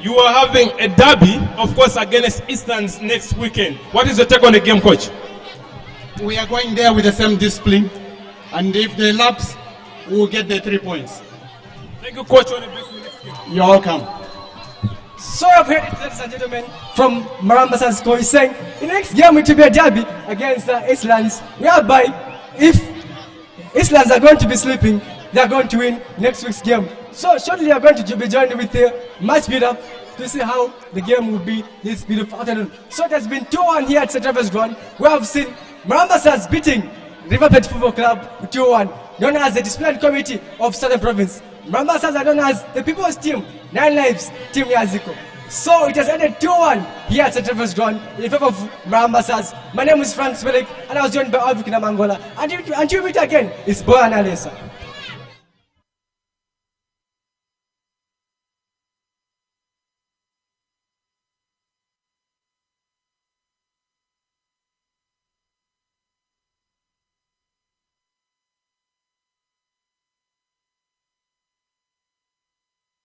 you are having a derby, of course, against Easterns next weekend. What is your take on the game, Coach? We are going there with the same discipline. And if they lapse, we will get the 3 points. Thank you, Coach. You're welcome. So I've heard it, ladies and gentlemen, from Maramba Stars coach saying the next game it will be a derby against Eastlands, whereby if Islands are going to be sleeping. They are going to win next week's game. So shortly, we are going to be joined with a match build-up to see how the game will be this beautiful afternoon. So it has been 2-1 here at St. Travis Ground. We have seen Maramba Stars beating River Plate Football Club 2-1, known as the Discipline Committee of Southern Province. Maramba Stars are known as the People's Team, 9 Lives, Team Yaziko. So it has ended 2-1 here at St. Travis Ground in favor of Maramba Stars. My name is Frank Smelik, and I was joined by Alvin Mangola. Until we meet again, it's Boyan Alesa.